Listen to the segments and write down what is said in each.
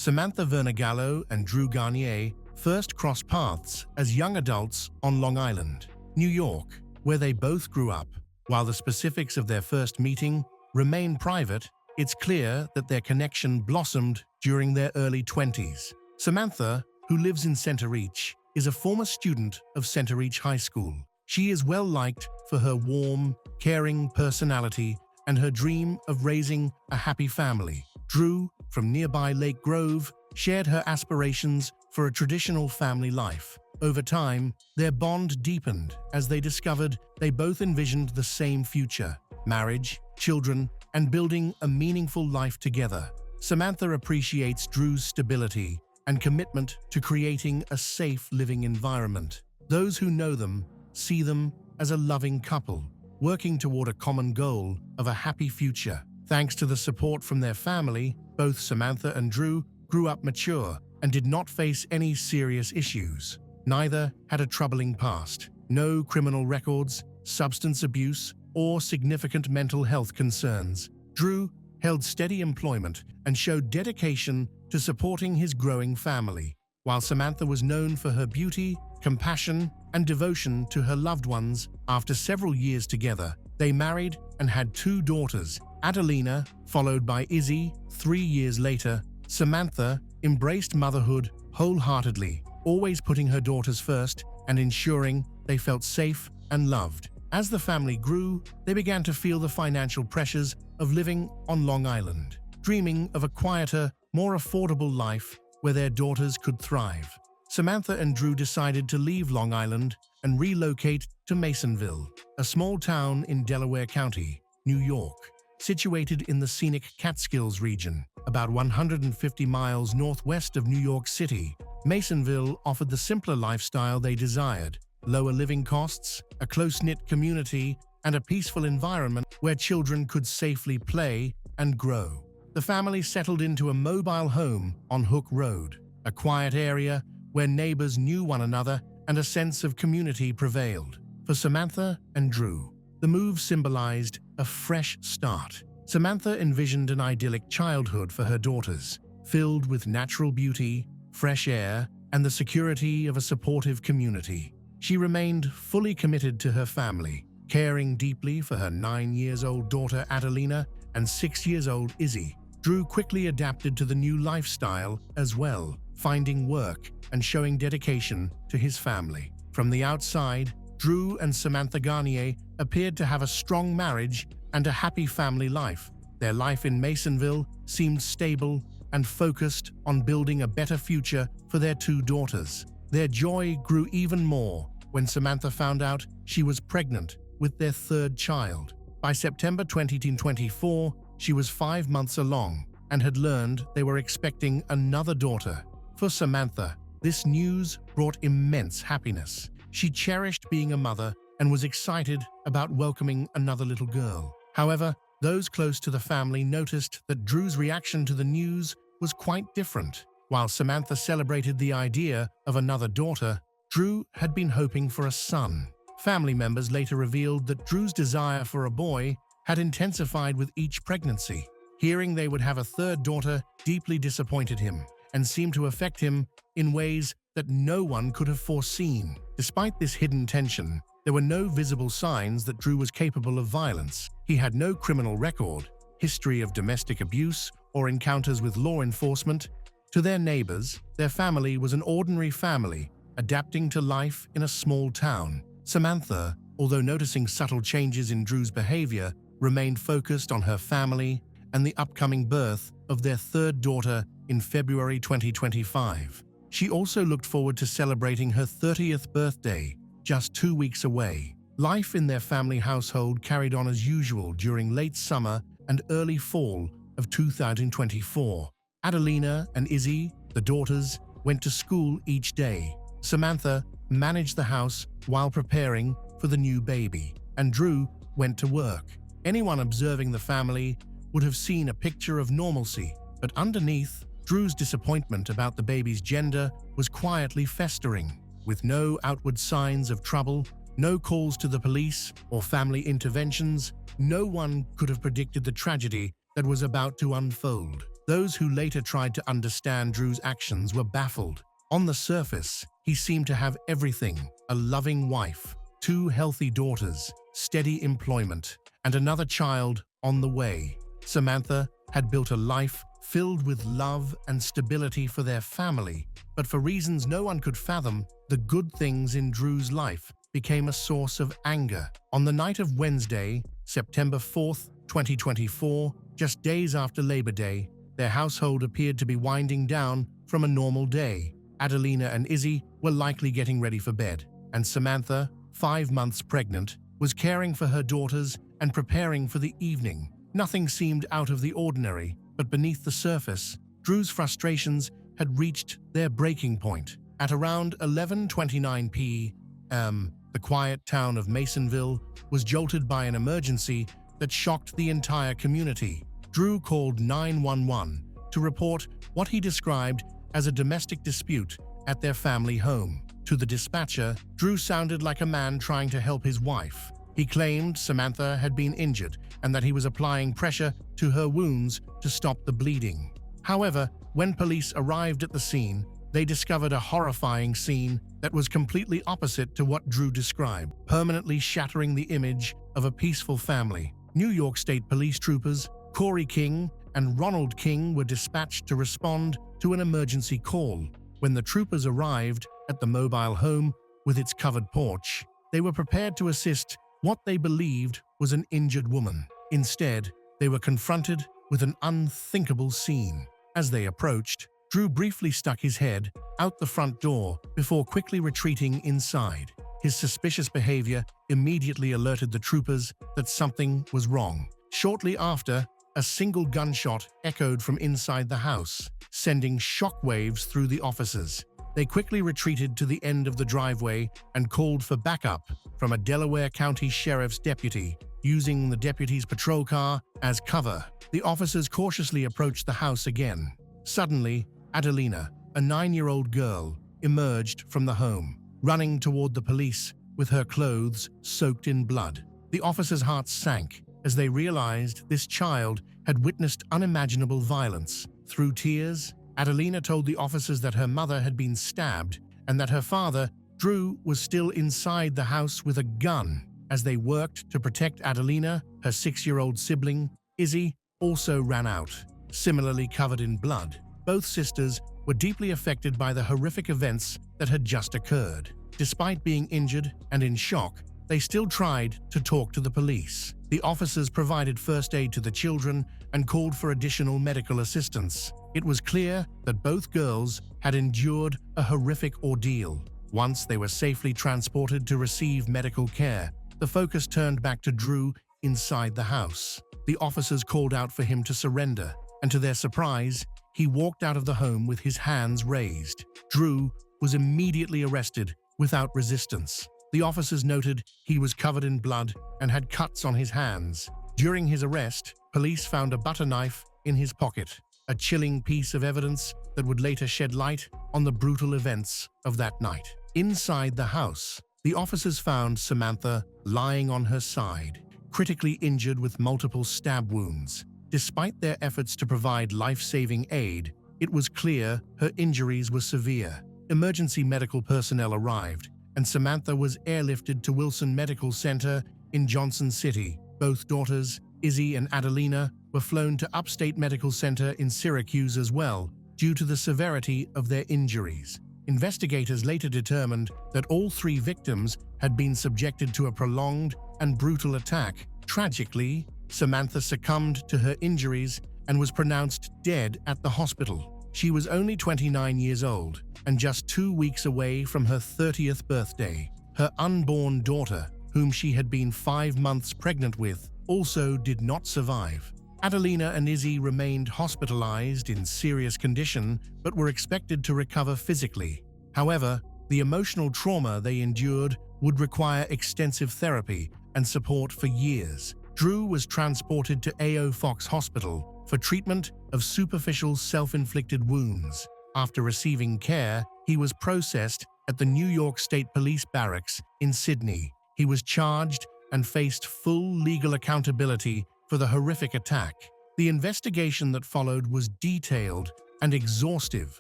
Samantha Vernagallo and Drew Garnier first crossed paths as young adults on Long Island, New York, where they both grew up. While the specifics of their first meeting remain private, it's clear that their connection blossomed during their early 20s. Samantha, who lives in Center Reach, is a former student of Center Reach High School. She is well liked for her warm, caring personality and her dream of raising a happy family. Drew, from nearby Lake Grove, shared her aspirations for a traditional family life. Over time, their bond deepened as they discovered they both envisioned the same future: marriage, children, and building a meaningful life together. Samantha appreciates Drew's stability and commitment to creating a safe living environment. Those who know them see them as a loving couple, working toward a common goal of a happy future. Thanks to the support from their family, both Samantha and Drew grew up mature and did not face any serious issues. Neither had a troubling past. No criminal records, substance abuse, or significant mental health concerns. Drew held steady employment and showed dedication to supporting his growing family, while Samantha was known for her beauty, compassion, and devotion to her loved ones. After several years together, they married and had 2 daughters, Adelina, followed by Izzie. 3 years later, Samantha embraced motherhood wholeheartedly, always putting her daughters first and ensuring they felt safe and loved. As the family grew, they began to feel the financial pressures of living on Long Island, dreaming of a quieter, more affordable life where their daughters could thrive. Samantha and Drew decided to leave Long Island and relocate to Masonville, a small town in Delaware County, New York, situated in the scenic Catskills region, about 150 miles northwest of New York City. Masonville offered the simpler lifestyle they desired: lower living costs, a close-knit community, and a peaceful environment where children could safely play and grow. The family settled into a mobile home on Hook Road, a quiet area where neighbors knew one another and a sense of community prevailed. For Samantha and Drew, the move symbolized a fresh start. Samantha envisioned an idyllic childhood for her daughters, filled with natural beauty, fresh air, and the security of a supportive community. She remained fully committed to her family, caring deeply for her 9-year-old daughter Adelina and 6-year-old Izzie. Drew quickly adapted to the new lifestyle as well, finding work and showing dedication to his family. From the outside, Drew and Samantha Garnier appeared to have a strong marriage and a happy family life. Their life in Masonville seemed stable and focused on building a better future for their 2 daughters. Their joy grew even more when Samantha found out she was pregnant with their 3rd child. By September 2024, she was 5 months along and had learned they were expecting another daughter. For Samantha, this news brought immense happiness. She cherished being a mother and was excited about welcoming another little girl. However, those close to the family noticed that Drew's reaction to the news was quite different. While Samantha celebrated the idea of another daughter, Drew had been hoping for a son. Family members later revealed that Drew's desire for a boy had intensified with each pregnancy. Hearing they would have a 3rd daughter deeply disappointed him and seemed to affect him in ways that no one could have foreseen. Despite this hidden tension, there were no visible signs that Drew was capable of violence. He had no criminal record, history of domestic abuse, or encounters with law enforcement. To their neighbors, their family was an ordinary family, adapting to life in a small town. Samantha, although noticing subtle changes in Drew's behavior, remained focused on her family and the upcoming birth of their 3rd daughter in February 2025. She also looked forward to celebrating her 30th birthday, just 2 weeks away. Life in their family household carried on as usual during late summer and early fall of 2024. Adelina and Izzie, the daughters, went to school each day. Samantha managed the house while preparing for the new baby, and Drew went to work. Anyone observing the family would have seen a picture of normalcy, but underneath, Drew's disappointment about the baby's gender was quietly festering. With no outward signs of trouble, no calls to the police or family interventions, no one could have predicted the tragedy that was about to unfold. Those who later tried to understand Drew's actions were baffled. On the surface, he seemed to have everything: a loving wife, 2 healthy daughters, steady employment, and another child on the way. Samantha had built a life filled with love and stability for their family, but for reasons no one could fathom, the good things in Drew's life became a source of anger. On the night of Wednesday, September 4th, 2024, just days after Labor Day, their household appeared to be winding down from a normal day. Adelina and Izzie were likely getting ready for bed, and Samantha, 5 months pregnant, was caring for her daughters and preparing for the evening. Nothing seemed out of the ordinary, but beneath the surface, Drew's frustrations had reached their breaking point. At around 11:29 p.m., the quiet town of Masonville was jolted by an emergency that shocked the entire community. Drew called 911 to report what he described as a domestic dispute at their family home. To the dispatcher, Drew sounded like a man trying to help his wife. He claimed Samantha had been injured and that he was applying pressure to her wounds to stop the bleeding. However, when police arrived at the scene, they discovered a horrifying scene that was completely opposite to what Drew described, permanently shattering the image of a peaceful family. New York State Police troopers Corey King and Ronald King were dispatched to respond to an emergency call. When the troopers arrived at the mobile home with its covered porch, they were prepared to assist what they believed was an injured woman. Instead, they were confronted with an unthinkable scene. As they approached, Drew briefly stuck his head out the front door before quickly retreating inside. His suspicious behavior immediately alerted the troopers that something was wrong. Shortly after, a single gunshot echoed from inside the house, sending shockwaves through the officers. They quickly retreated to the end of the driveway and called for backup from a Delaware County Sheriff's deputy, using the deputy's patrol car as cover. The officers cautiously approached the house again. Suddenly, Adelina, a 9-year-old girl, emerged from the home, running toward the police with her clothes soaked in blood. The officers' hearts sank as they realized this child had witnessed unimaginable violence. Through tears, Adelina told the officers that her mother had been stabbed and that her father, Drew, was still inside the house with a gun. As they worked to protect Adelina, her 6-year-old sibling, Izzie, also ran out, similarly covered in blood. Both sisters were deeply affected by the horrific events that had just occurred. Despite being injured and in shock, they still tried to talk to the police. The officers provided first aid to the children and called for additional medical assistance. It was clear that both girls had endured a horrific ordeal. Once they were safely transported to receive medical care, the focus turned back to Drew inside the house. The officers called out for him to surrender, and to their surprise, he walked out of the home with his hands raised. Drew was immediately arrested without resistance. The officers noted he was covered in blood and had cuts on his hands. During his arrest, police found a butter knife in his pocket, a chilling piece of evidence that would later shed light on the brutal events of that night. Inside the house, the officers found Samantha lying on her side, critically injured with multiple stab wounds. Despite their efforts to provide life-saving aid, it was clear her injuries were severe. Emergency medical personnel arrived, and Samantha was airlifted to Wilson Medical Center in Johnson City. Both daughters, Izzie and Adelina, were flown to Upstate Medical Center in Syracuse as well, due to the severity of their injuries. Investigators later determined that all 3 victims had been subjected to a prolonged and brutal attack. Tragically, Samantha succumbed to her injuries and was pronounced dead at the hospital. She was only 29 years old and just 2 weeks away from her 30th birthday. Her unborn daughter, whom she had been 5 months pregnant with, also did not survive. Adelina and Izzie remained hospitalized in serious condition but were expected to recover physically. However, the emotional trauma they endured would require extensive therapy and support for years. Drew was transported to A.O. Fox Hospital for treatment of superficial self-inflicted wounds. After receiving care, he was processed at the New York State Police Barracks in Sydney. He was charged and faced full legal accountability for the horrific attack. The investigation that followed was detailed and exhaustive,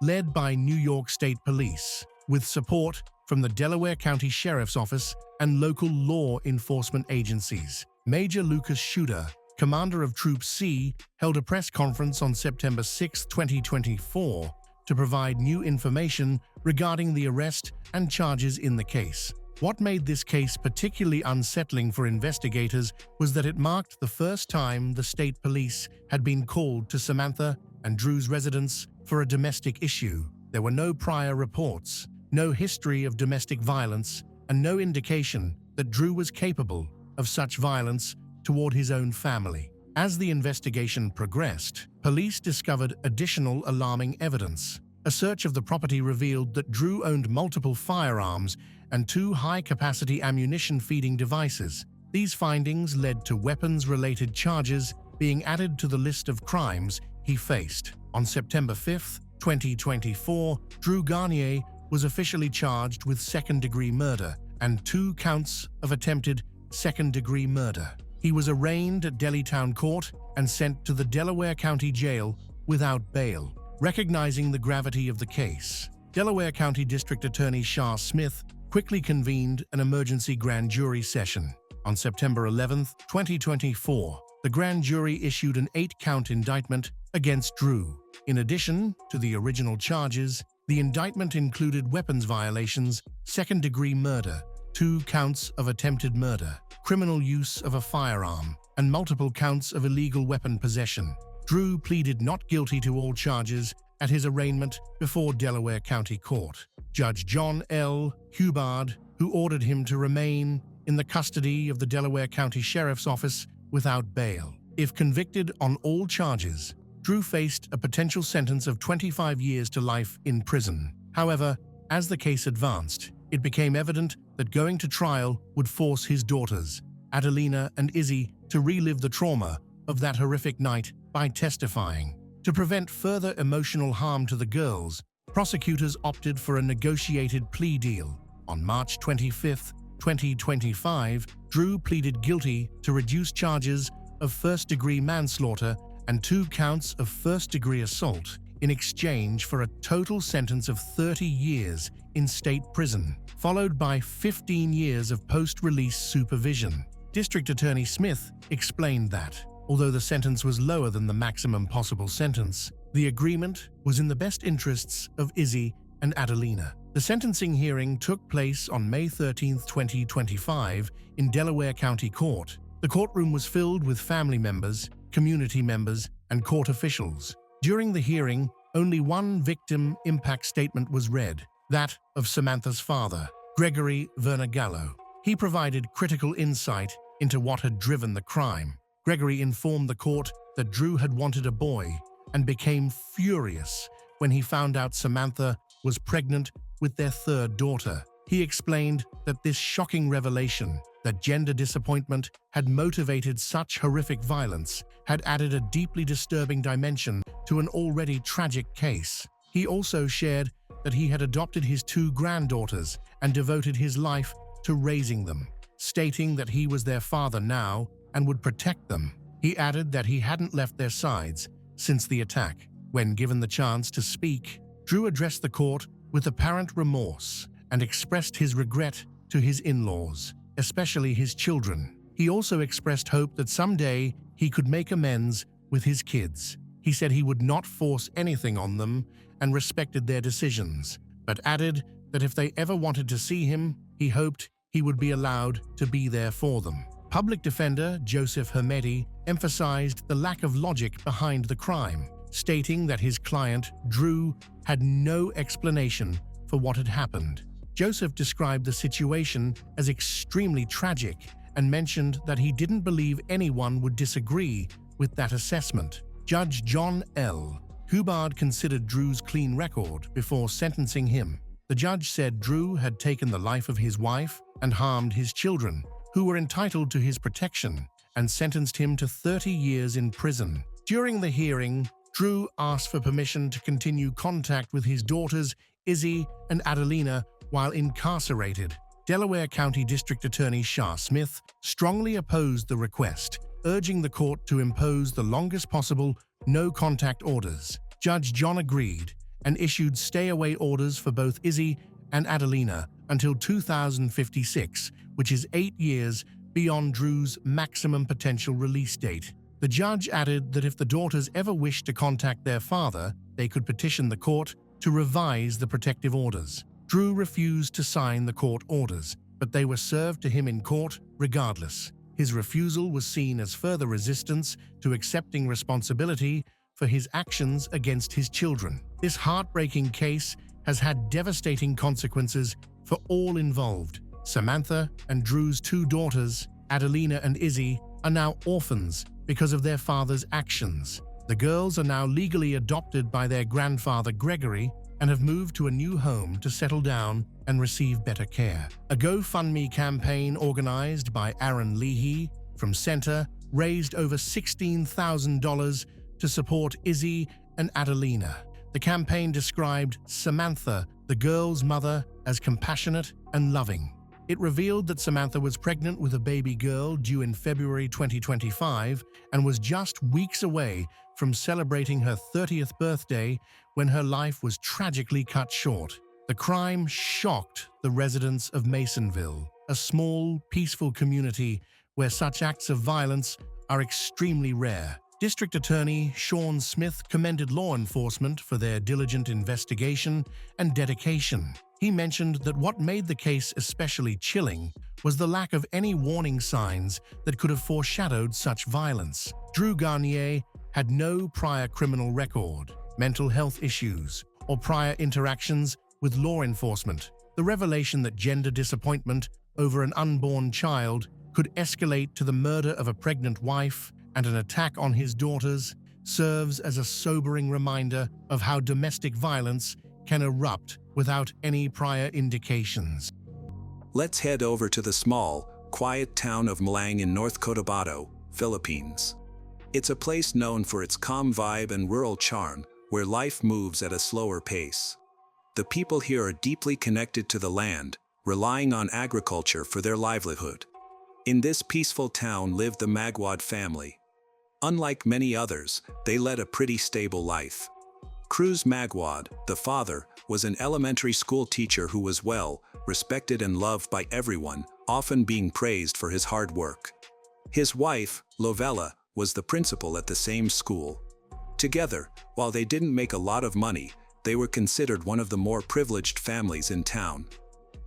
led by New York State Police, with support from the Delaware County Sheriff's Office and local law enforcement agencies. Major Lucas Schuder, commander of Troop C, held a press conference on September 6, 2024, to provide new information regarding the arrest and charges in the case. What made this case particularly unsettling for investigators was that it marked the first time the state police had been called to Samantha and Drew's residence for a domestic issue. There were no prior reports, no history of domestic violence, and no indication that Drew was capable of such violence toward his own family. As the investigation progressed, police discovered additional alarming evidence. A search of the property revealed that Drew owned multiple firearms and 2 high-capacity ammunition-feeding devices. These findings led to weapons-related charges being added to the list of crimes he faced. On September 5, 2024, Drew Garnier was officially charged with second-degree murder and 2 counts of attempted second-degree murder. He was arraigned at Delhi Town Court and sent to the Delaware County Jail without bail. Recognizing the gravity of the case, Delaware County District Attorney Shah Smith quickly convened an emergency grand jury session. On September 11, 2024, the grand jury issued an 8-count indictment against Drew. In addition to the original charges, the indictment included weapons violations, second-degree murder, 2 counts of attempted murder, criminal use of a firearm, and multiple counts of illegal weapon possession. Drew pleaded not guilty to all charges at his arraignment before Delaware County Court. Judge John L. Hubbard, who ordered him to remain in the custody of the Delaware County Sheriff's Office without bail. If convicted on all charges, Drew faced a potential sentence of 25 years to life in prison. However, as the case advanced, it became evident that going to trial would force his daughters, Adelina and Izzie, to relive the trauma of that horrific night by testifying. To prevent further emotional harm to the girls, prosecutors opted for a negotiated plea deal. On March 25, 2025, Drew pleaded guilty to reduced charges of first-degree manslaughter and 2 counts of first-degree assault in exchange for a total sentence of 30 years in state prison, followed by 15 years of post-release supervision. District Attorney Smith explained that, although the sentence was lower than the maximum possible sentence, the agreement was in the best interests of Izzie and Adelina. The sentencing hearing took place on May 13, 2025, in Delaware County Court. The courtroom was filled with family members, community members, and court officials. During the hearing, only one victim impact statement was read, that of Samantha's father, Gregory Vernagallo. He provided critical insight into what had driven the crime. Gregory informed the court that Drew had wanted a boy and became furious when he found out Samantha was pregnant with their 3rd daughter. He explained that this shocking revelation, that gender disappointment had motivated such horrific violence, had added a deeply disturbing dimension to an already tragic case. He also shared that he had adopted his 2 granddaughters and devoted his life to raising them, stating that he was their father now and would protect them. He added that he hadn't left their sides since the attack. When given the chance to speak, Drew addressed the court with apparent remorse and expressed his regret to his in-laws, especially his children. He also expressed hope that someday he could make amends with his kids. He said he would not force anything on them and respected their decisions, but added that if they ever wanted to see him, he hoped he would be allowed to be there for them. Public defender Joseph Hermeti emphasized the lack of logic behind the crime, stating that his client, Drew, had no explanation for what had happened. Joseph described the situation as extremely tragic and mentioned that he didn't believe anyone would disagree with that assessment. Judge John L. Hubbard considered Drew's clean record before sentencing him. The judge said Drew had taken the life of his wife and harmed his children, who were entitled to his protection, and sentenced him to 30 years in prison. During the hearing, Drew asked for permission to continue contact with his daughters, Izzie and Adelina, while incarcerated. Delaware County District Attorney Shah Smith strongly opposed the request, urging the court to impose the longest possible no-contact orders. Judge John agreed and issued stay-away orders for both Izzie and Adelina until 2056, which is 8 years beyond Drew's maximum potential release date. The judge added that if the daughters ever wished to contact their father, they could petition the court to revise the protective orders. Drew refused to sign the court orders, but they were served to him in court regardless. His refusal was seen as further resistance to accepting responsibility for his actions against his children. This heartbreaking case has had devastating consequences for all involved. Samantha and Drew's 2 daughters, Adelina and Izzie, are now orphans because of their father's actions. The girls are now legally adopted by their grandfather Gregory and have moved to a new home to settle down and receive better care. A GoFundMe campaign organized by Aaron Leahy from Center raised over $16,000 to support Izzie and Adelina. The campaign described Samantha, the girl's mother, as compassionate and loving. It revealed that Samantha was pregnant with a baby girl due in February 2025 and was just weeks away from celebrating her 30th birthday when her life was tragically cut short. The crime shocked the residents of Masonville, a small, peaceful community where such acts of violence are extremely rare. District Attorney Sean Smith commended law enforcement for their diligent investigation and dedication. He mentioned that what made the case especially chilling was the lack of any warning signs that could have foreshadowed such violence. Drew Garnier had no prior criminal record, mental health issues, or prior interactions with law enforcement. The revelation that gender disappointment over an unborn child could escalate to the murder of a pregnant wife and an attack on his daughters serves as a sobering reminder of how domestic violence can erupt without any prior indications. Let's head over to the small, quiet town of Malang in North Cotabato, Philippines. It's a place known for its calm vibe and rural charm, where life moves at a slower pace. The people here are deeply connected to the land, relying on agriculture for their livelihood. In this peaceful town lived the Magwad family. Unlike many others, they led a pretty stable life. Cruz Magwad, the father, was an elementary school teacher who was well respected and loved by everyone, often being praised for his hard work. His wife, Lovella, was the principal at the same school. Together, while they didn't make a lot of money, they were considered one of the more privileged families in town.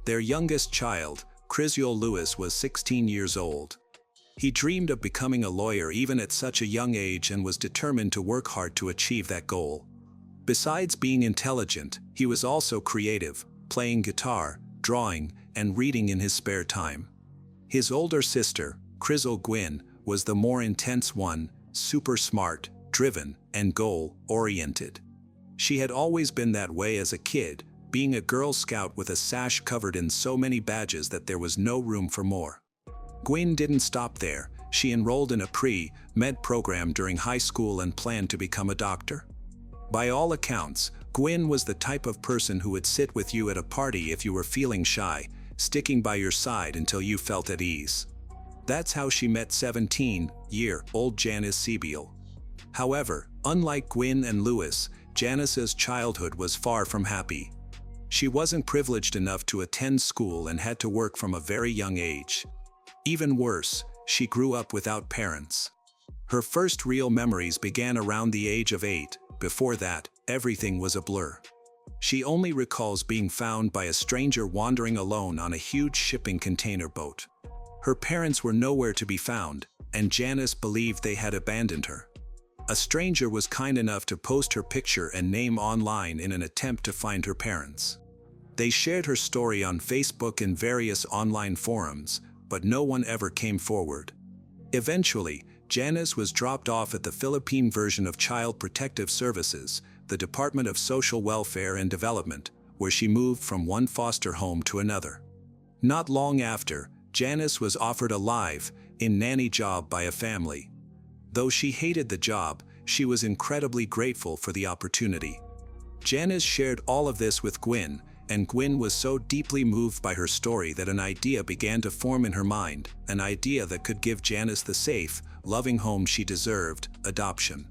Their youngest child, Criziel Lewis, was 16 years old. He dreamed of becoming a lawyer even at such a young age and was determined to work hard to achieve that goal. Besides being intelligent, he was also creative, playing guitar, drawing, and reading in his spare time. His older sister, Criziel Gwyn, was the more intense one, super smart, driven, and goal-oriented. She had always been that way as a kid, being a Girl Scout with a sash covered in so many badges that there was no room for more. Gwyn didn't stop there. She enrolled in a pre-med program during high school and planned to become a doctor. By all accounts, Gwyn was the type of person who would sit with you at a party if you were feeling shy, sticking by your side until you felt at ease. That's how she met 17-year-old Janice Sebiel. However, unlike Gwyn and Lewis, Janice's childhood was far from happy. She wasn't privileged enough to attend school and had to work from a very young age. Even worse, she grew up without parents. Her first real memories began around the age of 8. Before that, everything was a blur. She only recalls being found by a stranger wandering alone on a huge shipping container boat. Her parents were nowhere to be found, and Janice believed they had abandoned her. A stranger was kind enough to post her picture and name online in an attempt to find her parents. They shared her story on Facebook and various online forums, but no one ever came forward. Eventually, Janice was dropped off at the Philippine version of Child Protective Services, the Department of Social Welfare and Development, where she moved from one foster home to another. Not long after, Janice was offered a live-in nanny job by a family. Though she hated the job, she was incredibly grateful for the opportunity. Janice shared all of this with Gwyn, and Gwyn was so deeply moved by her story that an idea began to form in her mind, an idea that could give Janice the safe, loving home she deserved: adoption.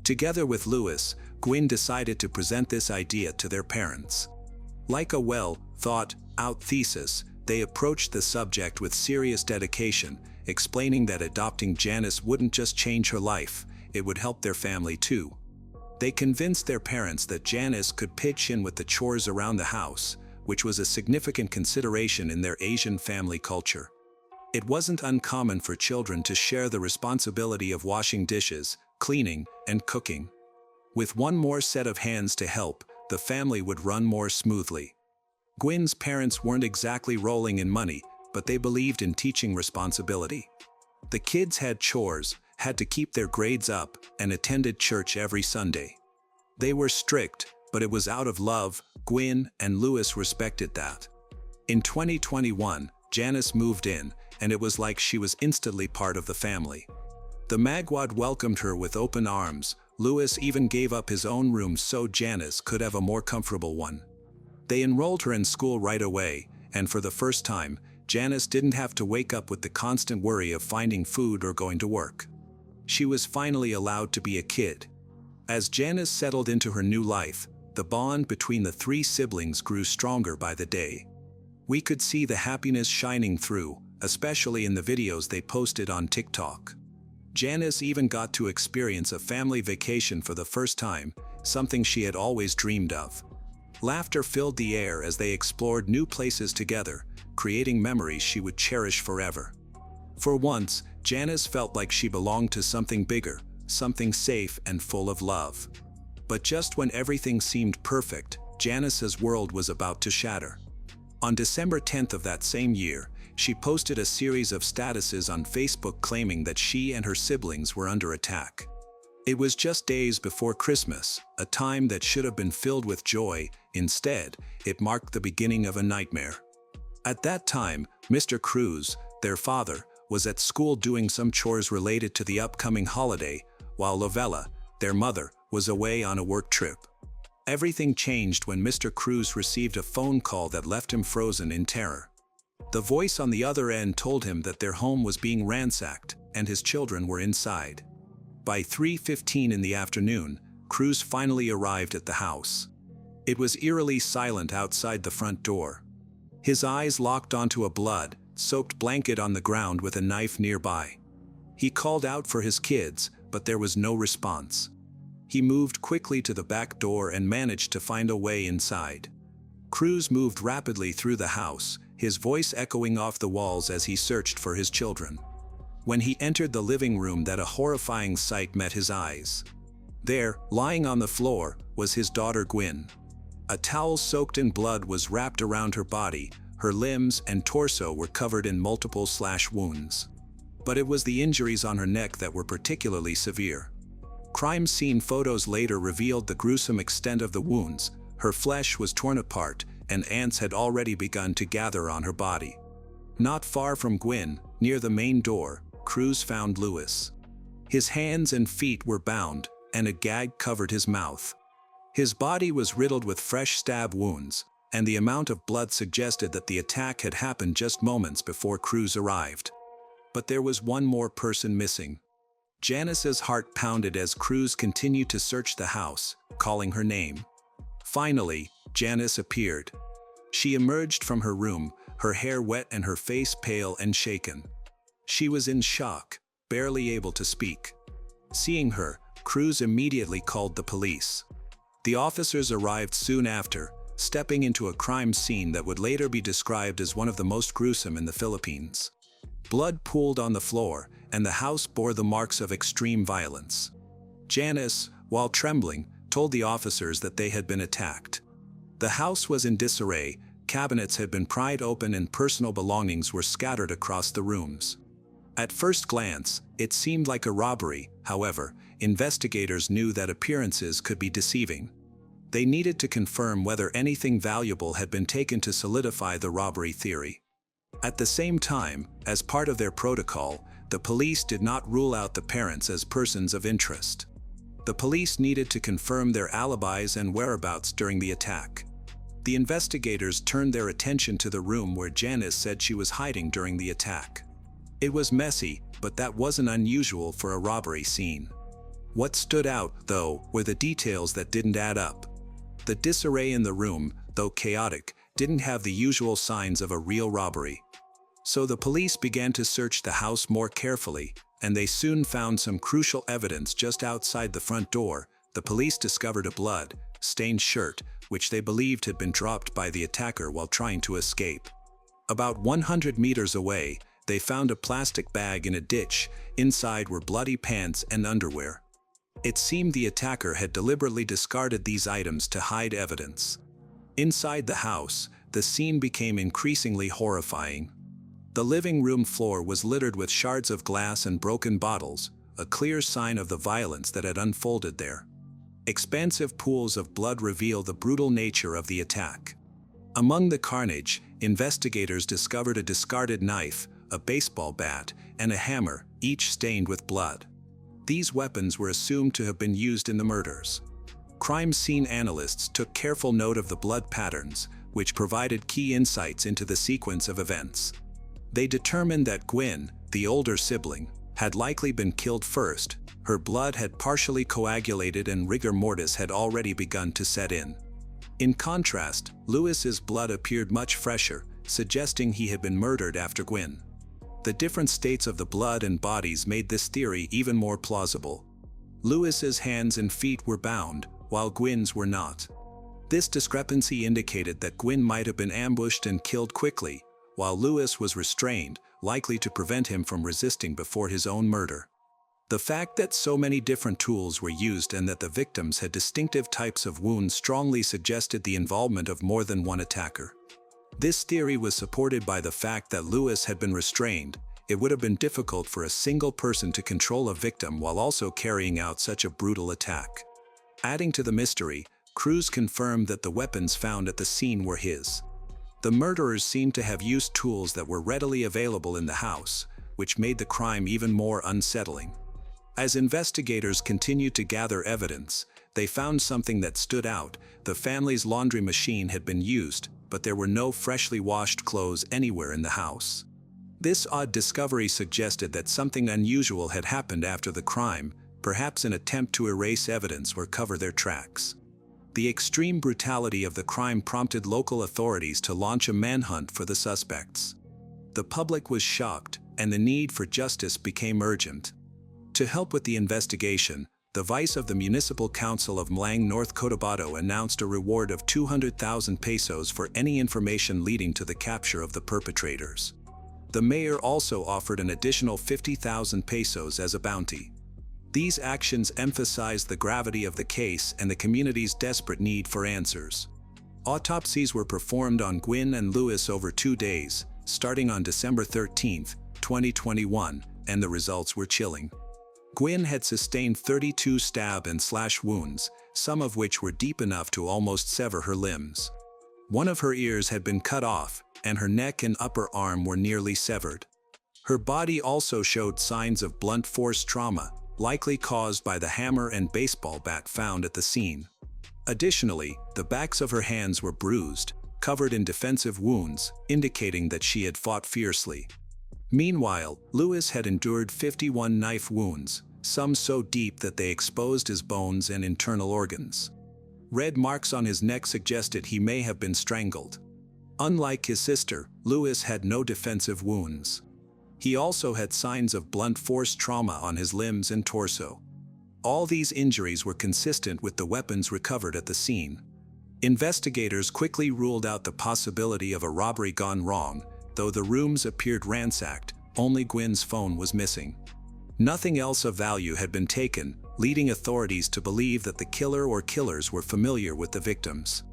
Together with Louis, Gwyn decided to present this idea to their parents. Like a well-thought-out thesis, they approached the subject with serious dedication, explaining that adopting Janice wouldn't just change her life, it would help their family too. They convinced their parents that Janice could pitch in with the chores around the house, which was a significant consideration in their Asian family culture. It wasn't uncommon for children to share the responsibility of washing dishes, cleaning, and cooking. With one more set of hands to help, the family would run more smoothly. Gwyn's parents weren't exactly rolling in money, but they believed in teaching responsibility. The kids had chores, had to keep their grades up, and attended church every Sunday. They were strict, but it was out of love. Gwyn and Louis respected that. In 2021, Janice moved in, and it was like she was instantly part of the family. The Magwad welcomed her with open arms. Louis even gave up his own room so Janice could have a more comfortable one. They enrolled her in school right away, and for the first time, Janice didn't have to wake up with the constant worry of finding food or going to work. She was finally allowed to be a kid. As Janice settled into her new life, the bond between the three siblings grew stronger by the day. We could see the happiness shining through, especially in the videos they posted on TikTok. Janice even got to experience a family vacation for the first time, something she had always dreamed of. Laughter filled the air as they explored new places together, creating memories she would cherish forever. For once, Janice felt like she belonged to something bigger, something safe and full of love. But just when everything seemed perfect, Janice's world was about to shatter. On December 10th of that same year, she posted a series of statuses on Facebook claiming that she and her siblings were under attack. It was just days before Christmas, a time that should have been filled with joy. Instead, it marked the beginning of a nightmare. At that time, Mr. Cruz, their father, was at school doing some chores related to the upcoming holiday, while Lovella, their mother, was away on a work trip. Everything changed when Mr. Cruz received a phone call that left him frozen in terror. The voice on the other end told him that their home was being ransacked, and his children were inside. By 3:15 in the afternoon, Cruz finally arrived at the house. It was eerily silent outside the front door. His eyes locked onto a blood-soaked blanket on the ground with a knife nearby. He called out for his kids, but there was no response. He moved quickly to the back door and managed to find a way inside. Cruz moved rapidly through the house, his voice echoing off the walls as he searched for his children. When he entered the living room, that a horrifying sight met his eyes. There, lying on the floor, was his daughter Gwyn. A towel soaked in blood was wrapped around her body, her limbs and torso were covered in multiple slash wounds. But it was the injuries on her neck that were particularly severe. Crime scene photos later revealed the gruesome extent of the wounds. Her flesh was torn apart, and ants had already begun to gather on her body. Not far from Gwyn, near the main door, Cruz found Louis. His hands and feet were bound, and a gag covered his mouth. His body was riddled with fresh stab wounds, and the amount of blood suggested that the attack had happened just moments before Cruz arrived. But there was one more person missing. Janice's heart pounded as Cruz continued to search the house, calling her name. Finally, Janice appeared. She emerged from her room, her hair wet and her face pale and shaken. She was in shock, barely able to speak. Seeing her, Cruz immediately called the police. The officers arrived soon after, stepping into a crime scene that would later be described as one of the most gruesome in the Philippines. Blood pooled on the floor, and the house bore the marks of extreme violence. Janice, while trembling, told the officers that they had been attacked. The house was in disarray, cabinets had been pried open and personal belongings were scattered across the rooms. At first glance, it seemed like a robbery. However, investigators knew that appearances could be deceiving. They needed to confirm whether anything valuable had been taken to solidify the robbery theory. At the same time, as part of their protocol, the police did not rule out the parents as persons of interest. The police needed to confirm their alibis and whereabouts during the attack. the investigators turned their attention to the room where Janice said she was hiding during the attack. It was messy, but that wasn't unusual for a robbery scene. What stood out, though, were the details that didn't add up. The disarray in the room, though chaotic, didn't have the usual signs of a real robbery. So the police began to search the house more carefully, and they soon found some crucial evidence just outside the front door. The police discovered a blood-stained shirt, which they believed had been dropped by the attacker while trying to escape. About 100 meters away, they found a plastic bag in a ditch. Inside were bloody pants and underwear. It seemed the attacker had deliberately discarded these items to hide evidence. Inside the house, the scene became increasingly horrifying. The living room floor was littered with shards of glass and broken bottles, a clear sign of the violence that had unfolded there. Expansive pools of blood reveal the brutal nature of the attack. Among the carnage, investigators discovered a discarded knife, a baseball bat, and a hammer, each stained with blood. These weapons were assumed to have been used in the murders. Crime scene analysts took careful note of the blood patterns, which provided key insights into the sequence of events. They determined that Gwen, the older sibling, had likely been killed first. Her blood had partially coagulated and rigor mortis had already begun to set in. In contrast, Lewis's blood appeared much fresher, suggesting he had been murdered after Gwen. The different states of the blood and bodies made this theory even more plausible. Lewis's hands and feet were bound, while Gwen's were not. This discrepancy indicated that Gwen might have been ambushed and killed quickly, while Lewis was restrained, likely to prevent him from resisting before his own murder. The fact that so many different tools were used and that the victims had distinctive types of wounds strongly suggested the involvement of more than one attacker. This theory was supported by the fact that Lewis had been restrained. It would have been difficult for a single person to control a victim while also carrying out such a brutal attack. Adding to the mystery, crews confirmed that the weapons found at the scene were his. The murderers seemed to have used tools that were readily available in the house, which made the crime even more unsettling. As investigators continued to gather evidence, they found something that stood out. The family's laundry machine had been used, but there were no freshly washed clothes anywhere in the house. This odd discovery suggested that something unusual had happened after the crime, perhaps an attempt to erase evidence or cover their tracks. The extreme brutality of the crime prompted local authorities to launch a manhunt for the suspects. The public was shocked, and the need for justice became urgent. To help with the investigation, the vice of the Municipal Council of Mlang, North Cotabato announced a reward of 200,000 pesos for any information leading to the capture of the perpetrators. The mayor also offered an additional 50,000 pesos as a bounty. These actions emphasized the gravity of the case and the community's desperate need for answers. Autopsies were performed on Gwen and Lewis over 2 days, starting on December 13, 2021, and the results were chilling. Gwen had sustained 32 stab and slash wounds, some of which were deep enough to almost sever her limbs. One of her ears had been cut off, and her neck and upper arm were nearly severed. Her body also showed signs of blunt force trauma, likely caused by the hammer and baseball bat found at the scene. Additionally, the backs of her hands were bruised, covered in defensive wounds, indicating that she had fought fiercely. Meanwhile, Lewis had endured 51 knife wounds, some so deep that they exposed his bones and internal organs. Red marks on his neck suggested he may have been strangled. Unlike his sister, Lewis had no defensive wounds. He also had signs of blunt force trauma on his limbs and torso. All these injuries were consistent with the weapons recovered at the scene. Investigators quickly ruled out the possibility of a robbery gone wrong. Though the rooms appeared ransacked, only Gwen's phone was missing. Nothing else of value had been taken, leading authorities to believe that the killer or killers were familiar with the victims.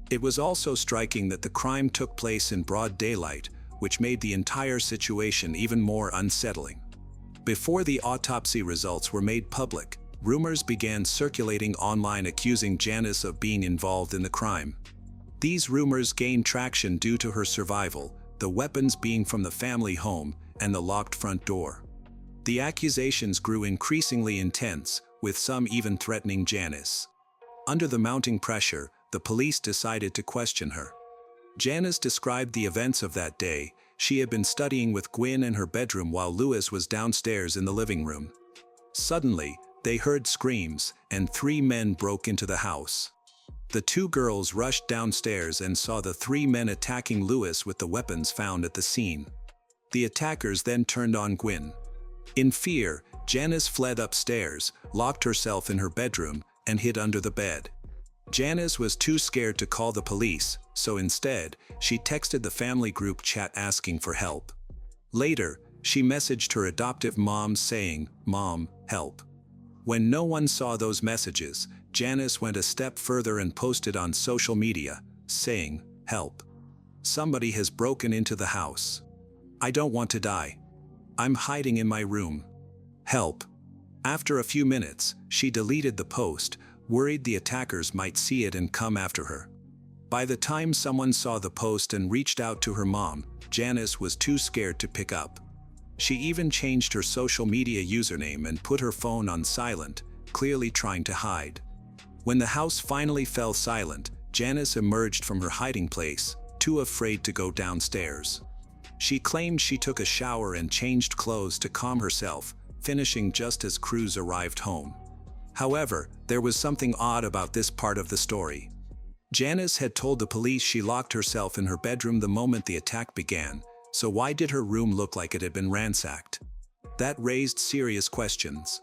It was also striking that the crime took place in broad daylight, which made the entire situation even more unsettling. Before the autopsy results were made public, rumors began circulating online accusing Janice of being involved in the crime. These rumors gained traction due to her survival, the weapons being from the family home, and the locked front door. The accusations grew increasingly intense, with some even threatening Janice. Under the mounting pressure, the police decided to question her. Janice described the events of that day. She had been studying with Gwen in her bedroom while Louis was downstairs in the living room. Suddenly, they heard screams, and 3 men broke into the house. The 2 girls rushed downstairs and saw the 3 men attacking Louis with the weapons found at the scene. The attackers then turned on Gwen. In fear, Janice fled upstairs, locked herself in her bedroom, and hid under the bed. Janice was too scared to call the police, so instead, she texted the family group chat asking for help. Later, she messaged her adoptive mom saying, "Mom, help." When no one saw those messages, Janice went a step further and posted on social media, saying, "Help. Somebody has broken into the house. I don't want to die. I'm hiding in my room. Help." After a few minutes, she deleted the post, worried the attackers might see it and come after her. By the time someone saw the post and reached out to her mom, Janice was too scared to pick up. She even changed her social media username and put her phone on silent, clearly trying to hide. When the house finally fell silent, Janice emerged from her hiding place, too afraid to go downstairs. She claimed she took a shower and changed clothes to calm herself, finishing just as Cruz arrived home. However, there was something odd about this part of the story. Janice had told the police she locked herself in her bedroom the moment the attack began, so why did her room look like it had been ransacked? That raised serious questions.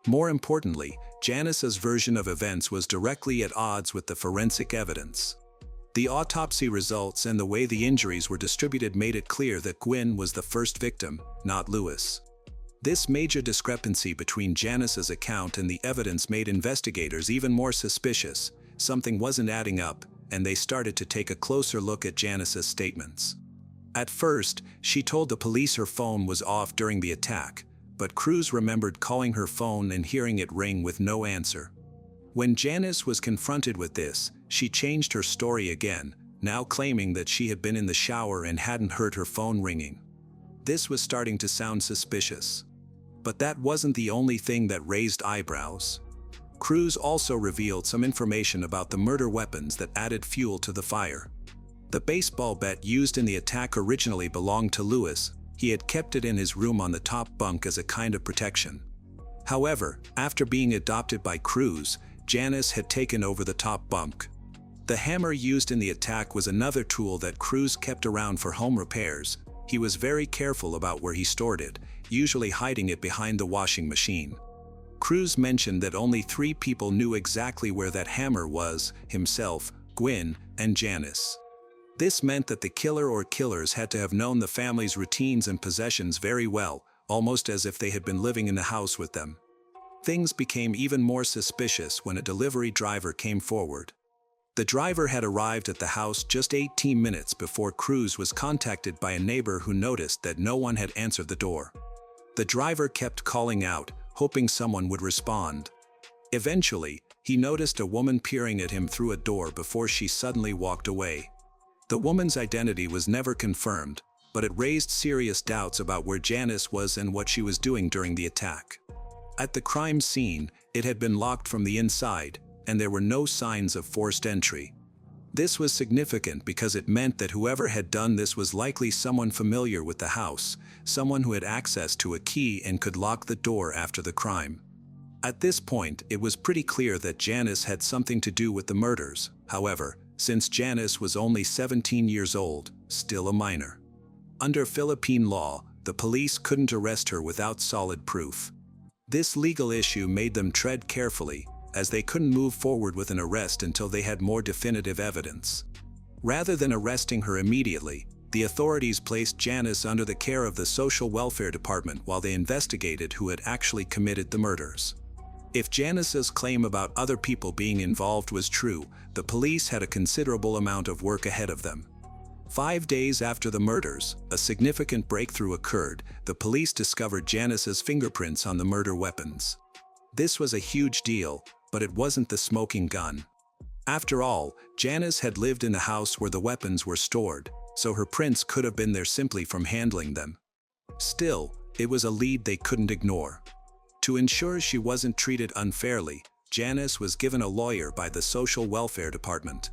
More importantly, Janice's version of events was directly at odds with the forensic evidence. The autopsy results and the way the injuries were distributed made it clear that Gwen was the first victim, not Louis. This major discrepancy between Janice's account and the evidence made investigators even more suspicious. Something wasn't adding up, and they started to take a closer look at Janice's statements. At first, she told the police her phone was off during the attack, but Cruz remembered calling her phone and hearing it ring with no answer. When Janice was confronted with this, she changed her story again, now claiming that she had been in the shower and hadn't heard her phone ringing. This was starting to sound suspicious. But that wasn't the only thing that raised eyebrows. Cruz also revealed some information about the murder weapons that added fuel to the fire. The baseball bat used in the attack originally belonged to Louis. He had kept it in his room on the top bunk as a kind of protection. However, after being adopted by Cruz, Janice had taken over the top bunk. The hammer used in the attack was another tool that Cruz kept around for home repairs. He was very careful about where he stored it, usually hiding it behind the washing machine. Cruz mentioned that only 3 people knew exactly where that hammer was: himself, Gwen, and Janice. This meant that the killer or killers had to have known the family's routines and possessions very well, almost as if they had been living in the house with them. Things became even more suspicious when a delivery driver came forward. The driver had arrived at the house just 18 minutes before Cruz was contacted by a neighbor who noticed that no one had answered the door. The driver kept calling out, hoping someone would respond. Eventually, he noticed a woman peering at him through a door before she suddenly walked away. The woman's identity was never confirmed, but it raised serious doubts about where Janice was and what she was doing during the attack. At the crime scene, it had been locked from the inside, and there were no signs of forced entry. This was significant because it meant that whoever had done this was likely someone familiar with the house, someone who had access to a key and could lock the door after the crime. At this point, it was pretty clear that Janice had something to do with the murders. However, since Janice was only 17 years old, still a minor. Under Philippine law, the police couldn't arrest her without solid proof. This legal issue made them tread carefully, as they couldn't move forward with an arrest until they had more definitive evidence. Rather than arresting her immediately, the authorities placed Janice under the care of the Social Welfare Department while they investigated who had actually committed the murders. If Janice's claim about other people being involved was true, the police had a considerable amount of work ahead of them. 5 days after the murders, a significant breakthrough occurred. The police discovered Janice's fingerprints on the murder weapons. This was a huge deal, but it wasn't the smoking gun. After all, Janice had lived in the house where the weapons were stored, so her prints could have been there simply from handling them. Still, it was a lead they couldn't ignore. To ensure she wasn't treated unfairly, Janice was given a lawyer by the Social Welfare Department.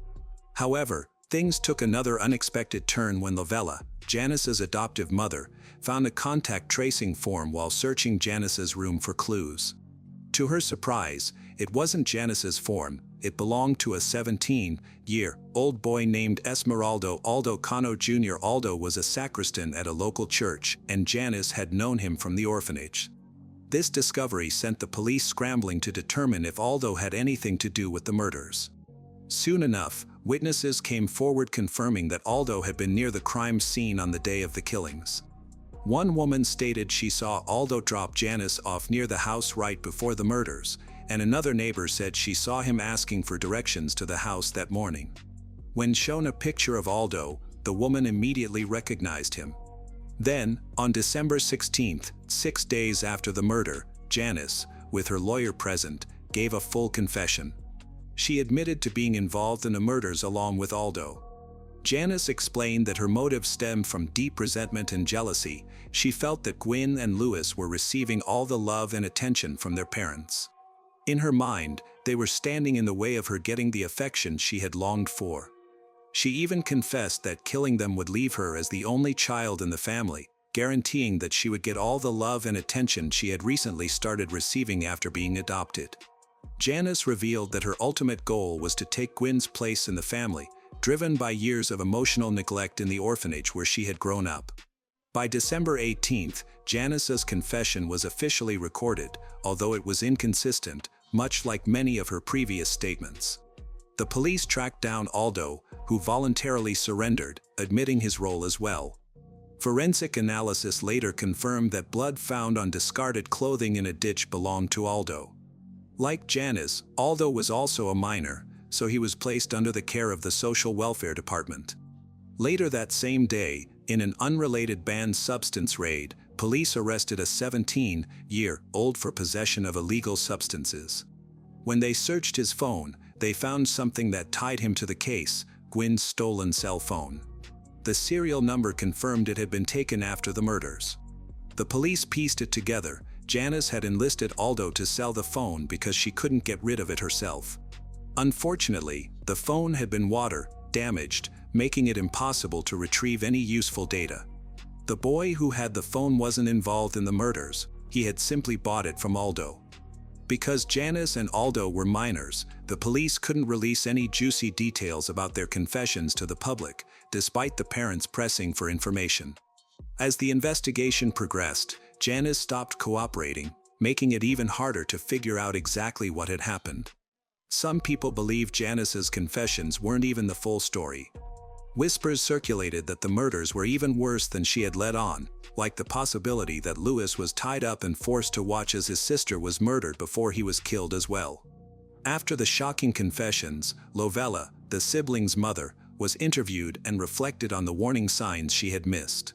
However, things took another unexpected turn when Lovella, Janice's adoptive mother, found a contact tracing form while searching Janice's room for clues. To her surprise, it wasn't Janice's form. It belonged to a 17-year-old boy named Esmeraldo Aldo Cano Jr. Aldo was a sacristan at a local church, and Janice had known him from the orphanage. This discovery sent the police scrambling to determine if Aldo had anything to do with the murders. Soon enough, witnesses came forward confirming that Aldo had been near the crime scene on the day of the killings. One woman stated she saw Aldo drop Janice off near the house right before the murders, and another neighbor said she saw him asking for directions to the house that morning. When shown a picture of Aldo, the woman immediately recognized him. Then, on December 16th, 6 days after the murder, Janice, with her lawyer present, gave a full confession. She admitted to being involved in the murders along with Aldo. Janice explained that her motive stemmed from deep resentment and jealousy. She felt that Gwyn and Louis were receiving all the love and attention from their parents. In her mind, they were standing in the way of her getting the affection she had longed for. She even confessed that killing them would leave her as the only child in the family, guaranteeing that she would get all the love and attention she had recently started receiving after being adopted. Janice revealed that her ultimate goal was to take Gwyn's place in the family, driven by years of emotional neglect in the orphanage where she had grown up. By December 18th, Janice's confession was officially recorded, although it was inconsistent, much like many of her previous statements. The police tracked down Aldo, who voluntarily surrendered, admitting his role as well. Forensic analysis later confirmed that blood found on discarded clothing in a ditch belonged to Aldo. Like Janice, Aldo was also a minor, so he was placed under the care of the Social Welfare Department. Later that same day, in an unrelated banned substance raid, police arrested a 17-year-old for possession of illegal substances. When they searched his phone, they found something that tied him to the case: Gwyn's stolen cell phone. The serial number confirmed it had been taken after the murders. The police pieced it together. Janice had enlisted Aldo to sell the phone because she couldn't get rid of it herself. Unfortunately, the phone had been damaged, making it impossible to retrieve any useful data. The boy who had the phone wasn't involved in the murders. He had simply bought it from Aldo. Because Janice and Aldo were minors, the police couldn't release any juicy details about their confessions to the public, despite the parents pressing for information. As the investigation progressed, Janice stopped cooperating, making it even harder to figure out exactly what had happened. Some people believe Janice's confessions weren't even the full story. Whispers circulated that the murders were even worse than she had let on, like the possibility that Louis was tied up and forced to watch as his sister was murdered before he was killed as well. After the shocking confessions, Lovella, the siblings' mother, was interviewed and reflected on the warning signs she had missed.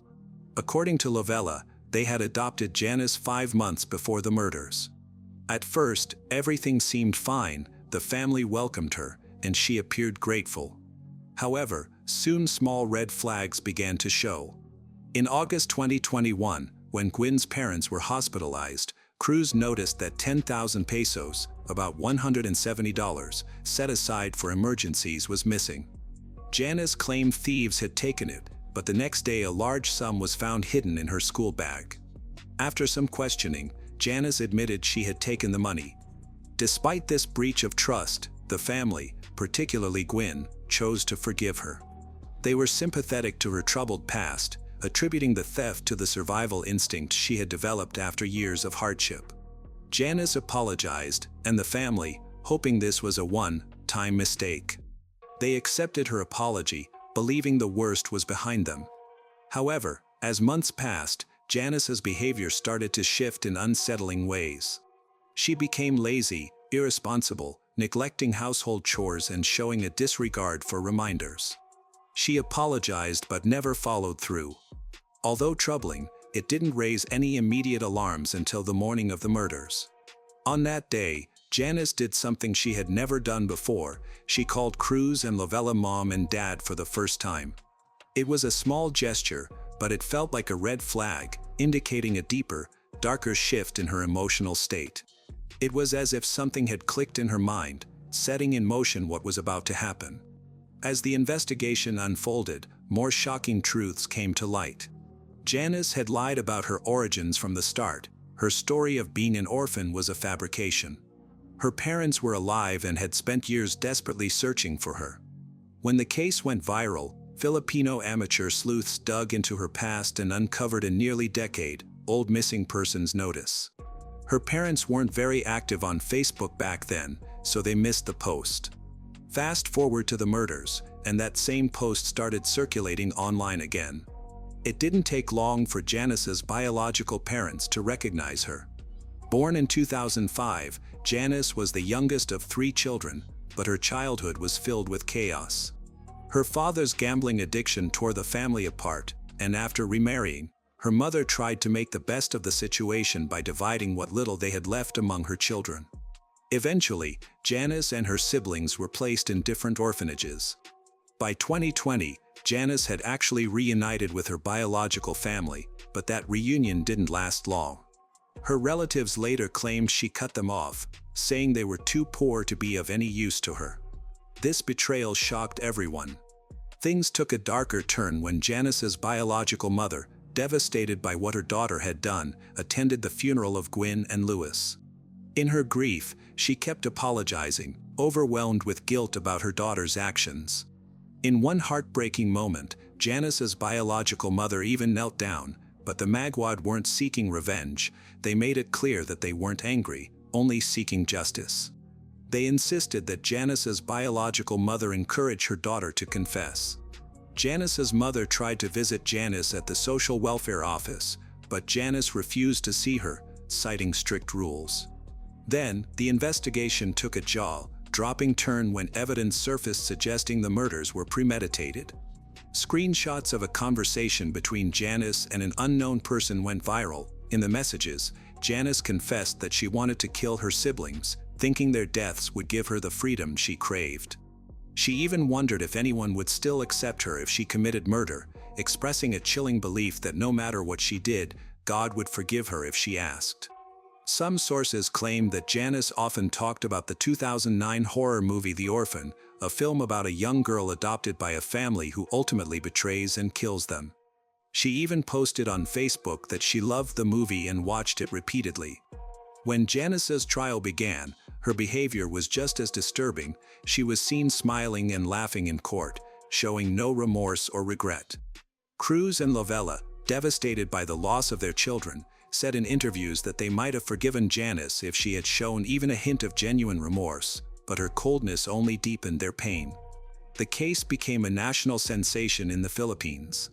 According to Lovella, they had adopted Janice 5 months before the murders. At first, everything seemed fine. The family welcomed her, and she appeared grateful. However, soon small red flags began to show. In August 2021, when Gwyn's parents were hospitalized, Cruz noticed that 10,000 pesos, about $170, set aside for emergencies was missing. Janice claimed thieves had taken it, but the next day a large sum was found hidden in her school bag. After some questioning, Janice admitted she had taken the money. Despite this breach of trust, the family, particularly Gwyn, chose to forgive her. They were sympathetic to her troubled past, attributing the theft to the survival instinct she had developed after years of hardship. Janice apologized, and the family, hoping this was a one-time mistake. They accepted her apology, believing the worst was behind them. However, as months passed, Janice's behavior started to shift in unsettling ways. She became lazy, irresponsible, neglecting household chores and showing a disregard for reminders. She apologized but never followed through. Although troubling, it didn't raise any immediate alarms until the morning of the murders. On that day, Janice did something she had never done before. She called Cruz and Lovella mom and dad for the first time. It was a small gesture, but it felt like a red flag, indicating a deeper, darker shift in her emotional state. It was as if something had clicked in her mind, setting in motion what was about to happen. As the investigation unfolded, more shocking truths came to light. Janice had lied about her origins from the start. Her story of being an orphan was a fabrication. Her parents were alive and had spent years desperately searching for her. When the case went viral, Filipino amateur sleuths dug into her past and uncovered a nearly decade-old missing persons notice. Her parents weren't very active on Facebook back then, so they missed the post. Fast forward to the murders, and that same post started circulating online again. It didn't take long for Janice's biological parents to recognize her. Born in 2005, Janice was the youngest of 3 children, but her childhood was filled with chaos. Her father's gambling addiction tore the family apart, and after remarrying, her mother tried to make the best of the situation by dividing what little they had left among her children. Eventually, Janice and her siblings were placed in different orphanages. By 2020, Janice had actually reunited with her biological family, but that reunion didn't last long. Her relatives later claimed she cut them off, saying they were too poor to be of any use to her. This betrayal shocked everyone. Things took a darker turn when Janice's biological mother, devastated by what her daughter had done, attended the funeral of Gwen and Lewis. In her grief, she kept apologizing, overwhelmed with guilt about her daughter's actions. In one heartbreaking moment, Janice's biological mother even knelt down, but the Magwad weren't seeking revenge. They made it clear that they weren't angry, only seeking justice. They insisted that Janice's biological mother encourage her daughter to confess. Janice's mother tried to visit Janice at the social welfare office, but Janice refused to see her, citing strict rules. Then, the investigation took a jaw-dropping turn when evidence surfaced suggesting the murders were premeditated. Screenshots of a conversation between Janice and an unknown person went viral. In the messages, Janice confessed that she wanted to kill her siblings, thinking their deaths would give her the freedom she craved. She even wondered if anyone would still accept her if she committed murder, expressing a chilling belief that no matter what she did, God would forgive her if she asked. Some sources claim that Janice often talked about the 2009 horror movie The Orphan, a film about a young girl adopted by a family who ultimately betrays and kills them. She even posted on Facebook that she loved the movie and watched it repeatedly. When Janice's trial began, her behavior was just as disturbing. She was seen smiling and laughing in court, showing no remorse or regret. Cruz and Lovella, devastated by the loss of their children, said in interviews that they might have forgiven Janice if she had shown even a hint of genuine remorse, but her coldness only deepened their pain. The case became a national sensation in the Philippines.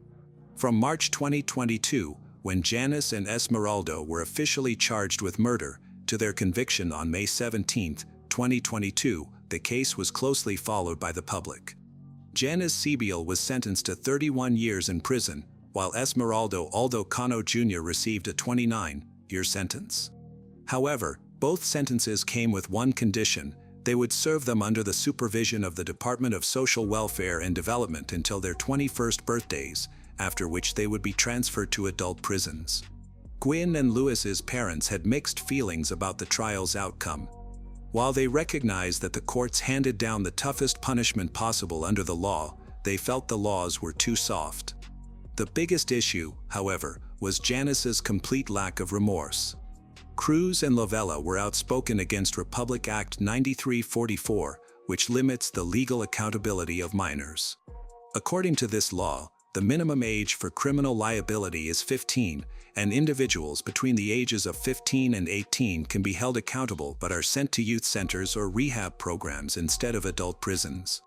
From March 2022, when Janice and Esmeralda were officially charged with murder, to their conviction on May 17, 2022, the case was closely followed by the public. Janice Sibiel was sentenced to 31 years in prison, while Esmeralda Aldo Cano Jr. received a 29-year sentence. However, both sentences came with one condition: they would serve them under the supervision of the Department of Social Welfare and Development until their 21st birthdays, after which they would be transferred to adult prisons. Gwen and Lewis's parents had mixed feelings about the trial's outcome. While they recognized that the courts handed down the toughest punishment possible under the law, they felt the laws were too soft. The biggest issue, however, was Janice's complete lack of remorse. Cruz and Lovella were outspoken against Republic Act 9344, which limits the legal accountability of minors. According to this law, the minimum age for criminal liability is 15, and individuals between the ages of 15 and 18 can be held accountable but are sent to youth centers or rehab programs instead of adult prisons.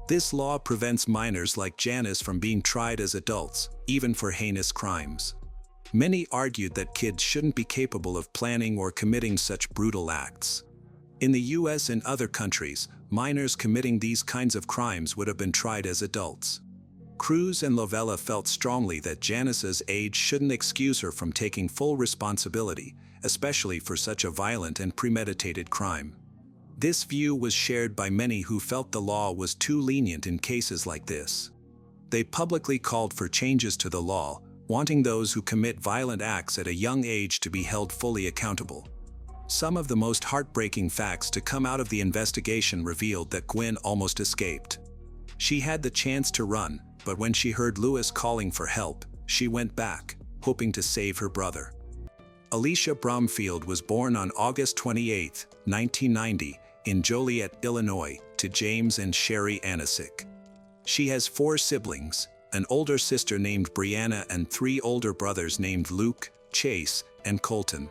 This law prevents minors like Janice from being tried as adults, even for heinous crimes. Many argued that kids shouldn't be capable of planning or committing such brutal acts. In the US and other countries, minors committing these kinds of crimes would have been tried as adults. Cruz and Lovella felt strongly that Janice's age shouldn't excuse her from taking full responsibility, especially for such a violent and premeditated crime. This view was shared by many who felt the law was too lenient in cases like this. They publicly called for changes to the law, wanting those who commit violent acts at a young age to be held fully accountable. Some of the most heartbreaking facts to come out of the investigation revealed that Gwen almost escaped. She had the chance to run, but when she heard Lewis calling for help, she went back, hoping to save her brother. Alicia Bromfield was born on August 28, 1990, in Joliet, Illinois, to James and Sherry Anisic. She has 4 siblings, an older sister named Brianna and 3 older brothers named Luke, Chase, and Colton.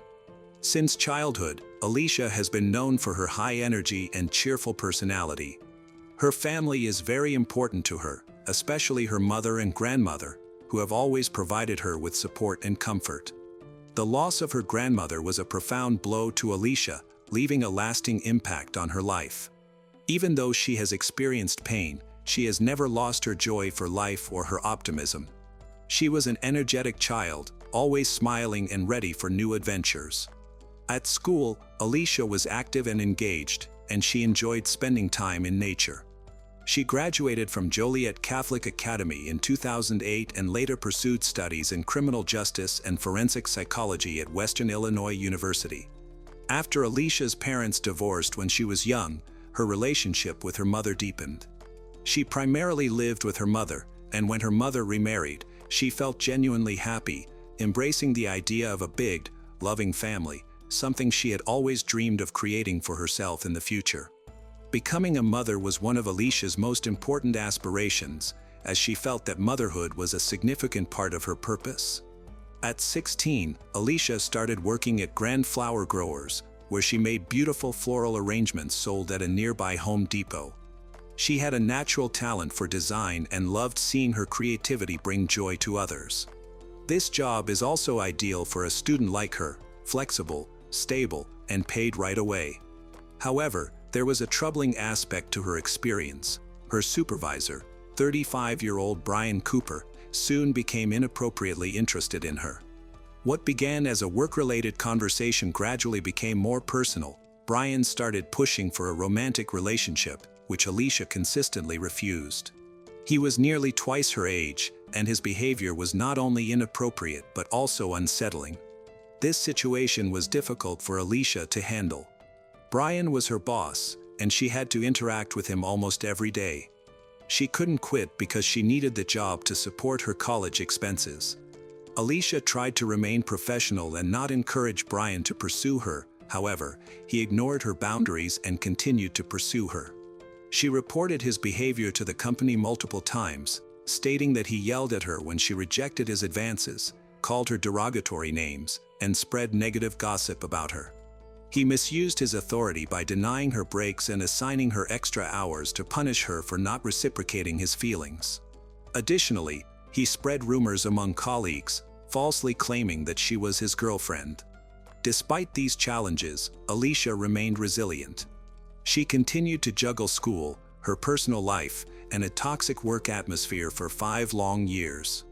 Since childhood, Alicia has been known for her high energy and cheerful personality. Her family is very important to her, especially her mother and grandmother, who have always provided her with support and comfort. The loss of her grandmother was a profound blow to Alicia, leaving a lasting impact on her life. Even though she has experienced pain, she has never lost her joy for life or her optimism. She was an energetic child, always smiling and ready for new adventures. At school, Alicia was active and engaged, and she enjoyed spending time in nature. She graduated from Joliet Catholic Academy in 2008 and later pursued studies in criminal justice and forensic psychology at Western Illinois University. After Alicia's parents divorced when she was young, her relationship with her mother deepened. She primarily lived with her mother, and when her mother remarried, she felt genuinely happy, embracing the idea of a big, loving family, something she had always dreamed of creating for herself in the future. Becoming a mother was one of Alicia's most important aspirations, as she felt that motherhood was a significant part of her purpose. At 16, Alicia started working at Grand Flower Growers, where she made beautiful floral arrangements sold at a nearby Home Depot. She had a natural talent for design and loved seeing her creativity bring joy to others. This job is also ideal for a student like her, flexible, stable, and paid right away. However, there was a troubling aspect to her experience. Her supervisor, 35-year-old Brian Cooper, soon became inappropriately interested in her. What began as a work-related conversation gradually became more personal. Brian started pushing for a romantic relationship, which Alicia consistently refused. He was nearly twice her age, and his behavior was not only inappropriate but also unsettling. This situation was difficult for Alicia to handle. Brian was her boss, and she had to interact with him almost every day. She couldn't quit because she needed the job to support her college expenses. Alicia tried to remain professional and not encourage Brian to pursue her. However, he ignored her boundaries and continued to pursue her. She reported his behavior to the company multiple times, stating that he yelled at her when she rejected his advances, called her derogatory names, and spread negative gossip about her. He misused his authority by denying her breaks and assigning her extra hours to punish her for not reciprocating his feelings. Additionally, he spread rumors among colleagues, falsely claiming that she was his girlfriend. Despite these challenges, Alicia remained resilient. She continued to juggle school, her personal life, and a toxic work atmosphere for 5 long years.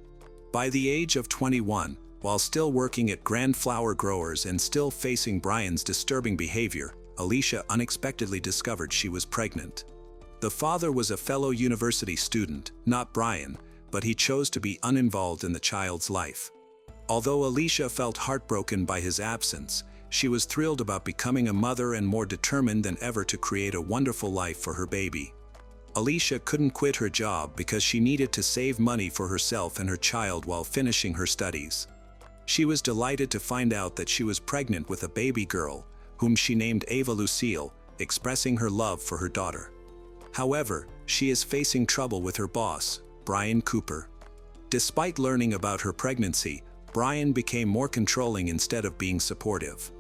By the age of 21, while still working at Grand Flower Growers and still facing Brian's disturbing behavior, Alicia unexpectedly discovered she was pregnant. The father was a fellow university student, not Brian, but he chose to be uninvolved in the child's life. Although Alicia felt heartbroken by his absence, she was thrilled about becoming a mother and more determined than ever to create a wonderful life for her baby. Alicia couldn't quit her job because she needed to save money for herself and her child while finishing her studies. She was delighted to find out that she was pregnant with a baby girl, whom she named Ava Lucille, expressing her love for her daughter. However, she is facing trouble with her boss, Brian Cooper. Despite learning about her pregnancy, Brian became more controlling instead of being supportive.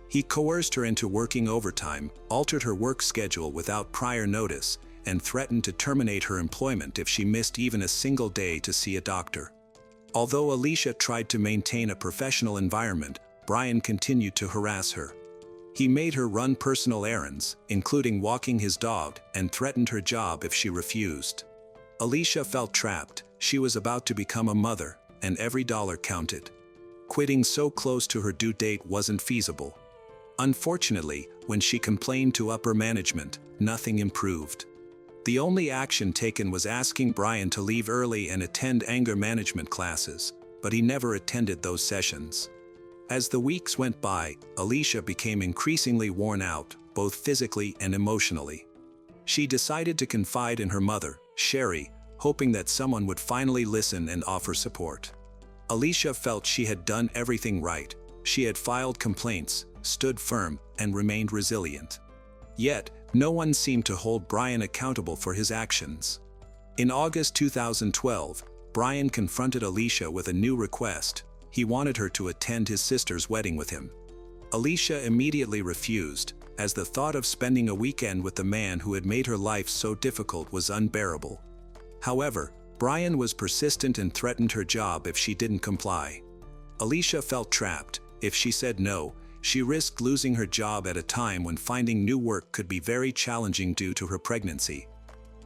He coerced her into working overtime, altered her work schedule without prior notice, and threatened to terminate her employment if she missed even a single day to see a doctor. Although Alicia tried to maintain a professional environment, Brian continued to harass her. He made her run personal errands, including walking his dog, and threatened her job if she refused. Alicia felt trapped. She was about to become a mother, and every dollar counted. Quitting so close to her due date wasn't feasible. Unfortunately, when she complained to upper management, nothing improved. The only action taken was asking Brian to leave early and attend anger management classes, but he never attended those sessions. As the weeks went by, Alicia became increasingly worn out, both physically and emotionally. She decided to confide in her mother, Sherry, hoping that someone would finally listen and offer support. Alicia felt she had done everything right. She had filed complaints, stood firm, and remained resilient. Yet, no one seemed to hold Brian accountable for his actions. In August 2012, Brian confronted Alicia with a new request. He wanted her to attend his sister's wedding with him. Alicia immediately refused, as the thought of spending a weekend with the man who had made her life so difficult was unbearable. However, Brian was persistent and threatened her job if she didn't comply. Alicia felt trapped. If she said no, she risked losing her job at a time when finding new work could be very challenging due to her pregnancy.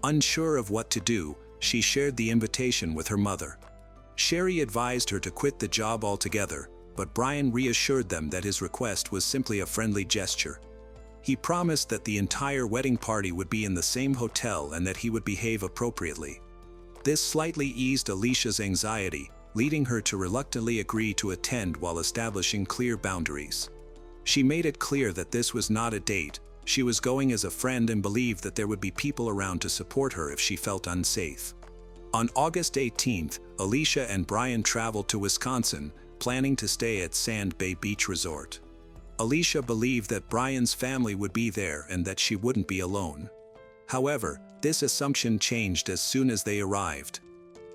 Unsure of what to do, she shared the invitation with her mother. Sherry advised her to quit the job altogether, but Brian reassured them that his request was simply a friendly gesture. He promised that the entire wedding party would be in the same hotel and that he would behave appropriately. This slightly eased Alicia's anxiety, leading her to reluctantly agree to attend while establishing clear boundaries. She made it clear that this was not a date. She was going as a friend and believed that there would be people around to support her if she felt unsafe. On August 18th, Alicia and Brian traveled to Wisconsin, planning to stay at Sand Bay Beach Resort. Alicia believed that Brian's family would be there and that she wouldn't be alone. However, this assumption changed as soon as they arrived.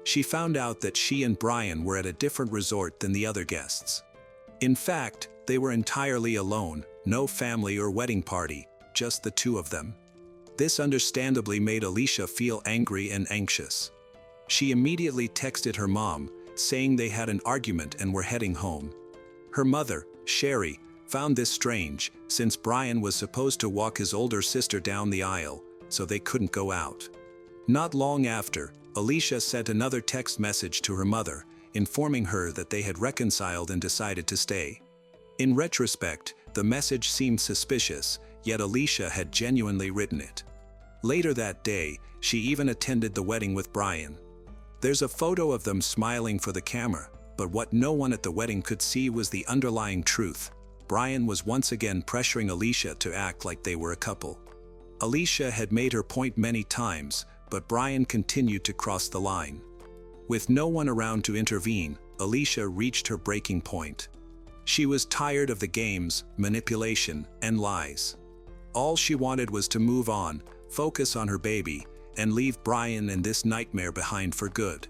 She found out that she and Brian were at a different resort than the other guests. In fact, they were entirely alone, no family or wedding party, just the two of them. This understandably made Alicia feel angry and anxious. She immediately texted her mom, saying they had an argument and were heading home. Her mother, Sherry, found this strange, since Brian was supposed to walk his older sister down the aisle, so they couldn't go out. Not long after, Alicia sent another text message to her mother, informing her that they had reconciled and decided to stay. In retrospect, the message seemed suspicious, yet Alicia had genuinely written it. Later that day, she even attended the wedding with Brian. There's a photo of them smiling for the camera, but what no one at the wedding could see was the underlying truth. Brian was once again pressuring Alicia to act like they were a couple. Alicia had made her point many times, but Brian continued to cross the line. With no one around to intervene, Alicia reached her breaking point. She was tired of the games, manipulation, and lies. All she wanted was to move on, focus on her baby, and leave Brian and this nightmare behind for good.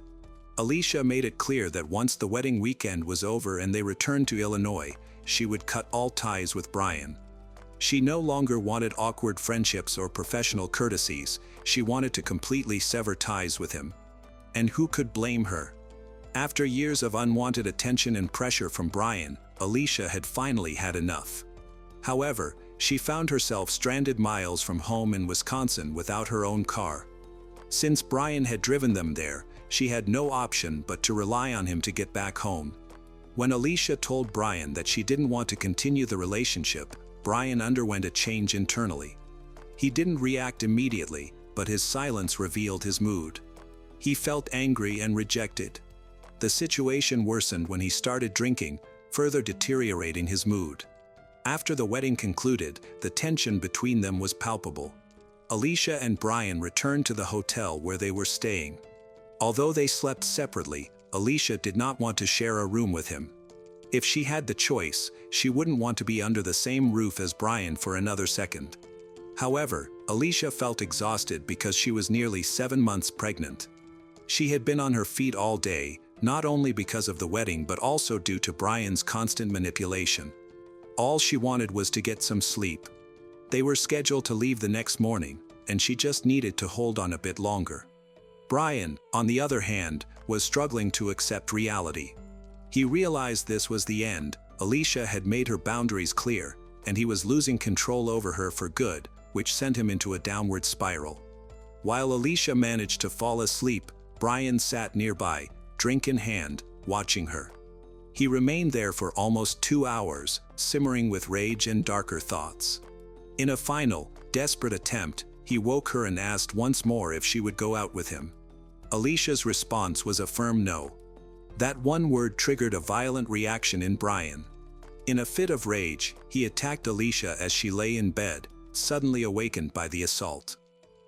Alicia made it clear that once the wedding weekend was over and they returned to Illinois, she would cut all ties with Brian. She no longer wanted awkward friendships or professional courtesies. She wanted to completely sever ties with him. And who could blame her? After years of unwanted attention and pressure from Brian, Alicia had finally had enough. However, she found herself stranded miles from home in Wisconsin without her own car. Since Brian had driven them there, she had no option but to rely on him to get back home. When Alicia told Brian that she didn't want to continue the relationship, Brian underwent a change internally. He didn't react immediately, but his silence revealed his mood. He felt angry and rejected. The situation worsened when he started drinking, further deteriorating his mood. After the wedding concluded, the tension between them was palpable. Alicia and Brian returned to the hotel where they were staying. Although they slept separately, Alicia did not want to share a room with him. If she had the choice, she wouldn't want to be under the same roof as Brian for another second. However, Alicia felt exhausted because she was nearly 7 months pregnant. She had been on her feet all day, not only because of the wedding but also due to Brian's constant manipulation. All she wanted was to get some sleep. They were scheduled to leave the next morning, and she just needed to hold on a bit longer. Brian, on the other hand, was struggling to accept reality. He realized this was the end. Alicia had made her boundaries clear, and he was losing control over her for good, which sent him into a downward spiral. While Alicia managed to fall asleep, Brian sat nearby, drink in hand, watching her. He remained there for almost 2 hours, simmering with rage and darker thoughts. In a final, desperate attempt, he woke her and asked once more if she would go out with him. Alicia's response was a firm no. That one word triggered a violent reaction in Brian. In a fit of rage, he attacked Alicia as she lay in bed, suddenly awakened by the assault.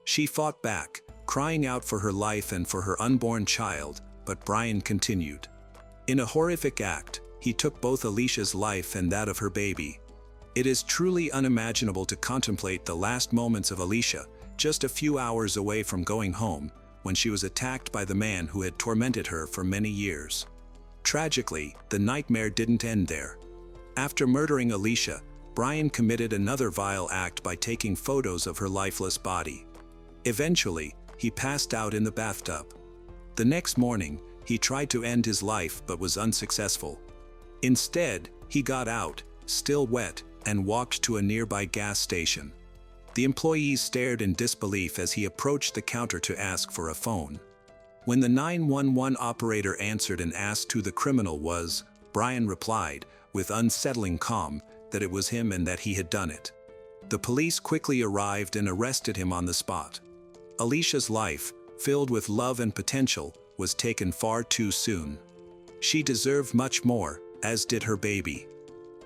She fought back, crying out for her life and for her unborn child, but Brian continued. In a horrific act, he took both Alicia's life and that of her baby. It is truly unimaginable to contemplate the last moments of Alicia, just a few hours away from going home, when she was attacked by the man who had tormented her for many years. Tragically, the nightmare didn't end there. After murdering Alicia, Brian committed another vile act by taking photos of her lifeless body. Eventually, he passed out in the bathtub. The next morning, he tried to end his life but was unsuccessful. Instead, he got out, still wet, and walked to a nearby gas station. The employees stared in disbelief as he approached the counter to ask for a phone. When the 911 operator answered and asked who the criminal was, Brian replied, with unsettling calm, that it was him and that he had done it. The police quickly arrived and arrested him on the spot. Alicia's life, filled with love and potential, was taken far too soon. She deserved much more, as did her baby.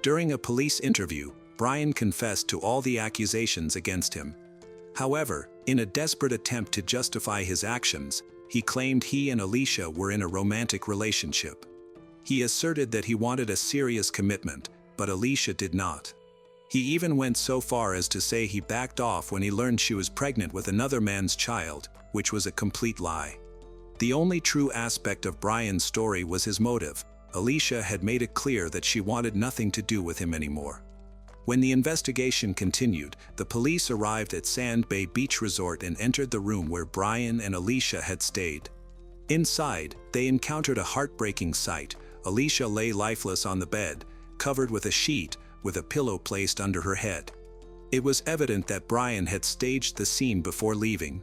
During a police interview, Brian confessed to all the accusations against him. However, in a desperate attempt to justify his actions, he claimed he and Alicia were in a romantic relationship. He asserted that he wanted a serious commitment, but Alicia did not. He even went so far as to say he backed off when he learned she was pregnant with another man's child, which was a complete lie. The only true aspect of Brian's story was his motive. Alicia had made it clear that she wanted nothing to do with him anymore. When the investigation continued, the police arrived at Sand Bay Beach Resort and entered the room where Brian and Alicia had stayed. Inside, they encountered a heartbreaking sight. Alicia lay lifeless on the bed, covered with a sheet, with a pillow placed under her head. It was evident that Brian had staged the scene before leaving.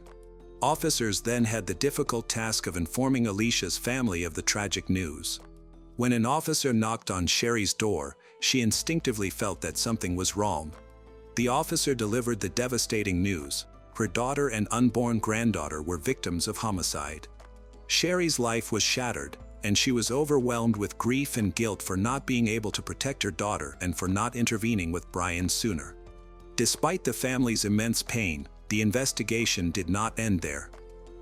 Officers then had the difficult task of informing Alicia's family of the tragic news. When an officer knocked on Sherry's door, she instinctively felt that something was wrong. The officer delivered the devastating news. Her daughter and unborn granddaughter were victims of homicide. Sherry's life was shattered, and she was overwhelmed with grief and guilt for not being able to protect her daughter and for not intervening with Brian sooner. Despite the family's immense pain, the investigation did not end there.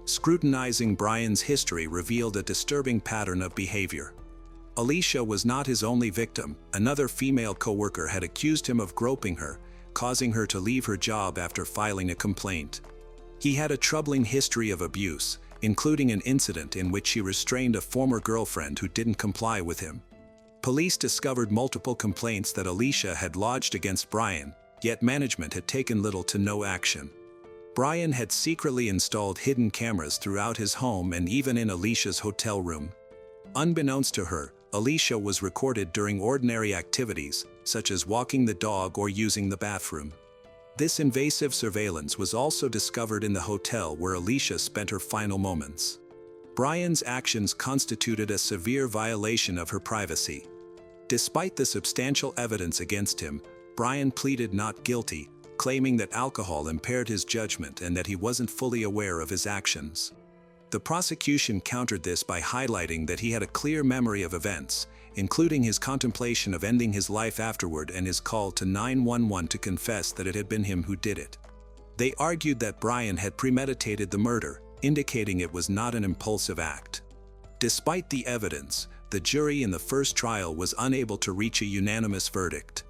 Scrutinizing Brian's history revealed a disturbing pattern of behavior. Alicia was not his only victim. Another female coworker had accused him of groping her, causing her to leave her job after filing a complaint. He had a troubling history of abuse, including an incident in which he restrained a former girlfriend who didn't comply with him. Police discovered multiple complaints that Alicia had lodged against Brian, yet management had taken little to no action. Brian had secretly installed hidden cameras throughout his home and even in Alicia's hotel room. Unbeknownst to her, Alicia was recorded during ordinary activities, such as walking the dog or using the bathroom. This invasive surveillance was also discovered in the hotel where Alicia spent her final moments. Brian's actions constituted a severe violation of her privacy. Despite the substantial evidence against him, Brian pleaded not guilty, claiming that alcohol impaired his judgment and that he wasn't fully aware of his actions. The prosecution countered this by highlighting that he had a clear memory of events, including his contemplation of ending his life afterward and his call to 911 to confess that it had been him who did it. They argued that Brian had premeditated the murder, indicating it was not an impulsive act. Despite the evidence, the jury in the first trial was unable to reach a unanimous verdict.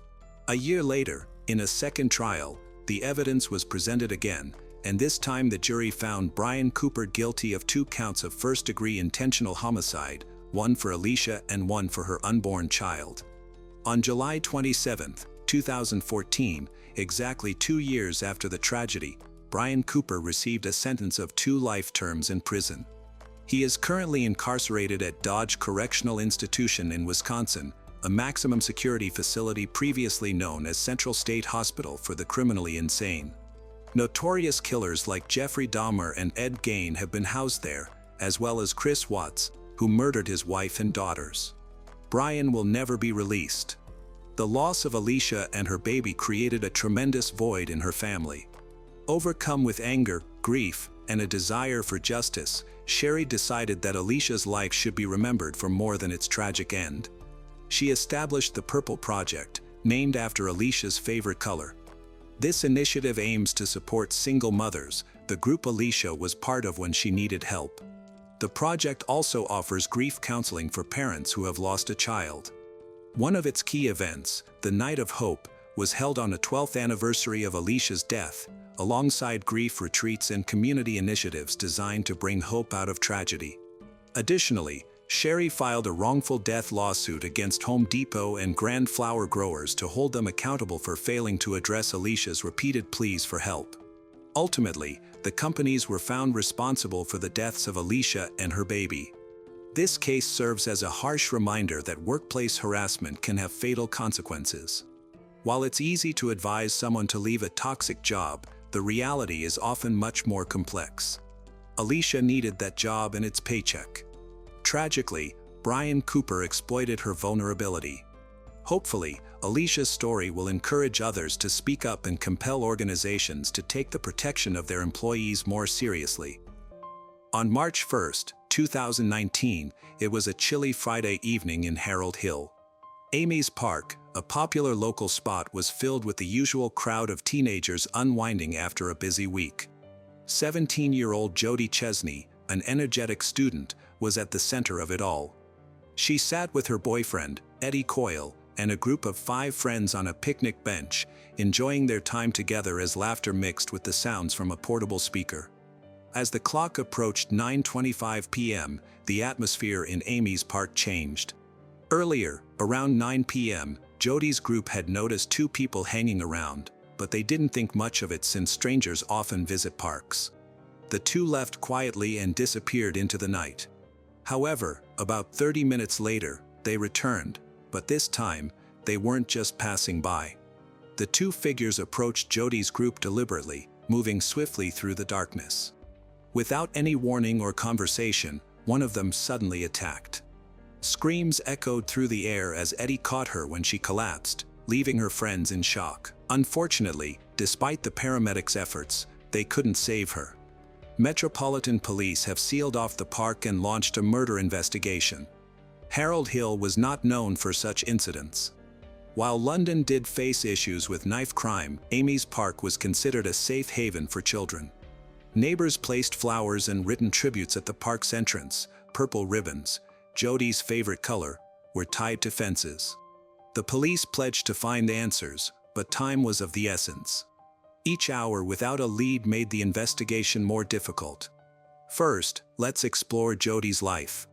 A year later, in a second trial, the evidence was presented again, and this time the jury found Brian Cooper guilty of 2 counts of first-degree intentional homicide, one for Alicia and one for her unborn child. On July 27, 2014, exactly 2 years after the tragedy, Brian Cooper received a sentence of 2 life terms in prison. He is currently incarcerated at Dodge Correctional Institution in Wisconsin, a maximum security facility previously known as Central State Hospital for the criminally insane. Notorious killers like Jeffrey Dahmer and Ed Gein have been housed there, as well as Chris Watts, who murdered his wife and daughters. Brian will never be released. The loss of Alicia and her baby created a tremendous void in her family. Overcome with anger, grief, and a desire for justice, Sherry decided that Alicia's life should be remembered for more than its tragic end. She established the Purple Project, named after Alicia's favorite color. This initiative aims to support single mothers, the group Alicia was part of when she needed help. The project also offers grief counseling for parents who have lost a child. One of its key events, the Night of Hope, was held on the 12th anniversary of Alicia's death, alongside grief retreats and community initiatives designed to bring hope out of tragedy. Additionally, Sherry filed a wrongful death lawsuit against Home Depot and Grand Flower growers to hold them accountable for failing to address Alicia's repeated pleas for help. Ultimately, the companies were found responsible for the deaths of Alicia and her baby. This case serves as a harsh reminder that workplace harassment can have fatal consequences. While it's easy to advise someone to leave a toxic job, the reality is often much more complex. Alicia needed that job and its paycheck. Tragically, Brian Cooper exploited her vulnerability. Hopefully, Alicia's story will encourage others to speak up and compel organizations to take the protection of their employees more seriously. On March 1, 2019, it was a chilly Friday evening in Harold Hill. Amy's Park, a popular local spot, was filled with the usual crowd of teenagers unwinding after a busy week. 17-year-old Jody Chesney, an energetic student, was at the center of it all. She sat with her boyfriend, Eddie Coyle, and a group of 5 friends on a picnic bench, enjoying their time together as laughter mixed with the sounds from a portable speaker. As the clock approached 9:25 p.m., the atmosphere in Amy's Park changed. Earlier, around 9 p.m., Jody's group had noticed 2 people hanging around, but they didn't think much of it since strangers often visit parks. The 2 left quietly and disappeared into the night. However, about 30 minutes later, they returned, but this time, they weren't just passing by. The 2 figures approached Jody's group deliberately, moving swiftly through the darkness. Without any warning or conversation, one of them suddenly attacked. Screams echoed through the air as Eddie caught her when she collapsed, leaving her friends in shock. Unfortunately, despite the paramedics' efforts, they couldn't save her. Metropolitan Police have sealed off the park and launched a murder investigation. Harold Hill was not known for such incidents. While London did face issues with knife crime, Amy's Park was considered a safe haven for children. Neighbors placed flowers and written tributes at the park's entrance. Purple ribbons, Jody's favorite color, were tied to fences. The police pledged to find answers, but time was of the essence. Each hour without a lead made the investigation more difficult. First, let's explore Jody's life.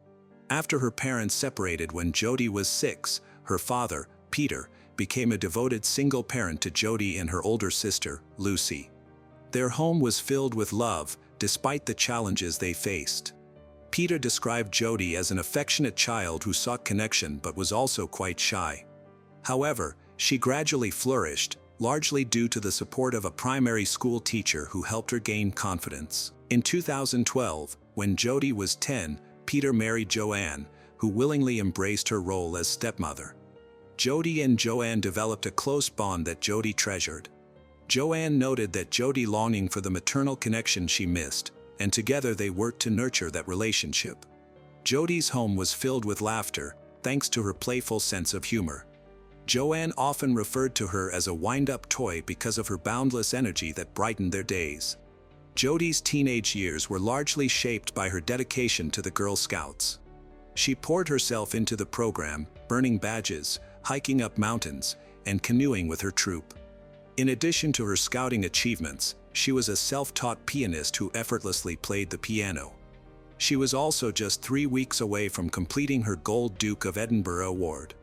After her parents separated when Jody was 6, her father, Peter, became a devoted single parent to Jody and her older sister, Lucy. Their home was filled with love, despite the challenges they faced. Peter described Jody as an affectionate child who sought connection but was also quite shy. However, she gradually flourished, largely due to the support of a primary school teacher who helped her gain confidence. In 2012, when Jody was 10, Peter married Joanne, who willingly embraced her role as stepmother. Jody and Joanne developed a close bond that Jody treasured. Joanne noted that Jody longing for the maternal connection she missed, and together they worked to nurture that relationship. Jody's home was filled with laughter, thanks to her playful sense of humor. Joanne often referred to her as a wind-up toy because of her boundless energy that brightened their days. Jody's teenage years were largely shaped by her dedication to the Girl Scouts. She poured herself into the program, burning badges, hiking up mountains, and canoeing with her troop. In addition to her scouting achievements, she was a self-taught pianist who effortlessly played the piano. She was also just 3 weeks away from completing her Gold Duke of Edinburgh Award.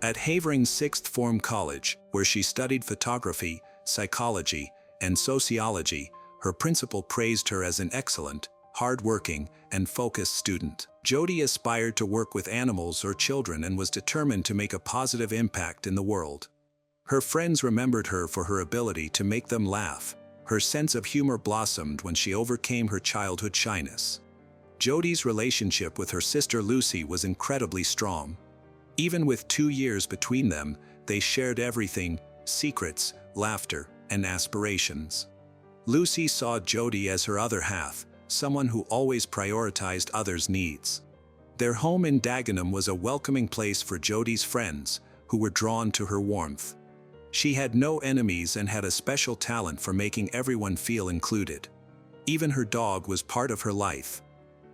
At Havering's Sixth Form College, where she studied photography, psychology, and sociology, her principal praised her as an excellent, hard-working, and focused student. Jody aspired to work with animals or children and was determined to make a positive impact in the world. Her friends remembered her for her ability to make them laugh. Her sense of humor blossomed when she overcame her childhood shyness. Jody's relationship with her sister Lucy was incredibly strong. Even with 2 years between them, they shared everything: secrets, laughter, and aspirations. Lucy saw Jody as her other half, someone who always prioritized others' needs. Their home in Dagenham was a welcoming place for Jodi's friends, who were drawn to her warmth. She had no enemies and had a special talent for making everyone feel included. Even her dog was part of her life.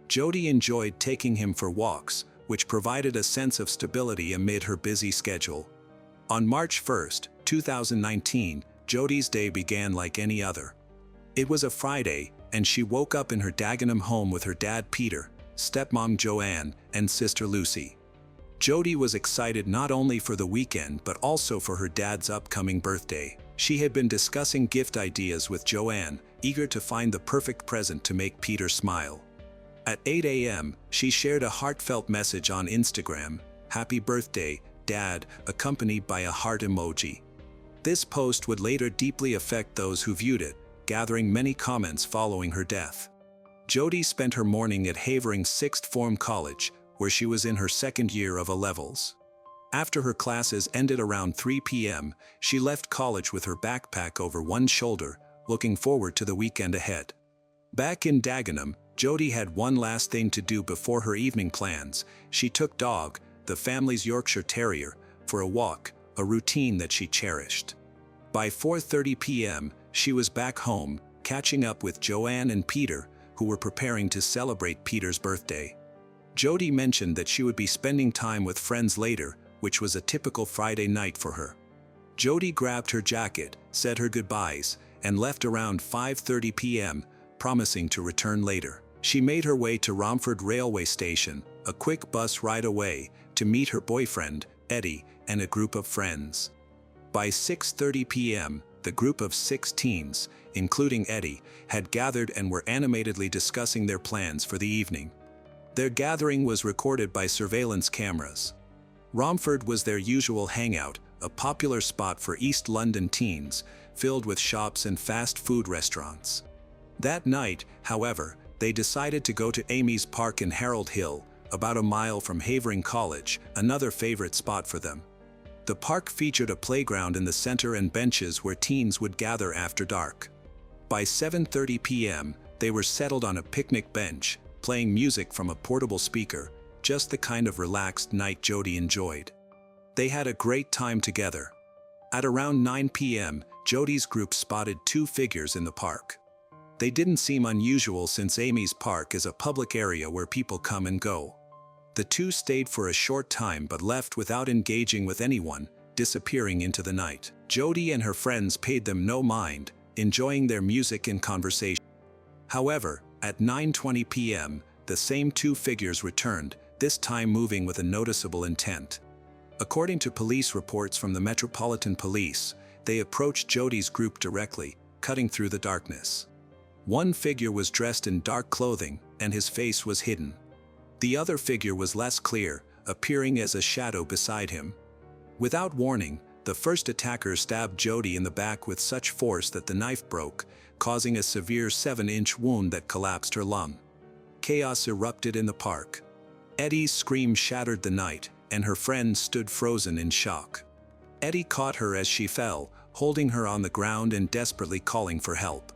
Jodi enjoyed taking him for walks, which provided a sense of stability amid her busy schedule. On March 1, 2019, Jodi's day began like any other. It was a Friday, and she woke up in her Dagenham home with her dad Peter, stepmom Joanne, and sister Lucy. Jodi was excited not only for the weekend but also for her dad's upcoming birthday. She had been discussing gift ideas with Joanne, eager to find the perfect present to make Peter smile. At 8 a.m., she shared a heartfelt message on Instagram, "Happy birthday, Dad," accompanied by a heart emoji. This post would later deeply affect those who viewed it, gathering many comments following her death. Jodi spent her morning at Havering Sixth Form College, where she was in her second year of A-levels. After her classes ended around 3 p.m., she left college with her backpack over one shoulder, looking forward to the weekend ahead. Back in Dagenham, Jodi had one last thing to do before her evening plans. She took Dog, the family's Yorkshire Terrier, for a walk, a routine that she cherished. By 4:30 p.m., she was back home, catching up with Joanne and Peter, who were preparing to celebrate Peter's birthday. Jodi mentioned that she would be spending time with friends later, which was a typical Friday night for her. Jodi grabbed her jacket, said her goodbyes, and left around 5:30 p.m., promising to return later. She made her way to Romford railway station, a quick bus ride away, to meet her boyfriend, Eddie, and a group of friends. By 6:30 p.m., the group of 6 teens, including Eddie, had gathered and were animatedly discussing their plans for the evening. Their gathering was recorded by surveillance cameras. Romford was their usual hangout, a popular spot for East London teens, filled with shops and fast food restaurants. That night, however, they decided to go to Amy's Park in Harold Hill, about a mile from Havering College, another favorite spot for them. The park featured a playground in the center and benches where teens would gather after dark. By 7:30 p.m., they were settled on a picnic bench, playing music from a portable speaker, just the kind of relaxed night Jodi enjoyed. They had a great time together. At around 9 p.m., Jodi's group spotted 2 figures in the park. They didn't seem unusual since Amy's Park is a public area where people come and go. The 2 stayed for a short time but left without engaging with anyone, disappearing into the night. Jodi and her friends paid them no mind, enjoying their music and conversation. However, at 9:20 p.m., the same 2 figures returned, this time moving with a noticeable intent. According to police reports from the Metropolitan Police, they approached Jodi's group directly, cutting through the darkness. One figure was dressed in dark clothing, and his face was hidden. The other figure was less clear, appearing as a shadow beside him. Without warning, the first attacker stabbed Jodi in the back with such force that the knife broke, causing a severe 7-inch wound that collapsed her lung. Chaos erupted in the park. Eddie's scream shattered the night, and her friends stood frozen in shock. Eddie caught her as she fell, holding her on the ground and desperately calling for help.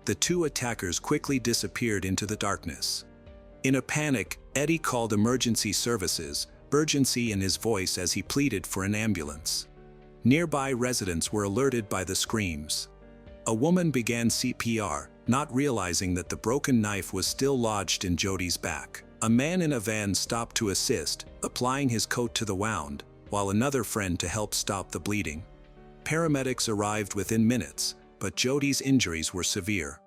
The 2 attackers quickly disappeared into the darkness. In a panic, Eddie called emergency services, urgency in his voice as he pleaded for an ambulance. Nearby residents were alerted by the screams. A woman began CPR, not realizing that the broken knife was still lodged in Jodi's back. A man in a van stopped to assist, applying his coat to the wound, while another friend to help stop the bleeding. Paramedics arrived within minutes, but Jodi's injuries were severe.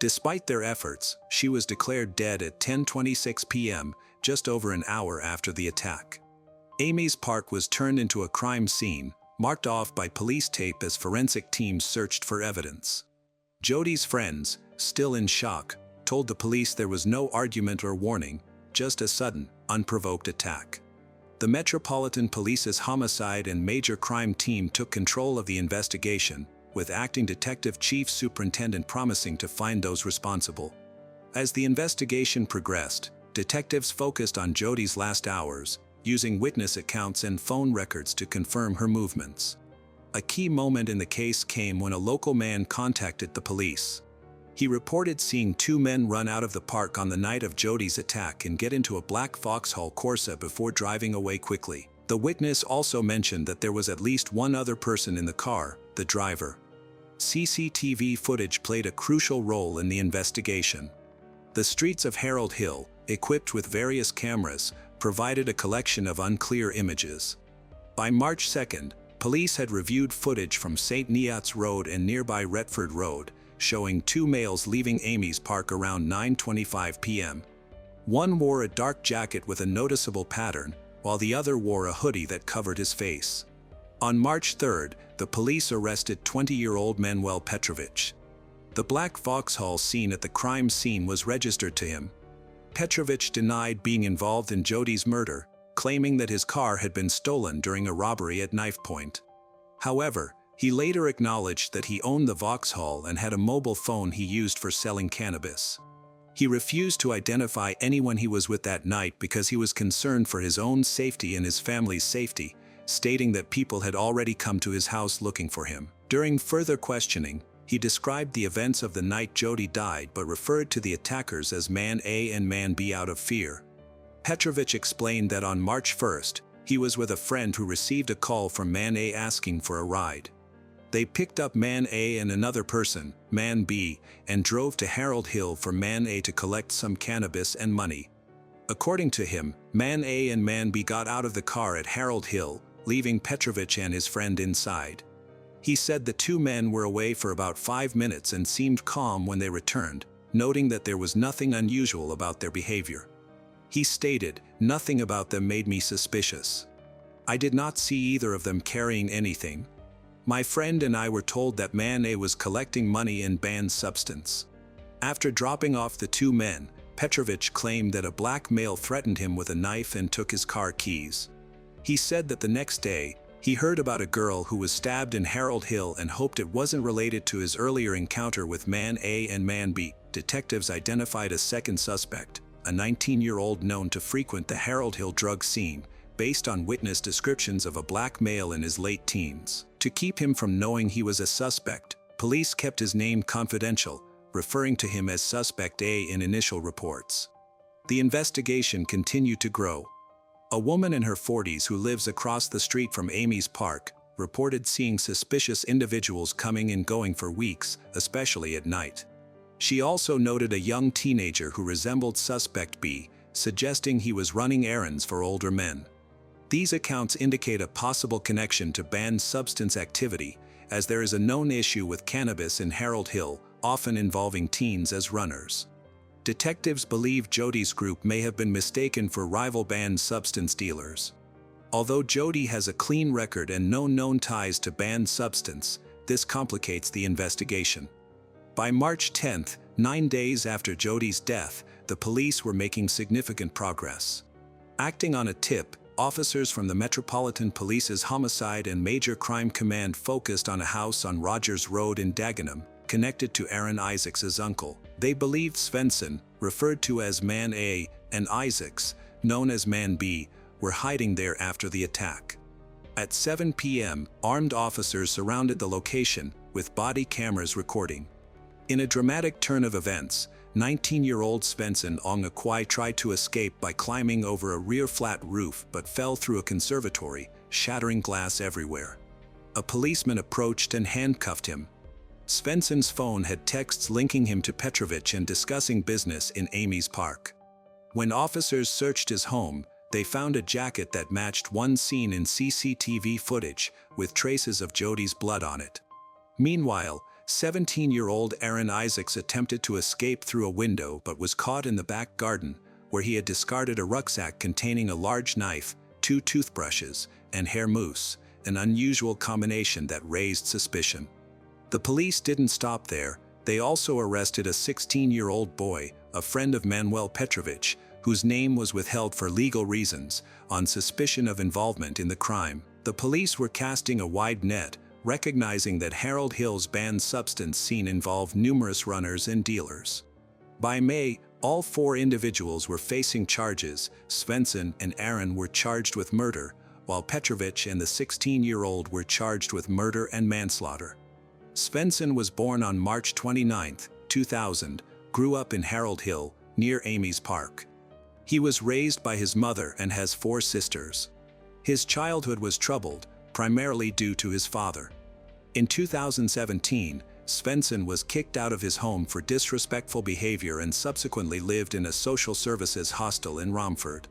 Despite their efforts, she was declared dead at 10:26 p.m., just over an hour after the attack. Amy's Park was turned into a crime scene, marked off by police tape as forensic teams searched for evidence. Jodi's friends, still in shock, told the police there was no argument or warning, just a sudden, unprovoked attack. The Metropolitan Police's homicide and major crime team took control of the investigation, with Acting Detective Chief Superintendent promising to find those responsible. As the investigation progressed, detectives focused on Jodi's last hours, using witness accounts and phone records to confirm her movements. A key moment in the case came when a local man contacted the police. He reported seeing two men run out of the park on the night of Jody's attack and get into a black Vauxhall Corsa before driving away quickly. The witness also mentioned that there was at least one other person in the car, the driver. CCTV footage played a crucial role in the investigation. The streets of Harold Hill, equipped with various cameras, provided a collection of unclear images. By March 2nd, police had reviewed footage from St. Neots Road and nearby Retford Road, showing two males leaving Amy's Park around 9:25 p.m. One wore a dark jacket with a noticeable pattern, while the other wore a hoodie that covered his face. On March 3rd, the police arrested 20-year-old Manuel Petrovich. The black Vauxhall seen at the crime scene was registered to him. Petrovich denied being involved in Jody's murder, claiming that his car had been stolen during a robbery at knife point. However, he later acknowledged that he owned the Vauxhall and had a mobile phone he used for selling cannabis. He refused to identify anyone he was with that night because he was concerned for his own safety and his family's safety, stating that people had already come to his house looking for him. During further questioning, he described the events of the night Jody died but referred to the attackers as Man A and Man B out of fear. Petrovich explained that on March 1st, he was with a friend who received a call from Man A asking for a ride. They picked up Man A and another person, Man B, and drove to Harold Hill for Man A to collect some cannabis and money. According to him, Man A and Man B got out of the car at Harold Hill, leaving Petrovich and his friend inside. He said the two men were away for about 5 minutes and seemed calm when they returned, noting that there was nothing unusual about their behavior. He stated, "Nothing about them made me suspicious. I did not see either of them carrying anything. My friend and I were told that Man A was collecting money and banned substance." After dropping off the two men, Petrovich claimed that a black male threatened him with a knife and took his car keys. He said that the next day, he heard about a girl who was stabbed in Harold Hill and hoped it wasn't related to his earlier encounter with Man A and Man B. Detectives identified a second suspect, a 19-year-old known to frequent the Harold Hill drug scene, based on witness descriptions of a black male in his late teens. To keep him from knowing he was a suspect, police kept his name confidential, referring to him as Suspect A in initial reports. The investigation continued to grow. A woman in her 40s who lives across the street from Amy's Park reported seeing suspicious individuals coming and going for weeks, especially at night. She also noted a young teenager who resembled Suspect B, suggesting he was running errands for older men. These accounts indicate a possible connection to banned substance activity, as there is a known issue with cannabis in Harold Hill, often involving teens as runners. Detectives believe Jody's group may have been mistaken for rival banned substance dealers. Although Jody has a clean record and no known ties to banned substance, this complicates the investigation. By March 10th, 9 days after Jody's death, the police were making significant progress. Acting on a tip, officers from the Metropolitan Police's Homicide and Major Crime Command focused on a house on Rogers Road in Dagenham, connected to Aaron Isaacs' uncle. They believed Svensson, referred to as Man A, and Isaacs, known as Man B, were hiding there after the attack. At 7 p.m., armed officers surrounded the location, with body cameras recording. In a dramatic turn of events, 19-year-old Svensson Ongakwai tried to escape by climbing over a rear flat roof but fell through a conservatory, shattering glass everywhere. A policeman approached and handcuffed him. Svensson's phone had texts linking him to Petrovich and discussing business in Amy's Park. When officers searched his home, they found a jacket that matched one seen in CCTV footage, with traces of Jody's blood on it. Meanwhile, 17-year-old Aaron Isaacs attempted to escape through a window but was caught in the back garden, where he had discarded a rucksack containing a large knife, 2 toothbrushes, and hair mousse, an unusual combination that raised suspicion. The police didn't stop there. They also arrested a 16-year-old boy, a friend of Manuel Petrovich, whose name was withheld for legal reasons, on suspicion of involvement in the crime. The police were casting a wide net, recognizing that Harold Hill's banned substance scene involved numerous runners and dealers. By May, all 4 individuals were facing charges. Svensson and Aaron were charged with murder, while Petrovich and the 16-year-old were charged with murder and manslaughter. Svensson was born on March 29, 2000, grew up in Harold Hill, near Amy's Park. He was raised by his mother and has 4 sisters. His childhood was troubled, primarily due to his father. In 2017, Svensson was kicked out of his home for disrespectful behavior and subsequently lived in a social services hostel in Romford.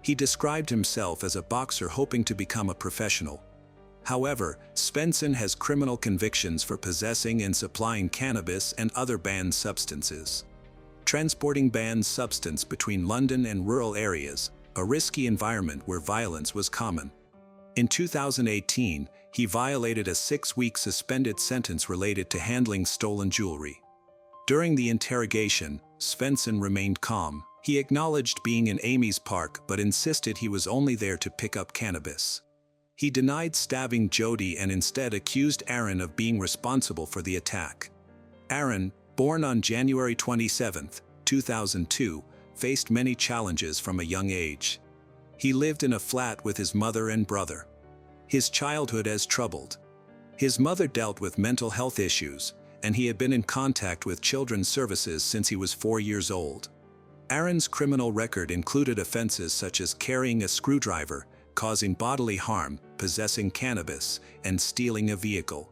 He described himself as a boxer hoping to become a professional. However, Svensson has criminal convictions for possessing and supplying cannabis and other banned substances. Transporting banned substance between London and rural areas, a risky environment where violence was common. In 2018, he violated a 6-week suspended sentence related to handling stolen jewelry. During the interrogation, Svensson remained calm. He acknowledged being in Amy's Park but insisted he was only there to pick up cannabis. He denied stabbing Jody and instead accused Aaron of being responsible for the attack. Aaron, born on January 27, 2002, faced many challenges from a young age. He lived in a flat with his mother and brother. His childhood as troubled. His mother dealt with mental health issues, and he had been in contact with children's services since he was 4 years old. Aaron's criminal record included offenses such as carrying a screwdriver, causing bodily harm, possessing cannabis, and stealing a vehicle.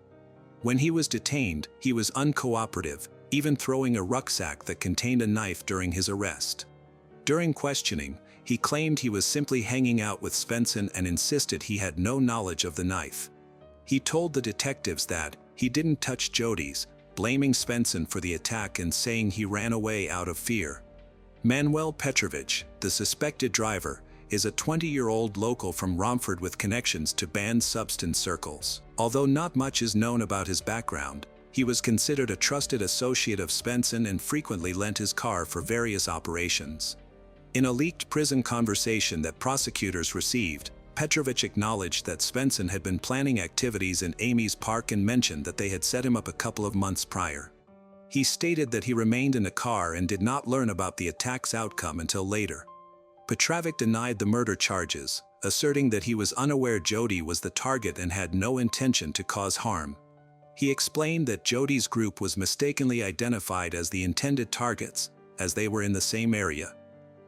When he was detained, he was uncooperative, even throwing a rucksack that contained a knife during his arrest. During questioning, he claimed he was simply hanging out with Svensson and insisted he had no knowledge of the knife. He told the detectives that he didn't touch Jody's, blaming Svensson for the attack and saying he ran away out of fear. Manuel Petrovich, the suspected driver, is a 20-year-old local from Romford with connections to banned substance circles. Although not much is known about his background, he was considered a trusted associate of Svensson and frequently lent his car for various operations. In a leaked prison conversation that prosecutors received, Petrovich acknowledged that Svensson had been planning activities in Amy's Park and mentioned that they had set him up a couple of months prior. He stated that he remained in the car and did not learn about the attack's outcome until later. Petrovich denied the murder charges, asserting that he was unaware Jody was the target and had no intention to cause harm. He explained that Jody's group was mistakenly identified as the intended targets, as they were in the same area.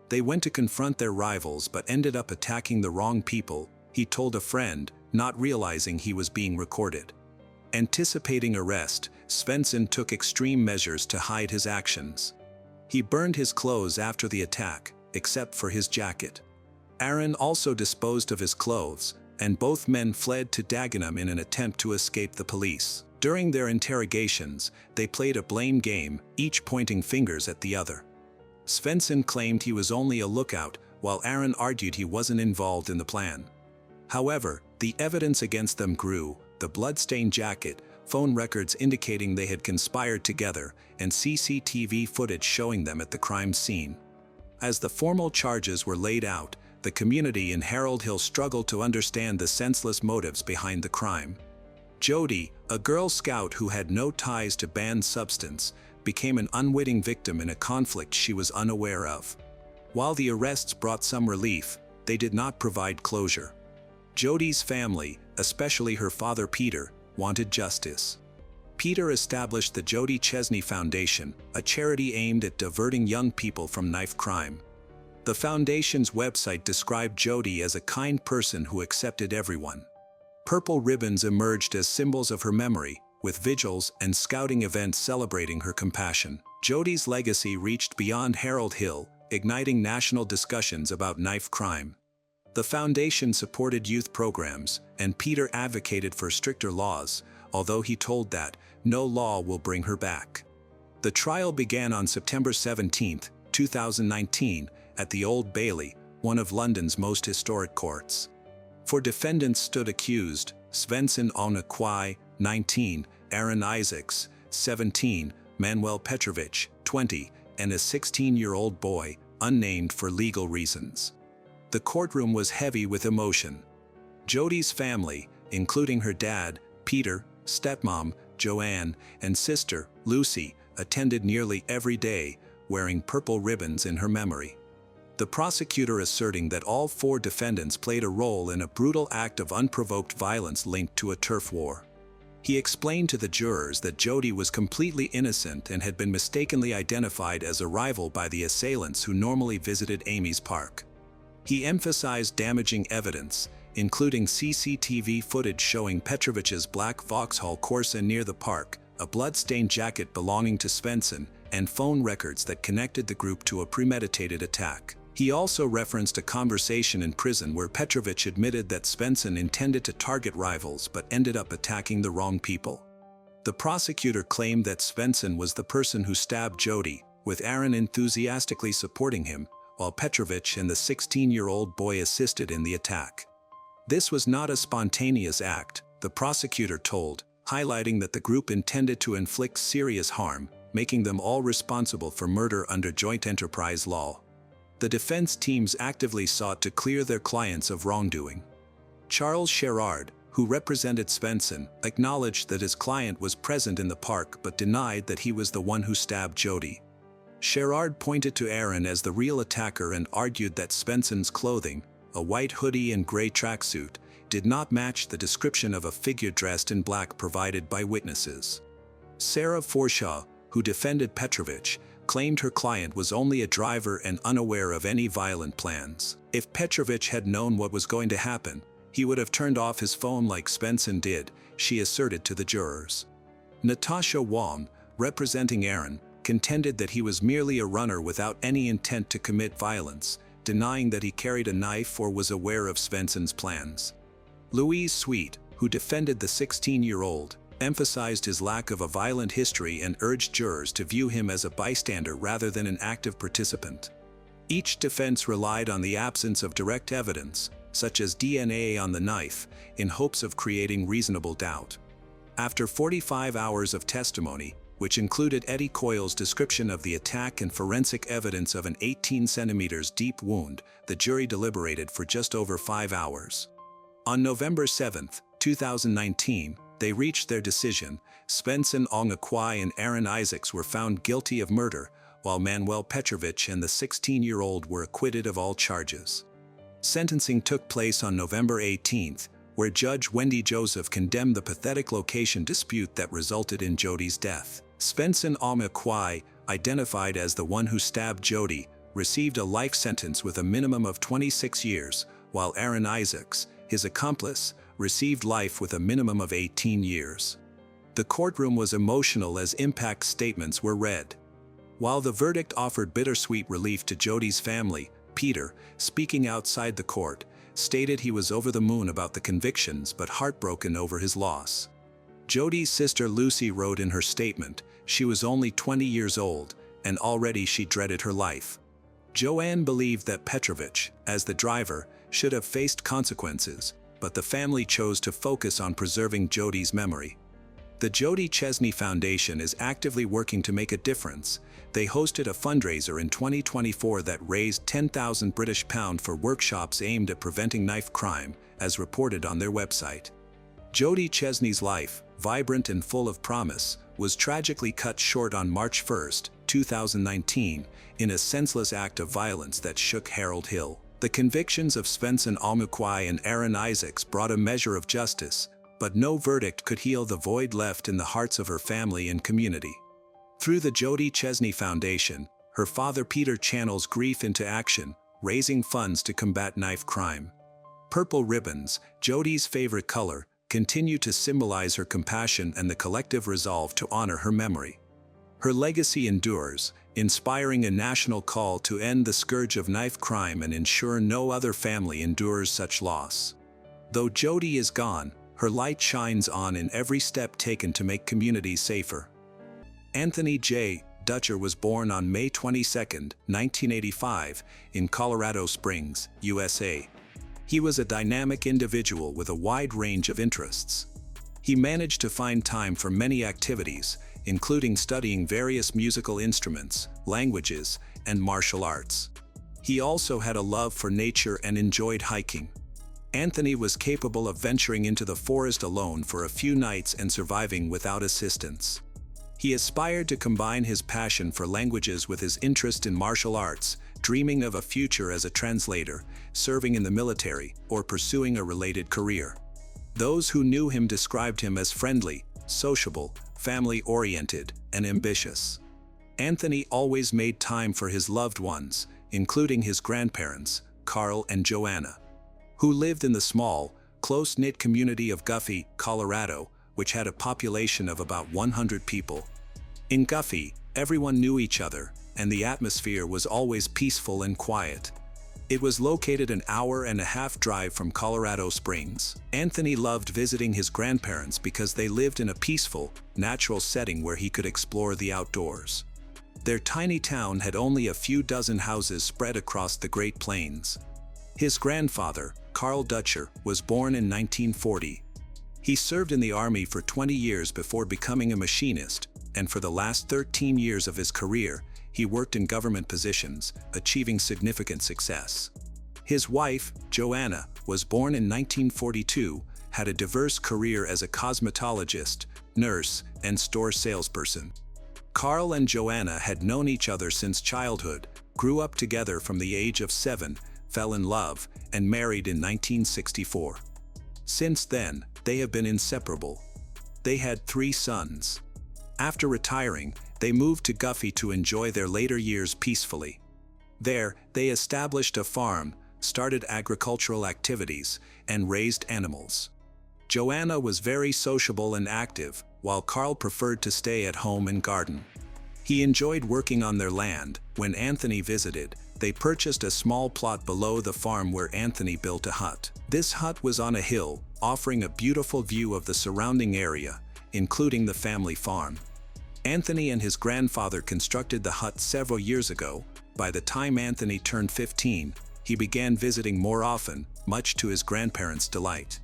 They went to confront their rivals but ended up attacking the wrong people, he told a friend, not realizing he was being recorded. Anticipating arrest, Svensson took extreme measures to hide his actions. He burned his clothes after the attack, except for his jacket. Aaron also disposed of his clothes, and both men fled to Dagenham in an attempt to escape the police. During their interrogations, they played a blame game, each pointing fingers at the other. Svensson claimed he was only a lookout, while Aaron argued he wasn't involved in the plan. However, the evidence against them grew: the blood-stained jacket, phone records indicating they had conspired together, and CCTV footage showing them at the crime scene. As the formal charges were laid out, the community in Harold Hill struggled to understand the senseless motives behind the crime. Jody, a Girl Scout who had no ties to banned substance, became an unwitting victim in a conflict she was unaware of. While the arrests brought some relief, they did not provide closure. Jody's family, especially her father Peter, wanted justice. Peter established the Jody Chesney Foundation, a charity aimed at diverting young people from knife crime. The foundation's website described Jody as a kind person who accepted everyone. Purple ribbons emerged as symbols of her memory, with vigils and scouting events celebrating her compassion. Jody's legacy reached beyond Harold Hill, igniting national discussions about knife crime. The foundation supported youth programs, and Peter advocated for stricter laws, although he told that no law will bring her back. The trial began on September 17, 2019, at the Old Bailey, one of London's most historic courts. 4 defendants stood accused: Svensson Onakwi, 19, Aaron Isaacs, 17, Manuel Petrovich, 20, and a 16-year-old boy, unnamed for legal reasons. The courtroom was heavy with emotion. Jody's family, including her dad, Peter, stepmom, Joanne, and sister, Lucy, attended nearly every day, wearing purple ribbons in her memory. The prosecutor asserting that all 4 defendants played a role in a brutal act of unprovoked violence linked to a turf war. He explained to the jurors that Jody was completely innocent and had been mistakenly identified as a rival by the assailants who normally visited Amy's park. He emphasized damaging evidence, including CCTV footage showing Petrovich's black Vauxhall Corsa near the park, a blood-stained jacket belonging to Svensson, and phone records that connected the group to a premeditated attack. He also referenced a conversation in prison where Petrovich admitted that Svensson intended to target rivals but ended up attacking the wrong people. The prosecutor claimed that Svensson was the person who stabbed Jody, with Aaron enthusiastically supporting him, while Petrovich and the 16-year-old boy assisted in the attack. This was not a spontaneous act, the prosecutor told, highlighting that the group intended to inflict serious harm, making them all responsible for murder under joint enterprise law. The defense teams actively sought to clear their clients of wrongdoing. Charles Sherrard, who represented Svensson, acknowledged that his client was present in the park but denied that he was the one who stabbed Jody. Sherrard pointed to Aaron as the real attacker and argued that Svensson's clothing, a white hoodie and gray tracksuit, did not match the description of a figure dressed in black provided by witnesses. Sarah Forshaw, who defended Petrovich, claimed her client was only a driver and unaware of any violent plans. If Petrovich had known what was going to happen, he would have turned off his phone like Svensson did, she asserted to the jurors. Natasha Wong, representing Aaron, contended that he was merely a runner without any intent to commit violence, denying that he carried a knife or was aware of Svensson's plans. Louise Sweet, who defended the 16-year-old, emphasized his lack of a violent history and urged jurors to view him as a bystander rather than an active participant. Each defense relied on the absence of direct evidence, such as DNA on the knife, in hopes of creating reasonable doubt. After 45 hours of testimony, which included Eddie Coyle's description of the attack and forensic evidence of an 18 centimeters deep wound, the jury deliberated for just over 5 hours. On November 7, 2019, they reached their decision. Svensson Ongakwai and Aaron Isaacs were found guilty of murder, while Manuel Petrovich and the 16-year-old were acquitted of all charges. Sentencing took place on November 18, where Judge Wendy Joseph condemned the pathetic location dispute that resulted in Jody's death. Svensson Ongakwai, identified as the one who stabbed Jody, received a life sentence with a minimum of 26 years, while Aaron Isaacs, his accomplice, received life with a minimum of 18 years. The courtroom was emotional as impact statements were read. While the verdict offered bittersweet relief to Jody's family, Peter, speaking outside the court, stated he was over the moon about the convictions but heartbroken over his loss. Jody's sister Lucy wrote in her statement, she was only 20 years old, and already she dreaded her life. Joanne believed that Petrovich, as the driver, should have faced consequences, but the family chose to focus on preserving Jody's memory. The Jody Chesney Foundation is actively working to make a difference. They hosted a fundraiser in 2024 that raised £10,000 for workshops aimed at preventing knife crime, as reported on their website. Jody Chesney's life, vibrant and full of promise, was tragically cut short on March 1, 2019, in a senseless act of violence that shook Harold Hill. The convictions of Svensson Ongakwai and Aaron Isaacs brought a measure of justice, but no verdict could heal the void left in the hearts of her family and community. Through the Jody Chesney Foundation, her father Peter channels grief into action, raising funds to combat knife crime. Purple ribbons, Jody's favorite color, continue to symbolize her compassion and the collective resolve to honor her memory. Her legacy endures, inspiring a national call to end the scourge of knife crime and ensure no other family endures such loss. Though Jody is gone, her light shines on in every step taken to make communities safer. Anthony J. Dutcher was born on May 22, 1985, in Colorado Springs, USA. He was a dynamic individual with a wide range of interests. He managed to find time for many activities, including studying various musical instruments, languages, and martial arts. He also had a love for nature and enjoyed hiking. Anthony was capable of venturing into the forest alone for a few nights and surviving without assistance. He aspired to combine his passion for languages with his interest in martial arts, dreaming of a future as a translator, serving in the military, or pursuing a related career. Those who knew him described him as friendly, sociable, family-oriented, and ambitious. Anthony always made time for his loved ones, including his grandparents, Carl and Joanna, who lived in the small, close-knit community of Guffey, Colorado, which had a population of about 100 people. In Guffey, everyone knew each other, and the atmosphere was always peaceful and quiet. It was located an hour-and-a-half drive from Colorado Springs. Anthony loved visiting his grandparents because they lived in a peaceful, natural setting where he could explore the outdoors. Their tiny town had only a few dozen houses spread across the Great Plains. His grandfather, Carl Dutcher, was born in 1940. He served in the Army for 20 years before becoming a machinist, and for the last 13 years of his career, he worked in government positions, achieving significant success. His wife, Joanna, was born in 1942, had a diverse career as a cosmetologist, nurse, and store salesperson. Carl and Joanna had known each other since childhood, grew up together from the age of 7, fell in love, and married in 1964. Since then, they have been inseparable. They had 3 sons. After retiring, they moved to Guffey to enjoy their later years peacefully. There, they established a farm, started agricultural activities, and raised animals. Joanna was very sociable and active, while Carl preferred to stay at home and garden. He enjoyed working on their land. When Anthony visited, they purchased a small plot below the farm where Anthony built a hut. This hut was on a hill, offering a beautiful view of the surrounding area, including the family farm. Anthony and his grandfather constructed the hut several years ago. By the time Anthony turned 15, he began visiting more often, much to his grandparents' delight.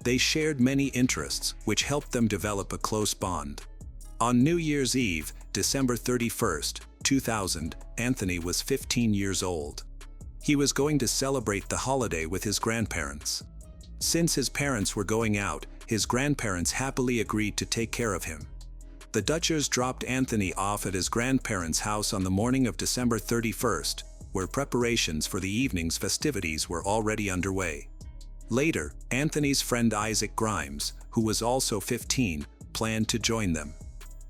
They shared many interests, which helped them develop a close bond. On New Year's Eve, December 31st, 2000, Anthony was 15 years old. He was going to celebrate the holiday with his grandparents. Since his parents were going out, his grandparents happily agreed to take care of him. The Dutchers dropped Anthony off at his grandparents' house on the morning of December 31st, where preparations for the evening's festivities were already underway. Later, Anthony's friend Isaac Grimes, who was also 15, planned to join them.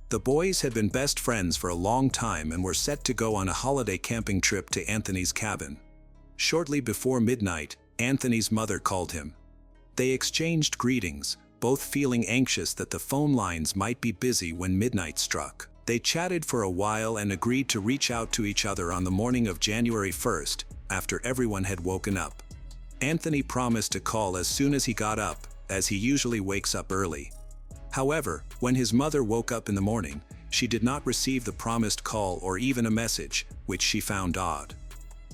The boys had been best friends for a long time and were set to go on a holiday camping trip to Anthony's cabin. Shortly before midnight, Anthony's mother called him. They exchanged greetings, both feeling anxious that the phone lines might be busy when midnight struck. They chatted for a while and agreed to reach out to each other on the morning of January 1st, after everyone had woken up. Anthony promised to call as soon as he got up, as he usually wakes up early. However, when his mother woke up in the morning, she did not receive the promised call or even a message, which she found odd.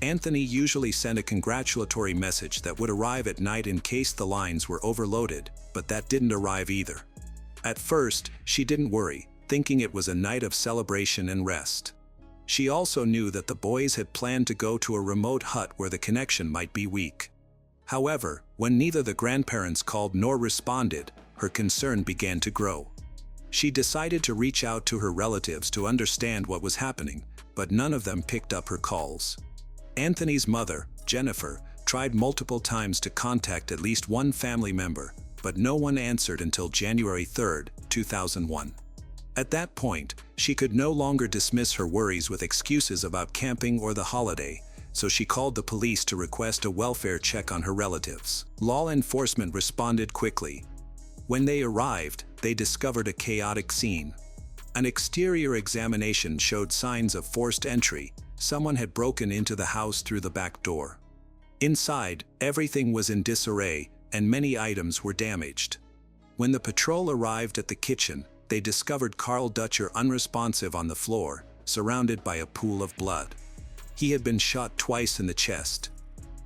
Anthony usually sent a congratulatory message that would arrive at night in case the lines were overloaded, but that didn't arrive either. At first, she didn't worry, thinking it was a night of celebration and rest. She also knew that the boys had planned to go to a remote hut where the connection might be weak. However, when neither the grandparents called nor responded, her concern began to grow. She decided to reach out to her relatives to understand what was happening, but none of them picked up her calls. Anthony's mother, Jennifer, tried multiple times to contact at least one family member, but no one answered until January 3, 2001. At that point, she could no longer dismiss her worries with excuses about camping or the holiday, so she called the police to request a welfare check on her relatives. Law enforcement responded quickly. When they arrived, they discovered a chaotic scene. An exterior examination showed signs of forced entry. Someone had broken into the house through the back door. Inside, everything was in disarray, and many items were damaged. When the patrol arrived at the kitchen, they discovered Carl Dutcher unresponsive on the floor, surrounded by a pool of blood. He had been shot twice in the chest.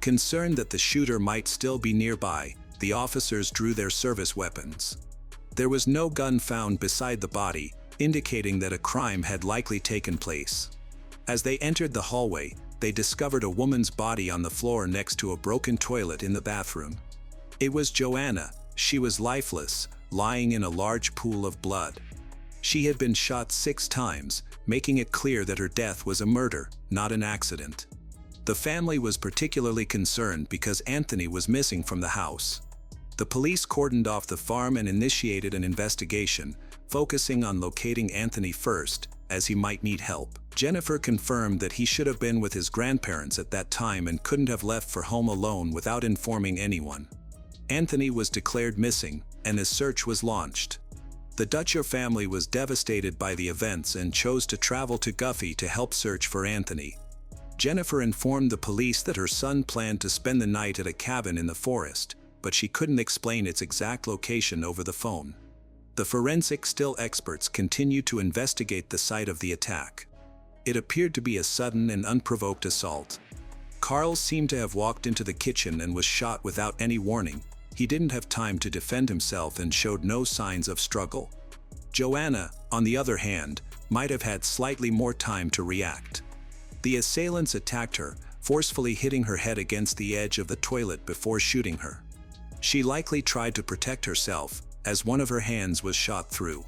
Concerned that the shooter might still be nearby, the officers drew their service weapons. There was no gun found beside the body, indicating that a crime had likely taken place. As they entered the hallway, they discovered a woman's body on the floor next to a broken toilet in the bathroom. It was Joanna. She was lifeless, lying in a large pool of blood. She had been shot 6 times, making it clear that her death was a murder, not an accident. The family was particularly concerned because Anthony was missing from the house. The police cordoned off the farm and initiated an investigation, focusing on locating Anthony first, as he might need help. Jennifer confirmed that he should have been with his grandparents at that time and couldn't have left for home alone without informing anyone. Anthony was declared missing, and his search was launched. The Dutcher family was devastated by the events and chose to travel to Guffey to help search for Anthony. Jennifer informed the police that her son planned to spend the night at a cabin in the forest, but she couldn't explain its exact location over the phone. The forensic still experts continued to investigate the site of the attack. It appeared to be a sudden and unprovoked assault. Carl seemed to have walked into the kitchen and was shot without any warning. He didn't have time to defend himself and showed no signs of struggle. Joanna, on the other hand, might have had slightly more time to react. The assailants attacked her, forcefully hitting her head against the edge of the toilet before shooting her. She likely tried to protect herself, as one of her hands was shot through.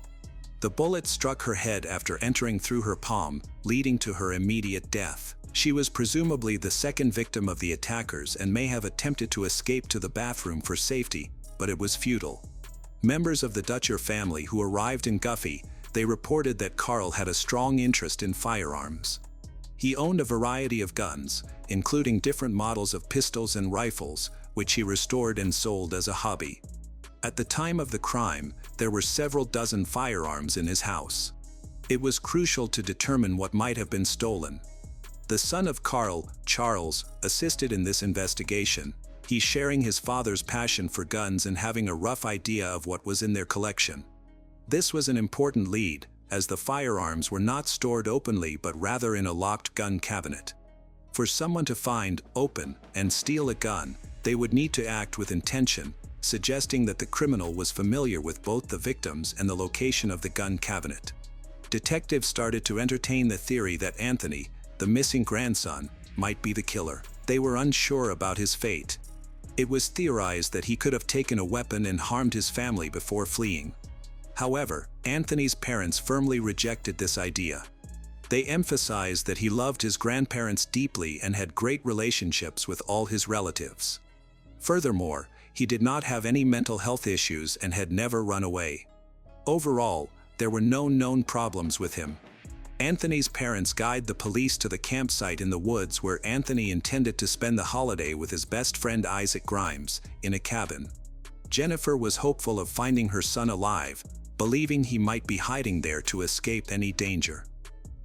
The bullet struck her head after entering through her palm, leading to her immediate death. She was presumably the second victim of the attackers and may have attempted to escape to the bathroom for safety, but it was futile. Members of the Dutcher family who arrived in Guffey, they reported that Carl had a strong interest in firearms. He owned a variety of guns, including different models of pistols and rifles, which he restored and sold as a hobby. At the time of the crime, there were several dozen firearms in his house. It was crucial to determine what might have been stolen. The son of Carl, Charles, assisted in this investigation, he sharing his father's passion for guns and having a rough idea of what was in their collection. This was an important lead, as the firearms were not stored openly but rather in a locked gun cabinet. For someone to find, open, and steal a gun, they would need to act with intention, suggesting that the criminal was familiar with both the victims and the location of the gun cabinet. Detectives started to entertain the theory that Anthony, the missing grandson, might be the killer. They were unsure about his fate. It was theorized that he could have taken a weapon and harmed his family before fleeing. However, Anthony's parents firmly rejected this idea. They emphasized that he loved his grandparents deeply and had great relationships with all his relatives. Furthermore, he did not have any mental health issues and had never run away. Overall, there were no known problems with him. Anthony's parents guided the police to the campsite in the woods where Anthony intended to spend the holiday with his best friend Isaac Grimes, in a cabin. Jennifer was hopeful of finding her son alive, believing he might be hiding there to escape any danger.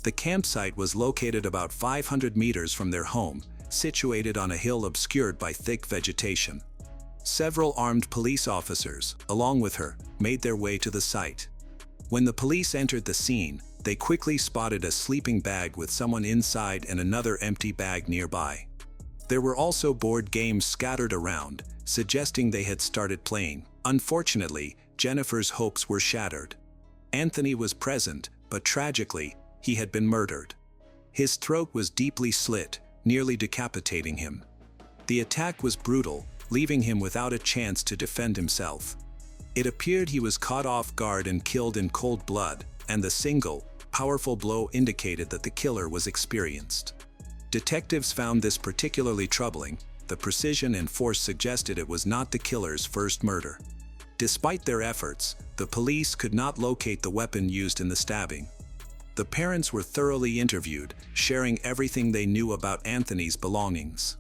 The campsite was located about 500 meters from their home, situated on a hill obscured by thick vegetation. Several armed police officers, along with her, made their way to the site. When the police entered the scene, they quickly spotted a sleeping bag with someone inside and another empty bag nearby. There were also board games scattered around, suggesting they had started playing. Unfortunately, Jennifer's hopes were shattered. Anthony was present, but tragically, he had been murdered. His throat was deeply slit, nearly decapitating him. The attack was brutal, leaving him without a chance to defend himself. It appeared he was caught off guard and killed in cold blood, and the single, powerful blow indicated that the killer was experienced. Detectives found this particularly troubling. The precision and force suggested it was not the killer's first murder. Despite their efforts, the police could not locate the weapon used in the stabbing. The parents were thoroughly interviewed, sharing everything they knew about Anthony's belongings.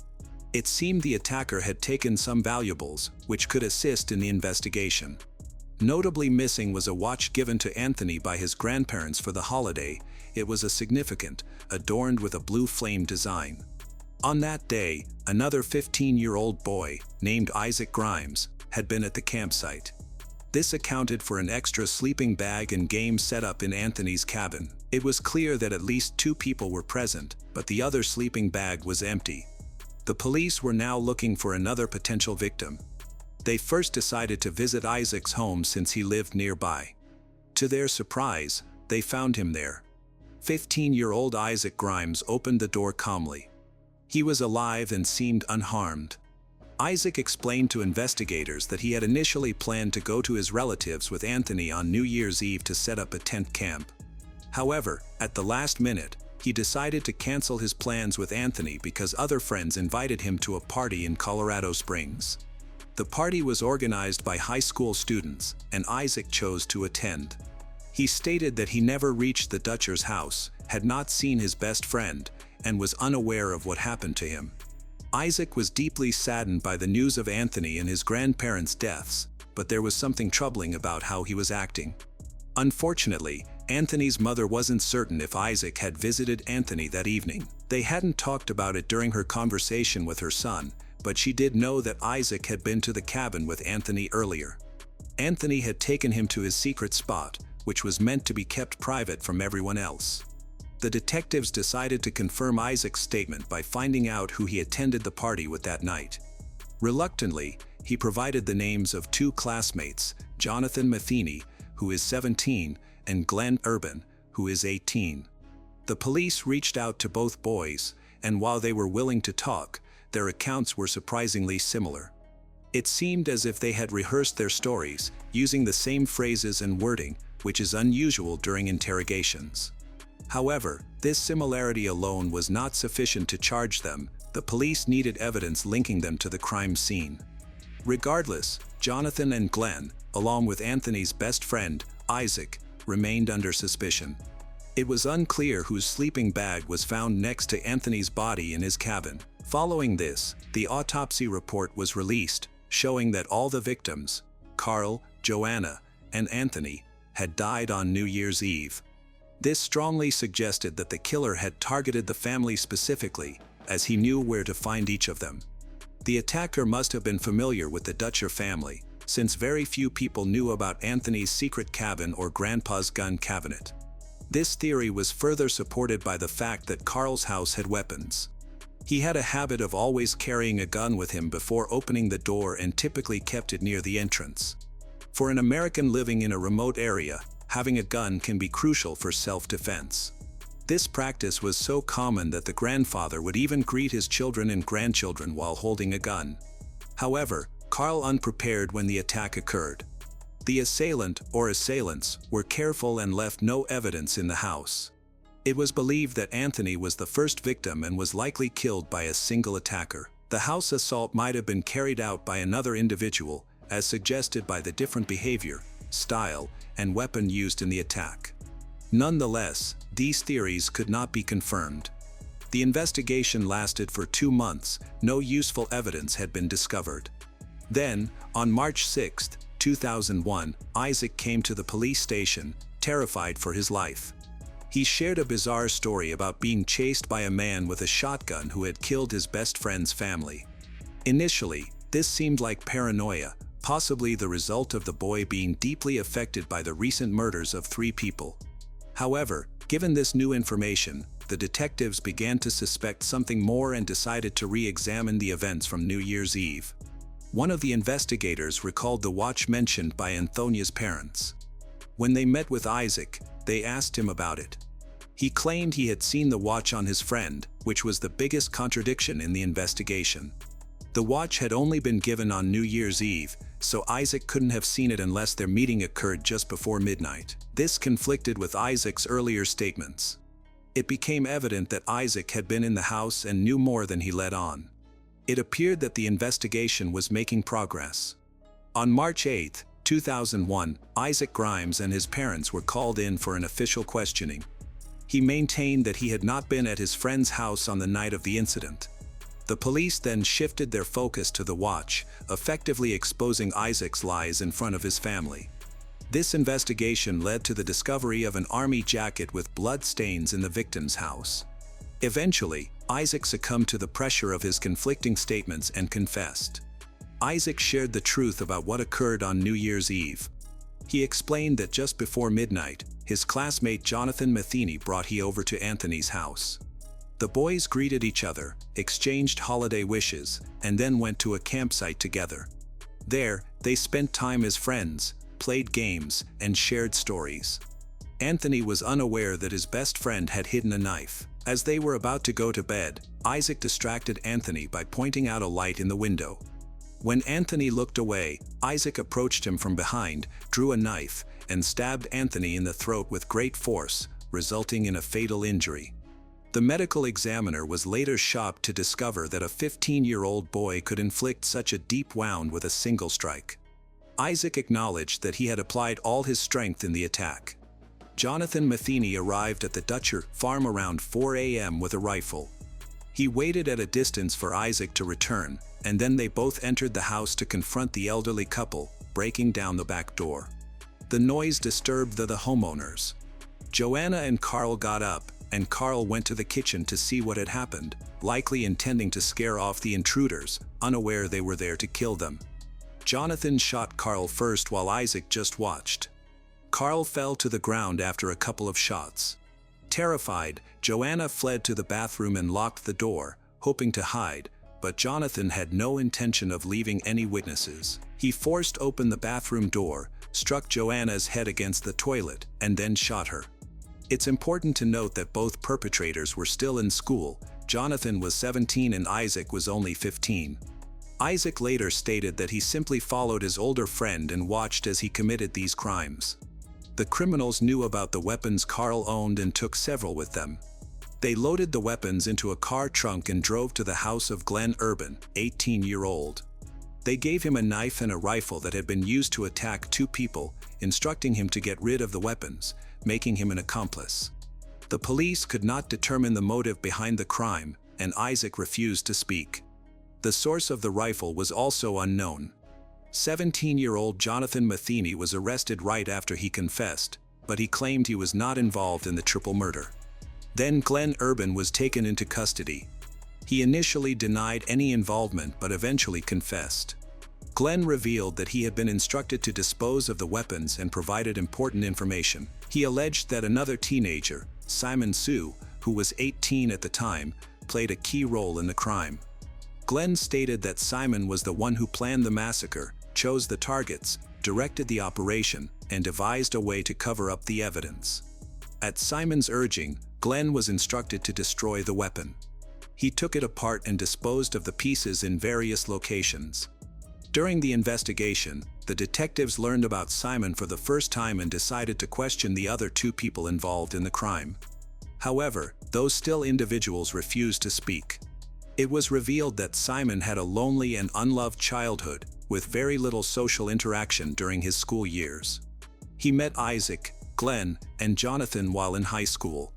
It seemed the attacker had taken some valuables, which could assist in the investigation. Notably missing was a watch given to Anthony by his grandparents for the holiday. It was a significant, adorned with a blue flame design. On that day, another 15-year-old boy, named Isaac Grimes, had been at the campsite. This accounted for an extra sleeping bag and game set up in Anthony's cabin. It was clear that at least 2 people were present, but the other sleeping bag was empty. The police were now looking for another potential victim. They first decided to visit Isaac's home since he lived nearby. To their surprise, they found him there. 15-year-old Isaac Grimes opened the door calmly. He was alive and seemed unharmed. Isaac explained to investigators that he had initially planned to go to his relatives with Anthony on New Year's Eve to set up a tent camp. However, at the last minute, he decided to cancel his plans with Anthony because other friends invited him to a party in Colorado Springs. The party was organized by high school students, and Isaac chose to attend. He stated that he never reached the Dutcher's house, had not seen his best friend, and was unaware of what happened to him. Isaac was deeply saddened by the news of Anthony and his grandparents' deaths, but there was something troubling about how he was acting. Unfortunately, Anthony's mother wasn't certain if Isaac had visited Anthony that evening. They hadn't talked about it during her conversation with her son, but she did know that Isaac had been to the cabin with Anthony earlier. Anthony had taken him to his secret spot, which was meant to be kept private from everyone else. The detectives decided to confirm Isaac's statement by finding out who he attended the party with that night. Reluctantly, he provided the names of two classmates, Jonathan Matheny, who is 17, and Glenn Urban, who is 18. The police reached out to both boys, and while they were willing to talk, their accounts were surprisingly similar. It seemed as if they had rehearsed their stories, using the same phrases and wording, which is unusual during interrogations. However, this similarity alone was not sufficient to charge them. The police needed evidence linking them to the crime scene. Regardless, Jonathan and Glenn, along with Anthony's best friend, Isaac, remained under suspicion. It was unclear whose sleeping bag was found next to Anthony's body in his cabin. Following this, the autopsy report was released, showing that all the victims, Carl, Joanna, and Anthony, had died on New Year's Eve. This strongly suggested that the killer had targeted the family specifically, as he knew where to find each of them. The attacker must have been familiar with the Dutcher family, since very few people knew about Anthony's secret cabin or Grandpa's gun cabinet. This theory was further supported by the fact that Carl's house had weapons. He had a habit of always carrying a gun with him before opening the door and typically kept it near the entrance. For an American living in a remote area, having a gun can be crucial for self-defense. This practice was so common that the grandfather would even greet his children and grandchildren while holding a gun. However, Carl unprepared when the attack occurred. The assailant or assailants were careful and left no evidence in the house. It was believed that Anthony was the first victim and was likely killed by a single attacker. The house assault might have been carried out by another individual, as suggested by the different behavior, style, and weapon used in the attack. Nonetheless, these theories could not be confirmed. The investigation lasted for 2 months. No useful evidence had been discovered. Then, on March 6, 2001, Isaac came to the police station, terrified for his life. He shared a bizarre story about being chased by a man with a shotgun who had killed his best friend's family. Initially, this seemed like paranoia, possibly the result of the boy being deeply affected by the recent murders of 3 people. However, given this new information, the detectives began to suspect something more and decided to re-examine the events from New Year's Eve. One of the investigators recalled the watch mentioned by Anthonia's parents. When they met with Isaac, they asked him about it. He claimed he had seen the watch on his friend, which was the biggest contradiction in the investigation. The watch had only been given on New Year's Eve, so Isaac couldn't have seen it unless their meeting occurred just before midnight. This conflicted with Isaac's earlier statements. It became evident that Isaac had been in the house and knew more than he let on. It appeared that the investigation was making progress. On March 8, 2001, Isaac Grimes and his parents were called in for an official questioning. He maintained that he had not been at his friend's house on the night of the incident. The police then shifted their focus to the watch, effectively exposing Isaac's lies in front of his family. This investigation led to the discovery of an army jacket with blood stains in the victim's house. Eventually, Isaac succumbed to the pressure of his conflicting statements and confessed. Isaac shared the truth about what occurred on New Year's Eve. He explained that just before midnight, his classmate Jonathan Matheny brought he over to Anthony's house. The boys greeted each other, exchanged holiday wishes, and then went to a campsite together. There, they spent time as friends, played games, and shared stories. Anthony was unaware that his best friend had hidden a knife. As they were about to go to bed, Isaac distracted Anthony by pointing out a light in the window. When Anthony looked away, Isaac approached him from behind, drew a knife, and stabbed Anthony in the throat with great force, resulting in a fatal injury. The medical examiner was later shocked to discover that a 15-year-old boy could inflict such a deep wound with a single strike. Isaac acknowledged that he had applied all his strength in the attack. Jonathan Matheny arrived at the Dutcher farm around 4 a.m. with a rifle. He waited at a distance for Isaac to return, and then they both entered the house to confront the elderly couple, breaking down the back door. The noise disturbed the homeowners. Joanna and Carl got up, and Carl went to the kitchen to see what had happened, likely intending to scare off the intruders, unaware they were there to kill them. Jonathan shot Carl first while Isaac just watched. Carl fell to the ground after a couple of shots. Terrified, Joanna fled to the bathroom and locked the door, hoping to hide, but Jonathan had no intention of leaving any witnesses. He forced open the bathroom door, struck Joanna's head against the toilet, and then shot her. It's important to note that both perpetrators were still in school. Jonathan was 17 and Isaac was only 15. Isaac later stated that he simply followed his older friend and watched as he committed these crimes. The criminals knew about the weapons Carl owned and took several with them. They loaded the weapons into a car trunk and drove to the house of Glenn Urban, 18-year-old. They gave him a knife and a rifle that had been used to attack two people, instructing him to get rid of the weapons, making him an accomplice. The police could not determine the motive behind the crime, and Isaac refused to speak. The source of the rifle was also unknown. 17-year-old Jonathan Matheny was arrested right after he confessed, but he claimed he was not involved in the triple murder. Then Glenn Urban was taken into custody. He initially denied any involvement but eventually confessed. Glenn revealed that he had been instructed to dispose of the weapons and provided important information. He alleged that another teenager, Simon Sue, who was 18 at the time, played a key role in the crime. Glenn stated that Simon was the one who planned the massacre, chose the targets, directed the operation, and devised a way to cover up the evidence. At Simon's urging, Glenn was instructed to destroy the weapon. He took it apart and disposed of the pieces in various locations. During the investigation, the detectives learned about Simon for the first time and decided to question the other two people involved in the crime. However, those still individuals refused to speak. It was revealed that Simon had a lonely and unloved childhood, with very little social interaction during his school years. He met Isaac, Glenn, and Jonathan while in high school.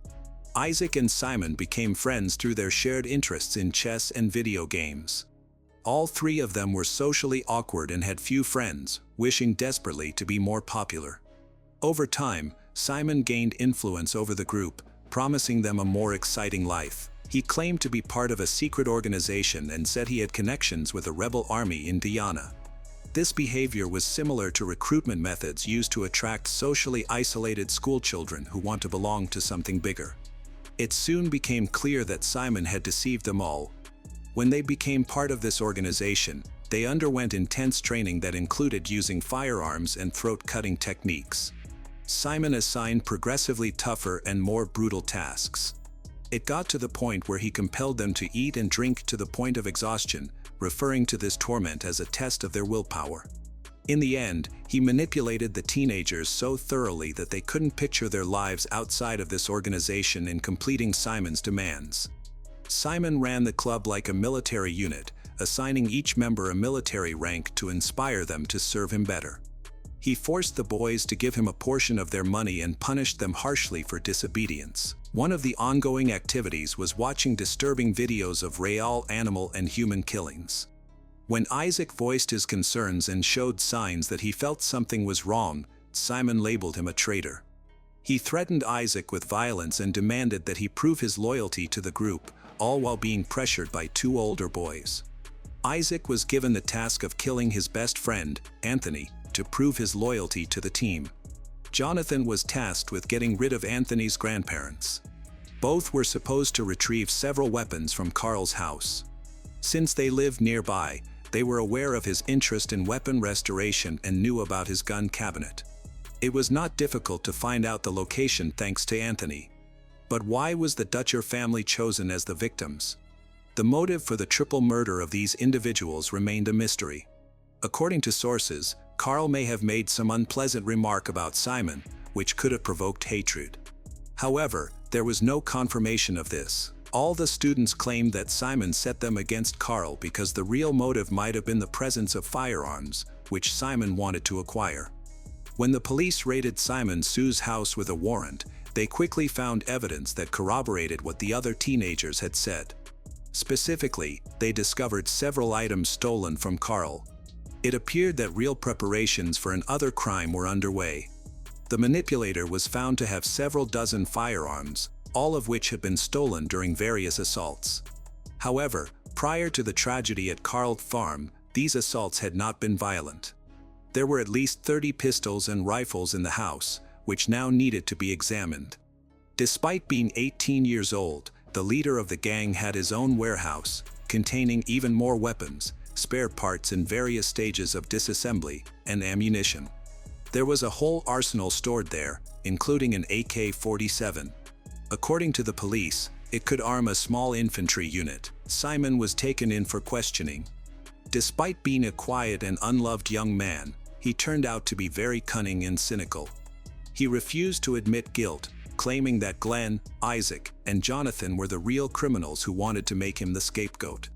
Isaac and Simon became friends through their shared interests in chess and video games. All three of them were socially awkward and had few friends, wishing desperately to be more popular. Over time, Simon gained influence over the group, promising them a more exciting life. He claimed to be part of a secret organization and said he had connections with a rebel army in Guyana. This behavior was similar to recruitment methods used to attract socially isolated schoolchildren who want to belong to something bigger. It soon became clear that Simon had deceived them all. When they became part of this organization, they underwent intense training that included using firearms and throat-cutting techniques. Simon assigned progressively tougher and more brutal tasks. It got to the point where he compelled them to eat and drink to the point of exhaustion, referring to this torment as a test of their willpower. In the end, he manipulated the teenagers so thoroughly that they couldn't picture their lives outside of this organization in completing Simon's demands. Simon ran the club like a military unit, assigning each member a military rank to inspire them to serve him better. He forced the boys to give him a portion of their money and punished them harshly for disobedience. One of the ongoing activities was watching disturbing videos of real animal and human killings. When Isaac voiced his concerns and showed signs that he felt something was wrong, Simon labeled him a traitor. He threatened Isaac with violence and demanded that he prove his loyalty to the group, all while being pressured by two older boys. Isaac was given the task of killing his best friend, Anthony, to prove his loyalty to the team. Jonathan was tasked with getting rid of Anthony's grandparents. Both were supposed to retrieve several weapons from Carl's house. Since they lived nearby, they were aware of his interest in weapon restoration and knew about his gun cabinet. It was not difficult to find out the location thanks to Anthony. But why was the Dutcher family chosen as the victims? The motive for the triple murder of these individuals remained a mystery. According to sources, Carl may have made some unpleasant remark about Simon, which could have provoked hatred. However, there was no confirmation of this. All the students claimed that Simon set them against Carl because the real motive might have been the presence of firearms, which Simon wanted to acquire. When the police raided Simon Sue's house with a warrant, they quickly found evidence that corroborated what the other teenagers had said. Specifically, they discovered several items stolen from Carl. It appeared that real preparations for another crime were underway. The manipulator was found to have several dozen firearms, all of which had been stolen during various assaults. However, prior to the tragedy at Carl Farm, these assaults had not been violent. There were at least 30 pistols and rifles in the house, which now needed to be examined. Despite being 18 years old, the leader of the gang had his own warehouse, containing even more weapons, spare parts in various stages of disassembly, and ammunition. There was a whole arsenal stored there, including an AK-47. According to the police, it could arm a small infantry unit. Simon was taken in for questioning. Despite being a quiet and unloved young man, he turned out to be very cunning and cynical. He refused to admit guilt, claiming that Glenn, Isaac, and Jonathan were the real criminals who wanted to make him the scapegoat.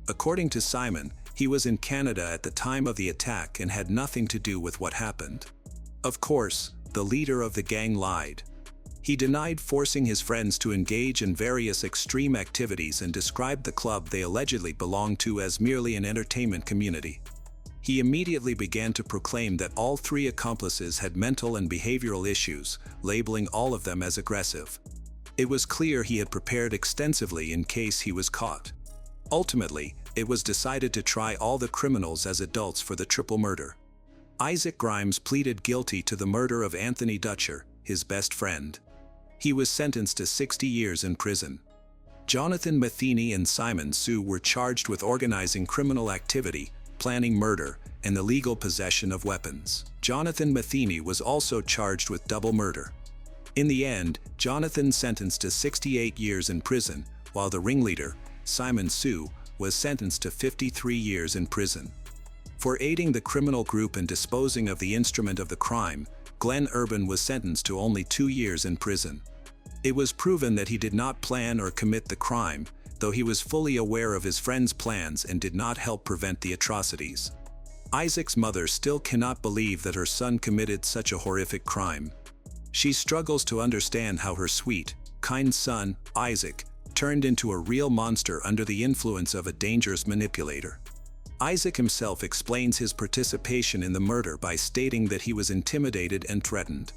According to Simon, he was in Canada at the time of the attack and had nothing to do with what happened. Of course, the leader of the gang lied. He denied forcing his friends to engage in various extreme activities and described the club they allegedly belonged to as merely an entertainment community. He immediately began to proclaim that all three accomplices had mental and behavioral issues, labeling all of them as aggressive. It was clear he had prepared extensively in case he was caught. Ultimately, it was decided to try all the criminals as adults for the triple murder. Isaac Grimes pleaded guilty to the murder of Anthony Dutcher, his best friend. He was sentenced to 60 years in prison. Jonathan Matheny and Simon Sue were charged with organizing criminal activity, planning murder, and illegal possession of weapons. Jonathan Matheny was also charged with double murder. In the end, Jonathan sentenced to 68 years in prison, while the ringleader, Simon Sue, was sentenced to 53 years in prison. For aiding the criminal group and disposing of the instrument of the crime, Glenn Urban was sentenced to only 2 years in prison. It was proven that he did not plan or commit the crime, though he was fully aware of his friend's plans and did not help prevent the atrocities. Isaac's mother still cannot believe that her son committed such a horrific crime. She struggles to understand how her sweet, kind son, Isaac, turned into a real monster under the influence of a dangerous manipulator. Isaac himself explains his participation in the murder by stating that he was intimidated and threatened.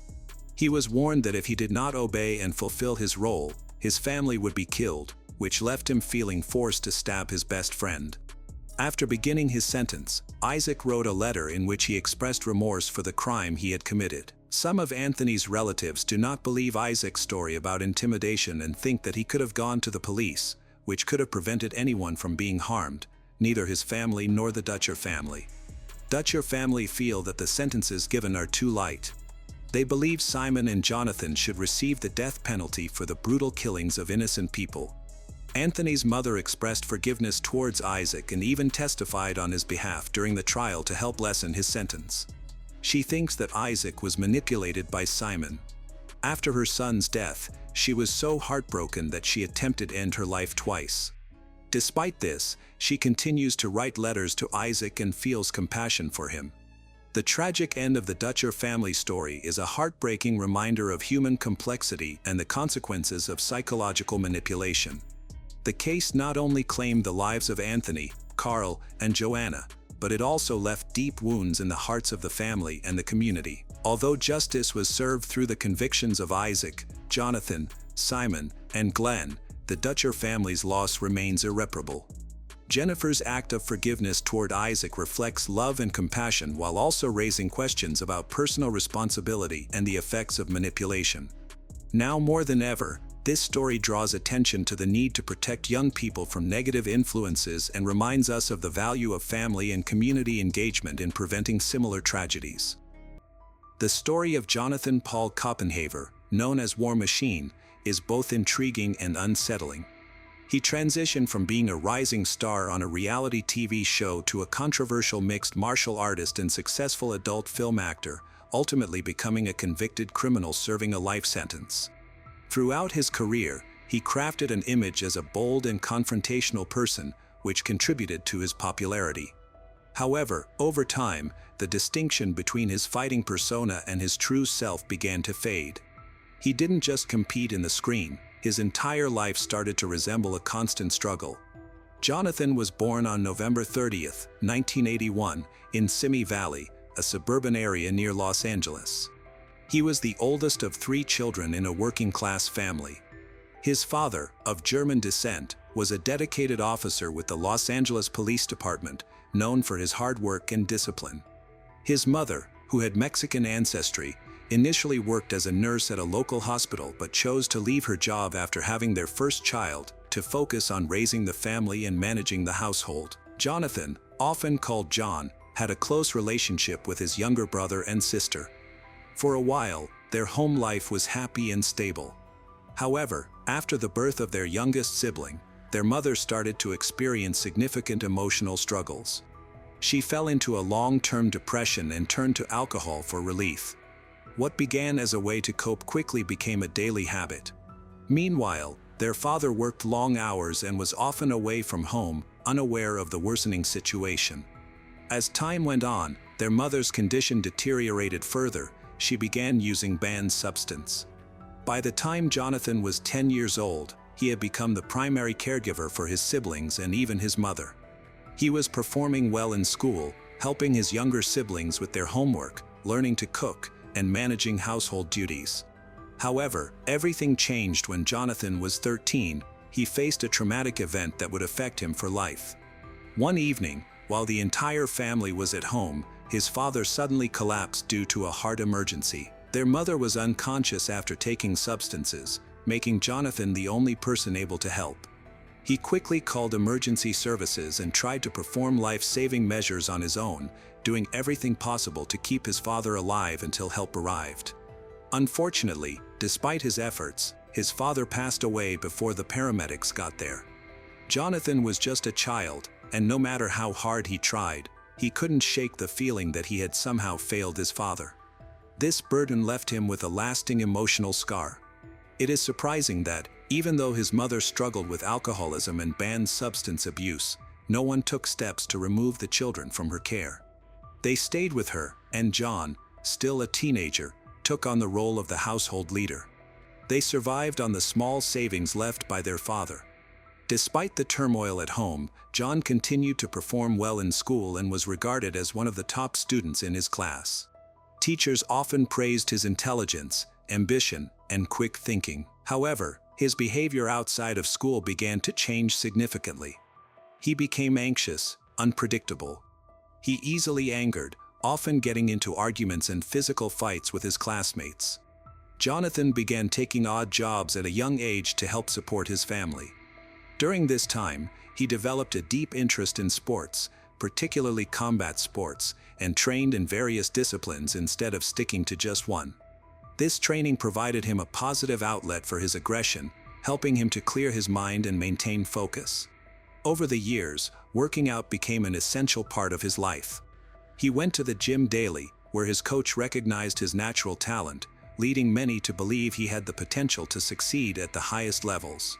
He was warned that if he did not obey and fulfill his role, his family would be killed, which left him feeling forced to stab his best friend. After beginning his sentence, Isaac wrote a letter in which he expressed remorse for the crime he had committed. Some of Anthony's relatives do not believe Isaac's story about intimidation and think that he could have gone to the police, which could have prevented anyone from being harmed, neither his family nor the Dutcher family. Dutcher family feel that the sentences given are too light. They believe Simon and Jonathan should receive the death penalty for the brutal killings of innocent people. Anthony's mother expressed forgiveness towards Isaac and even testified on his behalf during the trial to help lessen his sentence. She thinks that Isaac was manipulated by Simon. After her son's death, she was so heartbroken that she attempted to end her life twice. Despite this, she continues to write letters to Isaac and feels compassion for him. The tragic end of the Dutcher family story is a heartbreaking reminder of human complexity and the consequences of psychological manipulation. The case not only claimed the lives of Anthony, Carl, and Joanna, but it also left deep wounds in the hearts of the family and the community. Although justice was served through the convictions of Isaac, Jonathan, Simon, and Glenn, the Dutcher family's loss remains irreparable. Jennifer's act of forgiveness toward Isaac reflects love and compassion while also raising questions about personal responsibility and the effects of manipulation. Now more than ever, this story draws attention to the need to protect young people from negative influences and reminds us of the value of family and community engagement in preventing similar tragedies. The story of Jonathan Paul Koppenhaver, known as War Machine, is both intriguing and unsettling. He transitioned from being a rising star on a reality TV show to a controversial mixed martial artist and successful adult film actor, ultimately becoming a convicted criminal serving a life sentence. Throughout his career, he crafted an image as a bold and confrontational person, which contributed to his popularity. However, over time, the distinction between his fighting persona and his true self began to fade. He didn't just compete in the screen, his entire life started to resemble a constant struggle. Jonathan was born on November 30th, 1981, in Simi Valley, a suburban area near Los Angeles. He was the oldest of 3 children in a working-class family. His father, of German descent, was a dedicated officer with the Los Angeles Police Department, known for his hard work and discipline. His mother, who had Mexican ancestry, initially worked as a nurse at a local hospital but chose to leave her job after having their first child to focus on raising the family and managing the household. Jonathan, often called John, had a close relationship with his younger brother and sister. For a while, their home life was happy and stable. However, after the birth of their youngest sibling, their mother started to experience significant emotional struggles. She fell into a long-term depression and turned to alcohol for relief. What began as a way to cope quickly became a daily habit. Meanwhile, their father worked long hours and was often away from home, unaware of the worsening situation. As time went on, their mother's condition deteriorated further. She began using banned substance. By the time Jonathan was 10 years old, he had become the primary caregiver for his siblings and even his mother. He was performing well in school, helping his younger siblings with their homework, learning to cook, and managing household duties. However, everything changed when Jonathan was 13. He faced a traumatic event that would affect him for life. One evening, while the entire family was at home, his father suddenly collapsed due to a heart emergency. Their mother was unconscious after taking substances, making Jonathan the only person able to help. He quickly called emergency services and tried to perform life-saving measures on his own, doing everything possible to keep his father alive until help arrived. Unfortunately, despite his efforts, his father passed away before the paramedics got there. Jonathan was just a child, and no matter how hard he tried, he couldn't shake the feeling that he had somehow failed his father. This burden left him with a lasting emotional scar. It is surprising that, even though his mother struggled with alcoholism and banned substance abuse, no one took steps to remove the children from her care. They stayed with her, and John, still a teenager, took on the role of the household leader. They survived on the small savings left by their father. Despite the turmoil at home, John continued to perform well in school and was regarded as one of the top students in his class. Teachers often praised his intelligence, ambition, and quick thinking. However, his behavior outside of school began to change significantly. He became anxious, unpredictable. He easily angered, often getting into arguments and physical fights with his classmates. Jonathan began taking odd jobs at a young age to help support his family. During this time, he developed a deep interest in sports, particularly combat sports, and trained in various disciplines instead of sticking to just one. This training provided him a positive outlet for his aggression, helping him to clear his mind and maintain focus. Over the years, working out became an essential part of his life. He went to the gym daily, where his coach recognized his natural talent, leading many to believe he had the potential to succeed at the highest levels.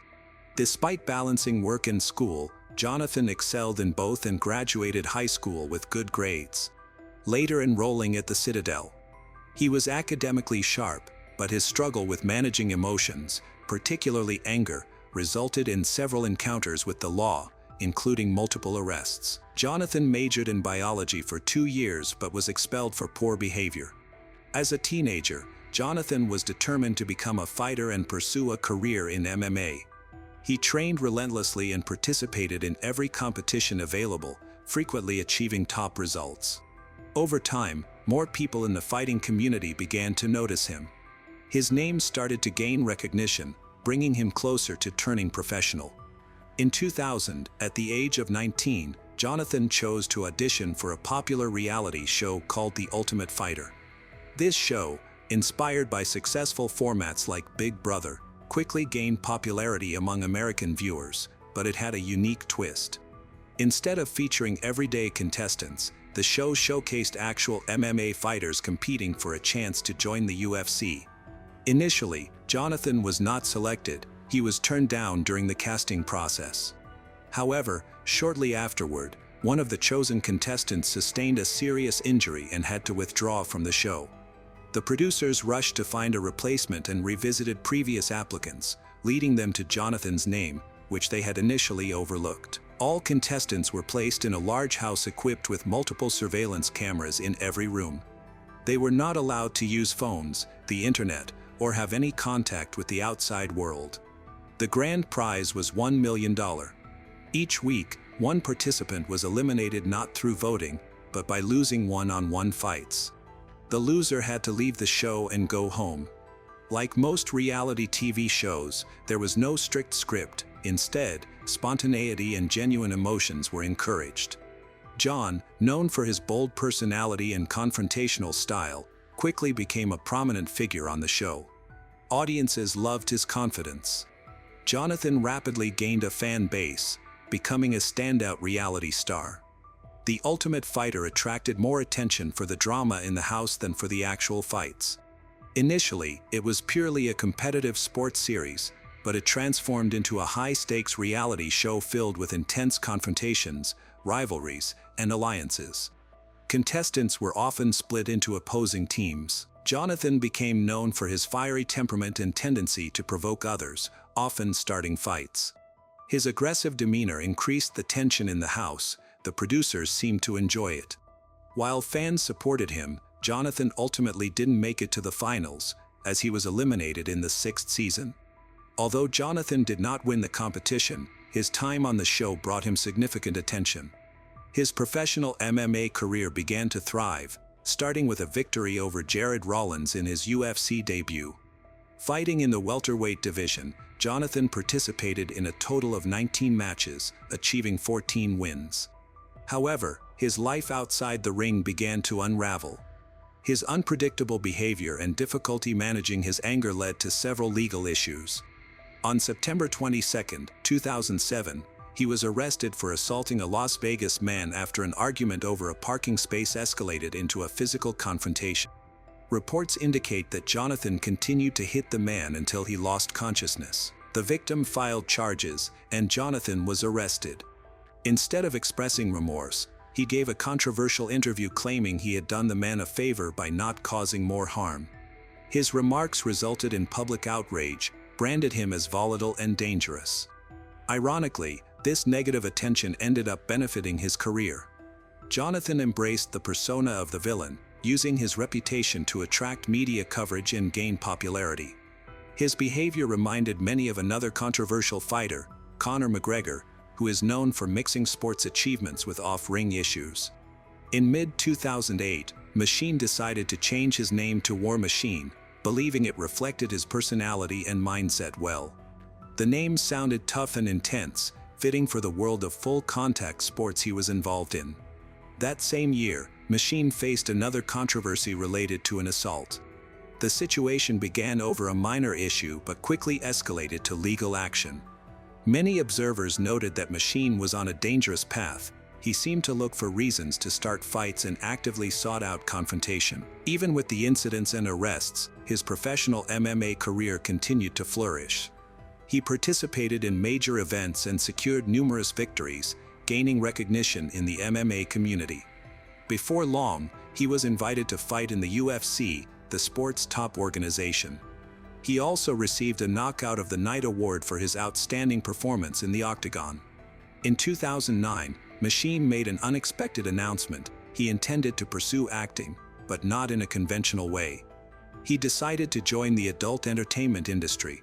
Despite balancing work and school, Jonathan excelled in both and graduated high school with good grades. Later enrolling at the Citadel. He was academically sharp, but his struggle with managing emotions, particularly anger, resulted in several encounters with the law, including multiple arrests. Jonathan majored in biology for 2 years but was expelled for poor behavior. As a teenager, Jonathan was determined to become a fighter and pursue a career in MMA. He trained relentlessly and participated in every competition available, frequently achieving top results. Over time, more people in the fighting community began to notice him. His name started to gain recognition, bringing him closer to turning professional. In 2000, at the age of 19, Jonathan chose to audition for a popular reality show called The Ultimate Fighter. This show, inspired by successful formats like Big Brother, quickly gained popularity among American viewers, but it had a unique twist. Instead of featuring everyday contestants, the show showcased actual MMA fighters competing for a chance to join the UFC. Initially, Jonathan was not selected. He was turned down during the casting process. However, shortly afterward, One of the chosen contestants sustained a serious injury and had to withdraw from the show. The producers rushed to find a replacement and revisited previous applicants, leading them to Jonathan's name, which they had initially overlooked. All contestants were placed in a large house equipped with multiple surveillance cameras in every room. They were not allowed to use phones, the internet, or have any contact with the outside world. The grand prize was $1 million. Each week, one participant was eliminated not through voting, but by losing one-on-one fights. The loser had to leave the show and go home. Like most reality TV shows, there was no strict script. Instead, spontaneity and genuine emotions were encouraged. John, known for his bold personality and confrontational style, quickly became a prominent figure on the show. Audiences loved his confidence. Jonathan rapidly gained a fan base, becoming a standout reality star. The Ultimate Fighter attracted more attention for the drama in the house than for the actual fights. Initially, it was purely a competitive sports series, but it transformed into a high-stakes reality show filled with intense confrontations, rivalries, and alliances. Contestants were often split into opposing teams. Jonathan became known for his fiery temperament and tendency to provoke others, often starting fights. His aggressive demeanor increased the tension in the house. The producers seemed to enjoy it. While fans supported him, Jonathan ultimately didn't make it to the finals, as he was eliminated in the 6th season. Although Jonathan did not win the competition, his time on the show brought him significant attention. His professional MMA career began to thrive, starting with a victory over Jared Rollins in his UFC debut. Fighting in the welterweight division, Jonathan participated in a total of 19 matches, achieving 14 wins. However, his life outside the ring began to unravel. His unpredictable behavior and difficulty managing his anger led to several legal issues. On September 22, 2007, he was arrested for assaulting a Las Vegas man after an argument over a parking space escalated into a physical confrontation. Reports indicate that Jonathan continued to hit the man until he lost consciousness. The victim filed charges, and Jonathan was arrested. Instead of expressing remorse, he gave a controversial interview claiming he had done the man a favor by not causing more harm. His remarks resulted in public outrage, branded him as volatile and dangerous. Ironically, this negative attention ended up benefiting his career. Jonathan embraced the persona of the villain, using his reputation to attract media coverage and gain popularity. His behavior reminded many of another controversial fighter, Conor McGregor, who is known for mixing sports achievements with off-ring issues. In mid-2008, Machine decided to change his name to War Machine, believing it reflected his personality and mindset well. The name sounded tough and intense, fitting for the world of full-contact sports he was involved in. That same year, Machine faced another controversy related to an assault. The situation began over a minor issue but quickly escalated to legal action. Many observers noted that Machine was on a dangerous path. He seemed to look for reasons to start fights and actively sought out confrontation. Even with the incidents and arrests, his professional MMA career continued to flourish. He participated in major events and secured numerous victories, gaining recognition in the MMA community. Before long, he was invited to fight in the UFC, the sport's top organization. He also received a Knockout of the Night award for his outstanding performance in the octagon. In 2009, Machine made an unexpected announcement. He intended to pursue acting, but not in a conventional way. He decided to join the adult entertainment industry.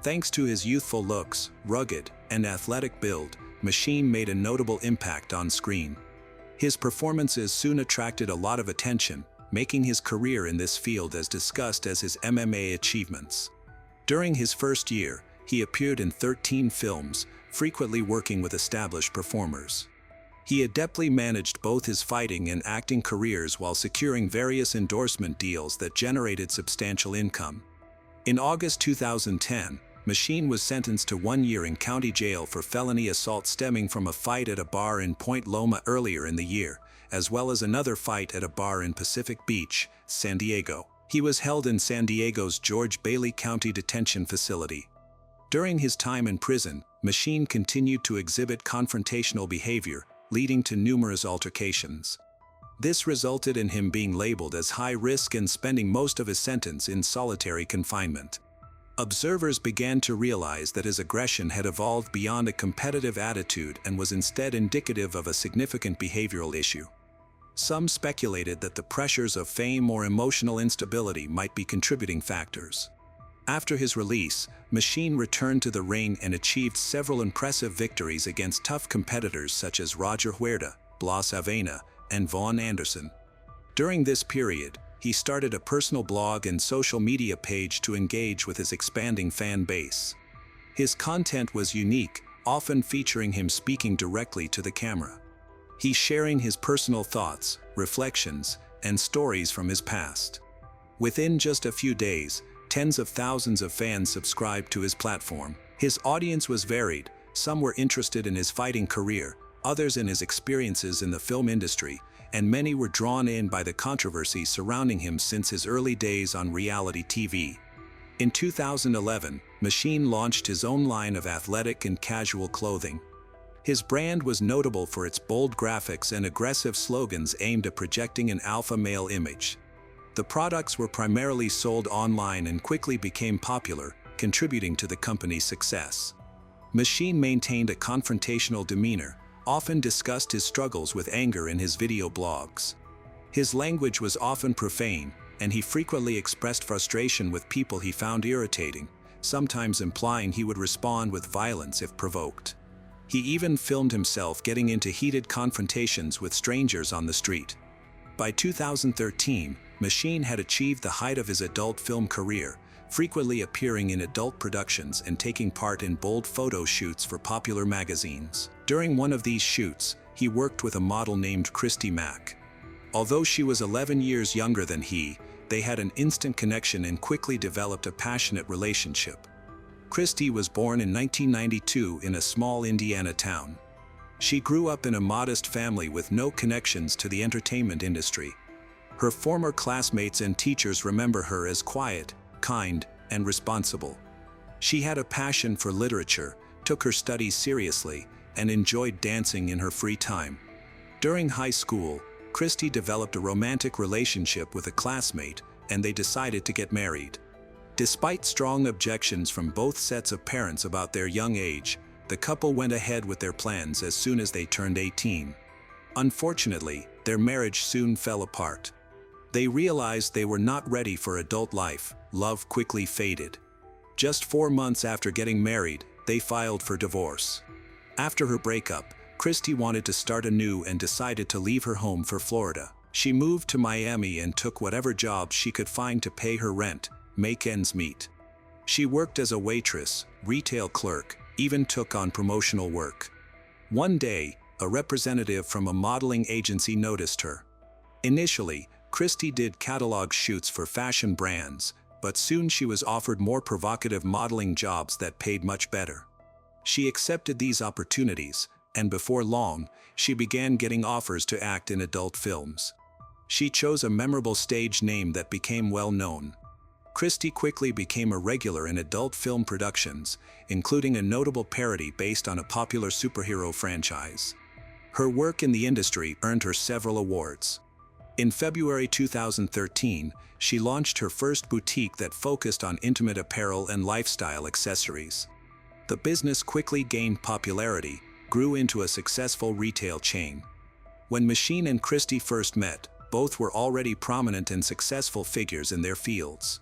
Thanks to his youthful looks, rugged, and athletic build, Machine made a notable impact on screen. His performances soon attracted a lot of attention, making his career in this field as discussed as his MMA achievements. During his first year, he appeared in 13 films, frequently working with established performers. He adeptly managed both his fighting and acting careers while securing various endorsement deals that generated substantial income. In August 2010, Machine was sentenced to 1 year in county jail for felony assault stemming from a fight at a bar in Point Loma earlier in the year, as well as another fight at a bar in Pacific Beach, San Diego. He was held in San Diego's George Bailey County Detention Facility. During his time in prison, Machine continued to exhibit confrontational behavior, leading to numerous altercations. This resulted in him being labeled as high risk and spending most of his sentence in solitary confinement. Observers began to realize that his aggression had evolved beyond a competitive attitude and was instead indicative of a significant behavioral issue. Some speculated that the pressures of fame or emotional instability might be contributing factors. After his release, Machine returned to the ring and achieved several impressive victories against tough competitors such as Roger Huerta, Blas Avena, and Vaughn Anderson. During this period, he started a personal blog and social media page to engage with his expanding fan base. His content was unique, often featuring him speaking directly to the camera. He's sharing his personal thoughts, reflections, and stories from his past. Within just a few days, tens of thousands of fans subscribed to his platform. His audience was varied. Some were interested in his fighting career, others in his experiences in the film industry, and many were drawn in by the controversy surrounding him since his early days on reality TV. In 2011, Machine launched his own line of athletic and casual clothing. His brand was notable for its bold graphics and aggressive slogans aimed at projecting an alpha male image. The products were primarily sold online and quickly became popular, contributing to the company's success. Machine maintained a confrontational demeanor, often discussed his struggles with anger in his video blogs. His language was often profane, and he frequently expressed frustration with people he found irritating, sometimes implying he would respond with violence if provoked. He even filmed himself getting into heated confrontations with strangers on the street. By 2013, Machine had achieved the height of his adult film career, frequently appearing in adult productions and taking part in bold photo shoots for popular magazines. During one of these shoots, he worked with a model named Christy Mack. Although she was 11 years younger than he, they had an instant connection and quickly developed a passionate relationship. Christy was born in 1992 in a small Indiana town. She grew up in a modest family with no connections to the entertainment industry. Her former classmates and teachers remember her as quiet, kind, and responsible. She had a passion for literature, took her studies seriously, and enjoyed dancing in her free time. During high school, Christy developed a romantic relationship with a classmate, and they decided to get married. Despite strong objections from both sets of parents about their young age, the couple went ahead with their plans as soon as they turned 18. Unfortunately, their marriage soon fell apart. They realized they were not ready for adult life. Love quickly faded. Just 4 months after getting married, they filed for divorce. After her breakup, Christy wanted to start anew and decided to leave her home for Florida. She moved to Miami and took whatever jobs she could find to pay her rent, make ends meet. She worked as a waitress, retail clerk, even took on promotional work. One day, a representative from a modeling agency noticed her. Initially, Christy did catalog shoots for fashion brands, but soon she was offered more provocative modeling jobs that paid much better. She accepted these opportunities, and before long, she began getting offers to act in adult films. She chose a memorable stage name that became well known. Christy quickly became a regular in adult film productions, including a notable parody based on a popular superhero franchise. Her work in the industry earned her several awards. In February 2013, she launched her first boutique that focused on intimate apparel and lifestyle accessories. The business quickly gained popularity, grew into a successful retail chain. When Machine and Christy first met, both were already prominent and successful figures in their fields.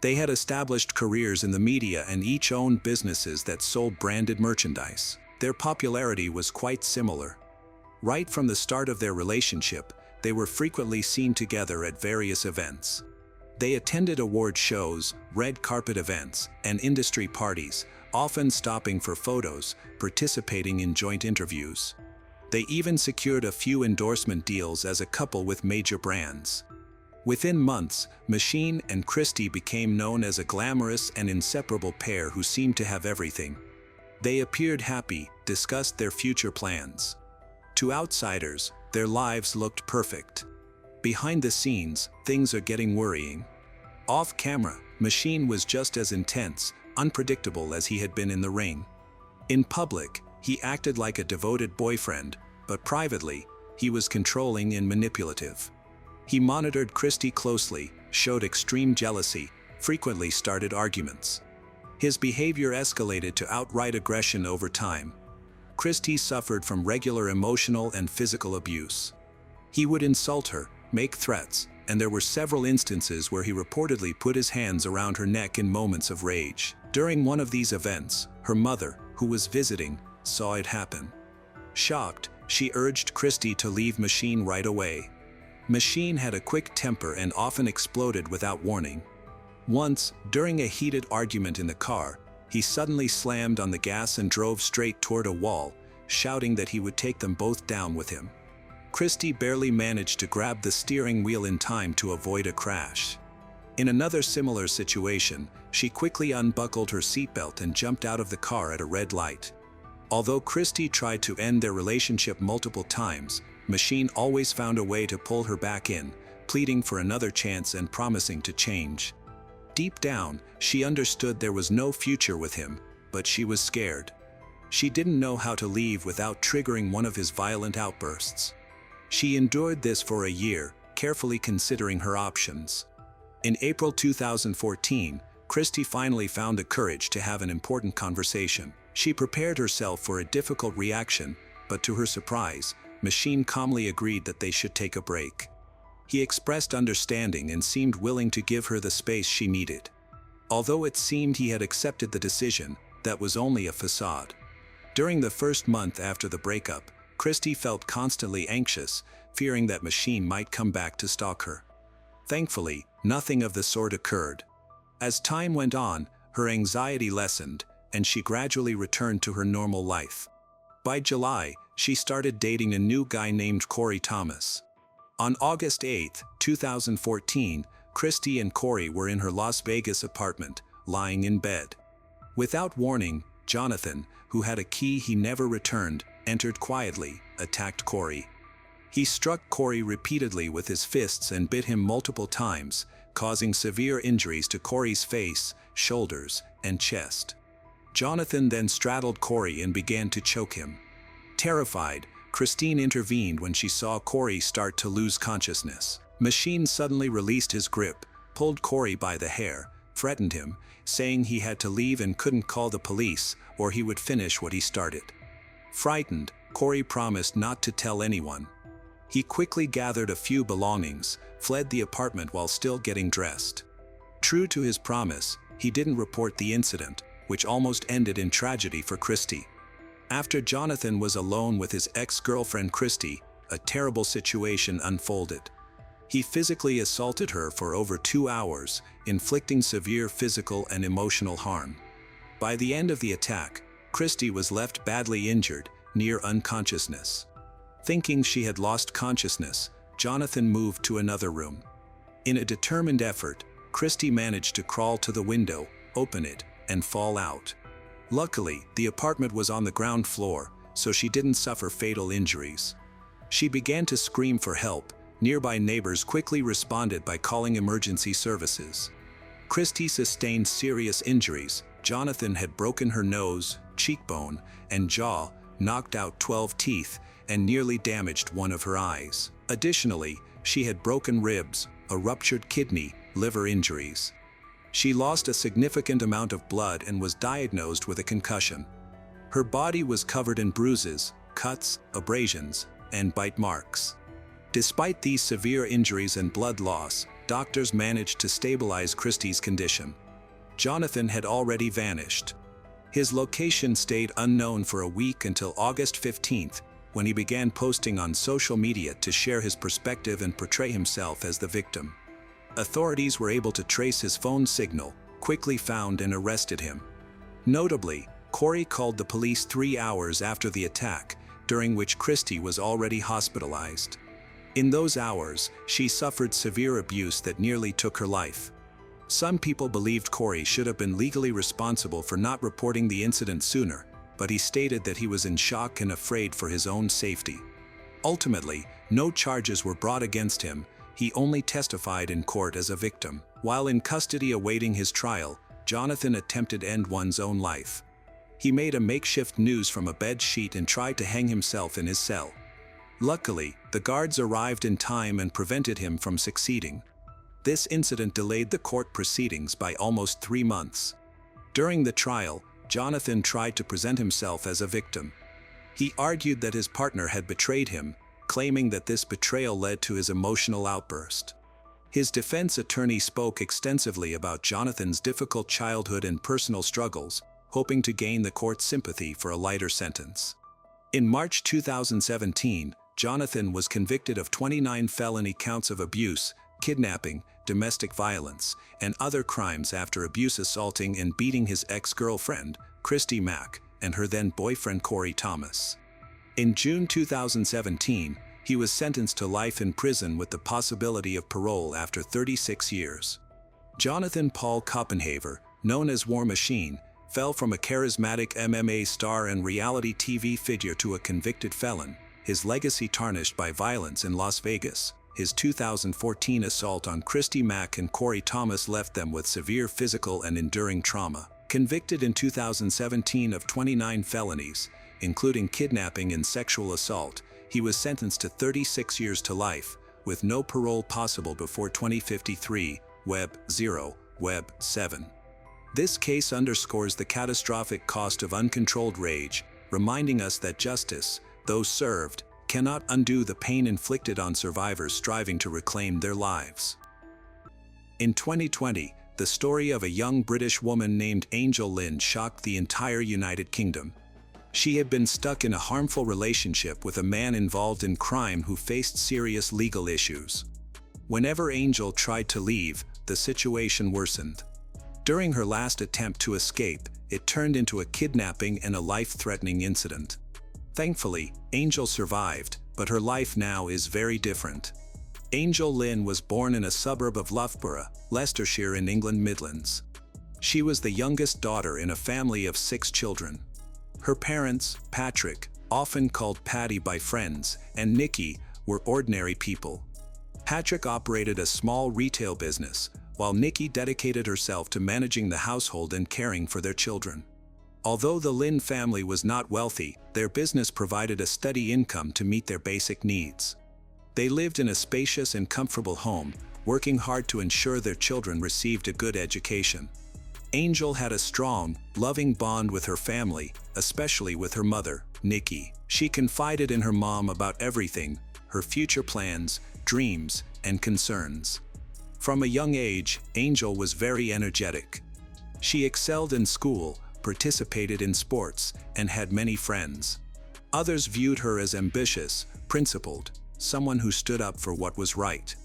They had established careers in the media and each owned businesses that sold branded merchandise. Their popularity was quite similar. Right from the start of their relationship, they were frequently seen together at various events. They attended award shows, red carpet events, and industry parties, often stopping for photos, participating in joint interviews. They even secured a few endorsement deals as a couple with major brands. Within months, Machine and Christy became known as a glamorous and inseparable pair who seemed to have everything. They appeared happy, discussed their future plans. To outsiders, their lives looked perfect. Behind the scenes, things are getting worrying. Off camera, Machine was just as intense, unpredictable as he had been in the ring. In public, he acted like a devoted boyfriend, but privately, he was controlling and manipulative. He monitored Christie closely, showed extreme jealousy, frequently started arguments. His behavior escalated to outright aggression over time. Christie suffered from regular emotional and physical abuse. He would insult her, make threats, and there were several instances where he reportedly put his hands around her neck in moments of rage. During one of these events, her mother, who was visiting, saw it happen. Shocked, she urged Christie to leave Machine right away. Machine had a quick temper and often exploded without warning. Once, during a heated argument in the car, he suddenly slammed on the gas and drove straight toward a wall, shouting that he would take them both down with him. Christie barely managed to grab the steering wheel in time to avoid a crash. In another similar situation, she quickly unbuckled her seatbelt and jumped out of the car at a red light. Although Christie tried to end their relationship multiple times, Machine always found a way to pull her back in, pleading for another chance and promising to change. Deep down, she understood there was no future with him, but she was scared. She didn't know how to leave without triggering one of his violent outbursts. She endured this for a year, carefully considering her options. In April 2014, Christie finally found the courage to have an important conversation. She prepared herself for a difficult reaction, but to her surprise, Machine calmly agreed that they should take a break. He expressed understanding and seemed willing to give her the space she needed. Although it seemed he had accepted the decision, that was only a facade. During the first month after the breakup, Christie felt constantly anxious, fearing that Machine might come back to stalk her. Thankfully, nothing of the sort occurred. As time went on, her anxiety lessened, and she gradually returned to her normal life. By July, she started dating a new guy named Corey Thomas. On August 8, 2014, Christie and Corey were in her Las Vegas apartment, lying in bed. Without warning, Jonathan, who had a key he never returned, entered quietly, attacked Corey. He struck Corey repeatedly with his fists and bit him multiple times, causing severe injuries to Corey's face, shoulders, and chest. Jonathan then straddled Corey and began to choke him. Terrified, Christine intervened when she saw Corey start to lose consciousness. Machine suddenly released his grip, pulled Corey by the hair, threatened him, saying he had to leave and couldn't call the police or he would finish what he started. Frightened, Corey promised not to tell anyone. He quickly gathered a few belongings, fled the apartment while still getting dressed. True to his promise, he didn't report the incident, which almost ended in tragedy for Christie. After Jonathan was alone with his ex-girlfriend Christie, a terrible situation unfolded. He physically assaulted her for over 2 hours, inflicting severe physical and emotional harm. By the end of the attack, Christie was left badly injured, near unconsciousness. Thinking she had lost consciousness, Jonathan moved to another room. In a determined effort, Christie managed to crawl to the window, open it, and fall out. Luckily, the apartment was on the ground floor, so she didn't suffer fatal injuries. She began to scream for help. Nearby neighbors quickly responded by calling emergency services. Christie sustained serious injuries. Jonathan had broken her nose, cheekbone, and jaw, knocked out 12 teeth, and nearly damaged one of her eyes. Additionally, she had broken ribs, a ruptured kidney, liver injuries. She lost a significant amount of blood and was diagnosed with a concussion. Her body was covered in bruises, cuts, abrasions, and bite marks. Despite these severe injuries and blood loss, doctors managed to stabilize Christie's condition. Jonathan had already vanished. His location stayed unknown for a week until August 15th, when he began posting on social media to share his perspective and portray himself as the victim. Authorities were able to trace his phone signal, quickly found and arrested him. Notably, Corey called the police 3 hours after the attack, during which Christie was already hospitalized. In those hours, she suffered severe abuse that nearly took her life. Some people believed Corey should have been legally responsible for not reporting the incident sooner, but he stated that he was in shock and afraid for his own safety. Ultimately, no charges were brought against him. He only testified in court as a victim. While in custody awaiting his trial, Jonathan attempted to end one's own life. He made a makeshift noose from a bed sheet and tried to hang himself in his cell. Luckily, the guards arrived in time and prevented him from succeeding. This incident delayed the court proceedings by almost 3 months. During the trial, Jonathan tried to present himself as a victim. He argued that his partner had betrayed him, claiming that this betrayal led to his emotional outburst. His defense attorney spoke extensively about Jonathan's difficult childhood and personal struggles, hoping to gain the court's sympathy for a lighter sentence. In March 2017, Jonathan was convicted of 29 felony counts of abuse, kidnapping, domestic violence, and other crimes after assaulting and beating his ex-girlfriend, Christy Mack, and her then-boyfriend Corey Thomas. In June 2017, he was sentenced to life in prison with the possibility of parole after 36 years. Jonathan Paul Koppenhaver, known as War Machine, fell from a charismatic MMA star and reality TV figure to a convicted felon, his legacy tarnished by violence in Las Vegas. His 2014 assault on Christy Mack and Corey Thomas left them with severe physical and enduring trauma. Convicted in 2017 of 29 felonies, including kidnapping and sexual assault, he was sentenced to 36 years to life, with no parole possible before 2053, Web 0, Web 7. This case underscores the catastrophic cost of uncontrolled rage, reminding us that justice, though served, cannot undo the pain inflicted on survivors striving to reclaim their lives. In 2020, the story of a young British woman named Angel Lynn shocked the entire United Kingdom. She had been stuck in a harmful relationship with a man involved in crime who faced serious legal issues. Whenever Angel tried to leave, the situation worsened. During her last attempt to escape, it turned into a kidnapping and a life-threatening incident. Thankfully, Angel survived, but her life now is very different. Angel Lynn was born in a suburb of Loughborough, Leicestershire in England Midlands. She was the youngest daughter in a family of 6 children. Her parents, Patrick, often called Paddy by friends, and Nikki, were ordinary people. Patrick operated a small retail business, while Nikki dedicated herself to managing the household and caring for their children. Although the Lynn family was not wealthy, their business provided a steady income to meet their basic needs. They lived in a spacious and comfortable home, working hard to ensure their children received a good education. Angel had a strong, loving bond with her family, especially with her mother, Nikki. She confided in her mom about everything, her future plans, dreams, and concerns. From a young age, Angel was very energetic. She excelled in school, participated in sports, and had many friends. Others viewed her as ambitious, principled, someone who stood up for what was right.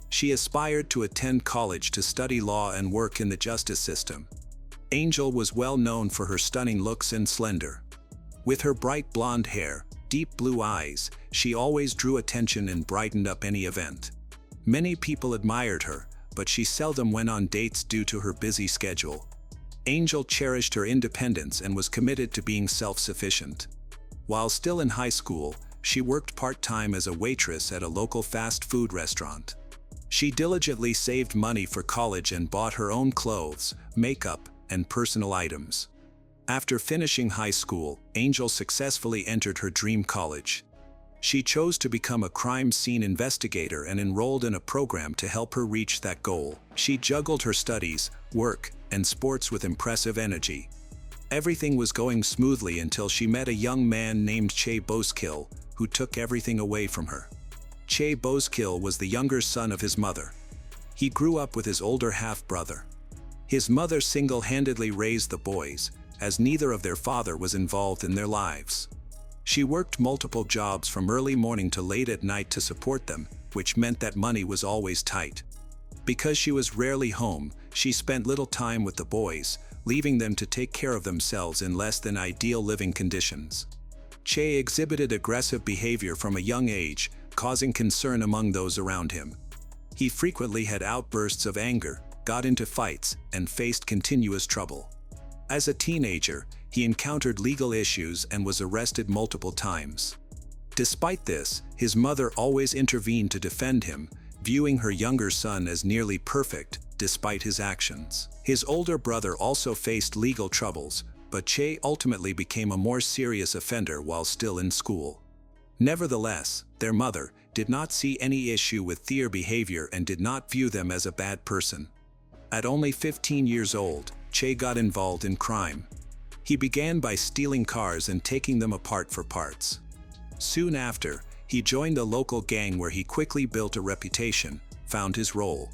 She aspired to attend college to study law and work in the justice system. Angel was well known for her stunning looks and slender. With her bright blonde hair, deep blue eyes, she always drew attention and brightened up any event. Many people admired her, but she seldom went on dates due to her busy schedule. Angel cherished her independence and was committed to being self-sufficient. While still in high school, she worked part-time as a waitress at a local fast food restaurant. She diligently saved money for college and bought her own clothes, makeup, and personal items. After finishing high school, Angel successfully entered her dream college. She chose to become a crime scene investigator and enrolled in a program to help her reach that goal. She juggled her studies, work, and sports with impressive energy. Everything was going smoothly until she met a young man named Che Boskill, who took everything away from her. Che Boskill was the younger son of his mother. He grew up with his older half-brother. His mother single-handedly raised the boys, as neither of their father was involved in their lives. She worked multiple jobs from early morning to late at night to support them, which meant that money was always tight. Because she was rarely home, she spent little time with the boys, leaving them to take care of themselves in less than ideal living conditions. Che exhibited aggressive behavior from a young age, causing concern among those around him. He frequently had outbursts of anger, got into fights, and faced continuous trouble. As a teenager, he encountered legal issues and was arrested multiple times. Despite this, his mother always intervened to defend him, viewing her younger son as nearly perfect, despite his actions. His older brother also faced legal troubles, but Che ultimately became a more serious offender while still in school. Nevertheless, their mother did not see any issue with their behavior and did not view them as a bad person. At only 15 years old, Che got involved in crime. He began by stealing cars and taking them apart for parts. Soon after, he joined a local gang where he quickly built a reputation, found his role.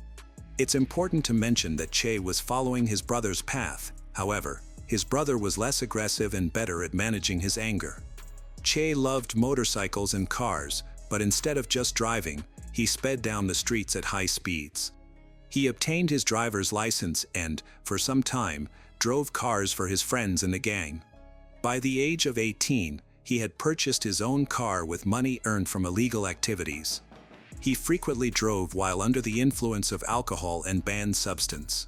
It's important to mention that Che was following his brother's path. However, his brother was less aggressive and better at managing his anger. Che loved motorcycles and cars, but instead of just driving, he sped down the streets at high speeds. He obtained his driver's license and, for some time, drove cars for his friends in the gang. By the age of 18, he had purchased his own car with money earned from illegal activities. He frequently drove while under the influence of alcohol and banned substance.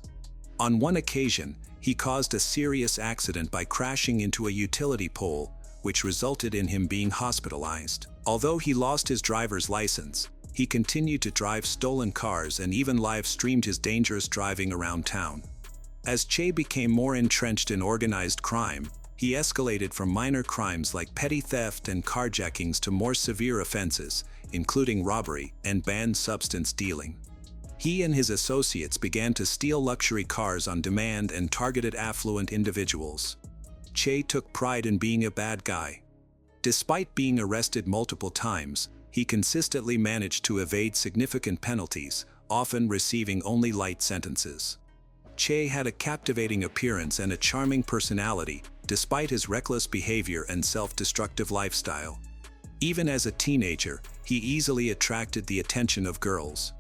On one occasion, he caused a serious accident by crashing into a utility pole, which resulted in him being hospitalized. Although he lost his driver's license, he continued to drive stolen cars and even live-streamed his dangerous driving around town. As Che became more entrenched in organized crime, he escalated from minor crimes like petty theft and carjackings to more severe offenses, including robbery and banned substance dealing. He and his associates began to steal luxury cars on demand and targeted affluent individuals. Che took pride in being a bad guy. Despite being arrested multiple times, he consistently managed to evade significant penalties, often receiving only light sentences. Che had a captivating appearance and a charming personality, despite his reckless behavior and self-destructive lifestyle. Even as a teenager, he easily attracted the attention of girls.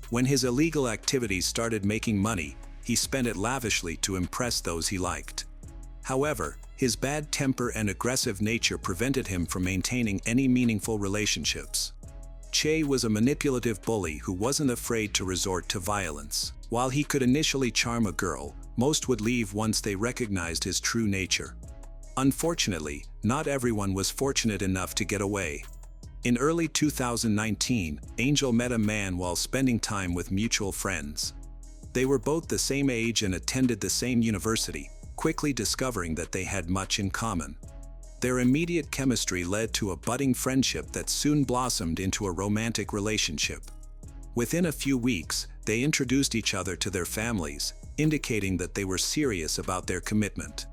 When his illegal activities started making money, he spent it lavishly to impress those he liked. However, his bad temper and aggressive nature prevented him from maintaining any meaningful relationships. Che was a manipulative bully who wasn't afraid to resort to violence. While he could initially charm a girl, most would leave once they recognized his true nature. Unfortunately, not everyone was fortunate enough to get away. In early 2019, Angel met a man while spending time with mutual friends. They were both the same age and attended the same university, quickly discovering that they had much in common. Their immediate chemistry led to a budding friendship that soon blossomed into a romantic relationship. Within a few weeks, they introduced each other to their families, indicating that they were serious about their commitment.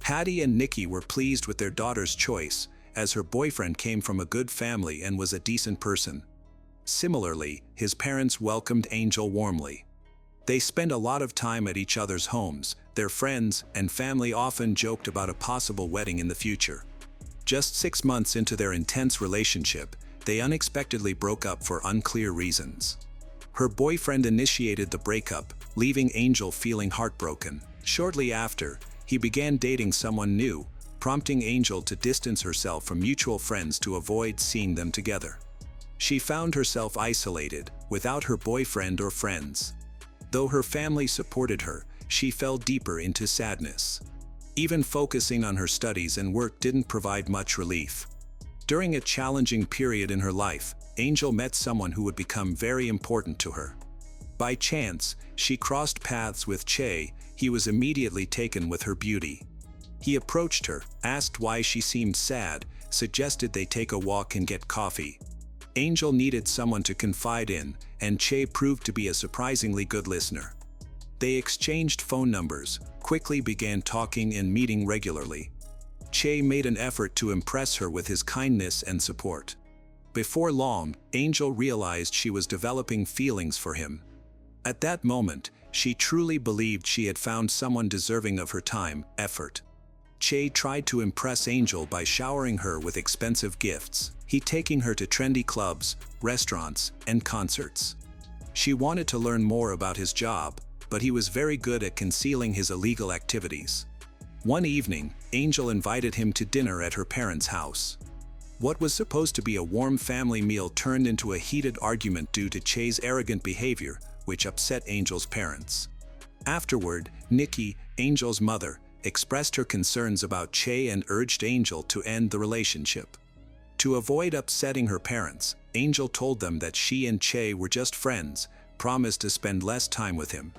Hattie and Nikki were pleased with their daughter's choice, as her boyfriend came from a good family and was a decent person. Similarly, his parents welcomed Angel warmly. They spent a lot of time at each other's homes. Their friends and family often joked about a possible wedding in the future. Just 6 months into their intense relationship, they unexpectedly broke up for unclear reasons. Her boyfriend initiated the breakup, leaving Angel feeling heartbroken. Shortly after, he began dating someone new, prompting Angel to distance herself from mutual friends to avoid seeing them together. She found herself isolated, without her boyfriend or friends. Though her family supported her, she fell deeper into sadness. Even focusing on her studies and work didn't provide much relief. During a challenging period in her life, Angel met someone who would become very important to her. By chance, she crossed paths with Che. He was immediately taken with her beauty. He approached her, asked why she seemed sad, suggested they take a walk and get coffee. Angel needed someone to confide in, and Che proved to be a surprisingly good listener. They exchanged phone numbers, quickly began talking and meeting regularly. Che made an effort to impress her with his kindness and support. Before long, Angel realized she was developing feelings for him. At that moment, she truly believed she had found someone deserving of her time, effort. Che tried to impress Angel by showering her with expensive gifts. He taking her to trendy clubs, restaurants, and concerts. She wanted to learn more about his job, but he was very good at concealing his illegal activities. One evening, Angel invited him to dinner at her parents' house. What was supposed to be a warm family meal turned into a heated argument due to Che's arrogant behavior, which upset Angel's parents. Afterward, Nikki, Angel's mother, expressed her concerns about Che and urged Angel to end the relationship. To avoid upsetting her parents, Angel told them that she and Che were just friends, promised to spend less time with him.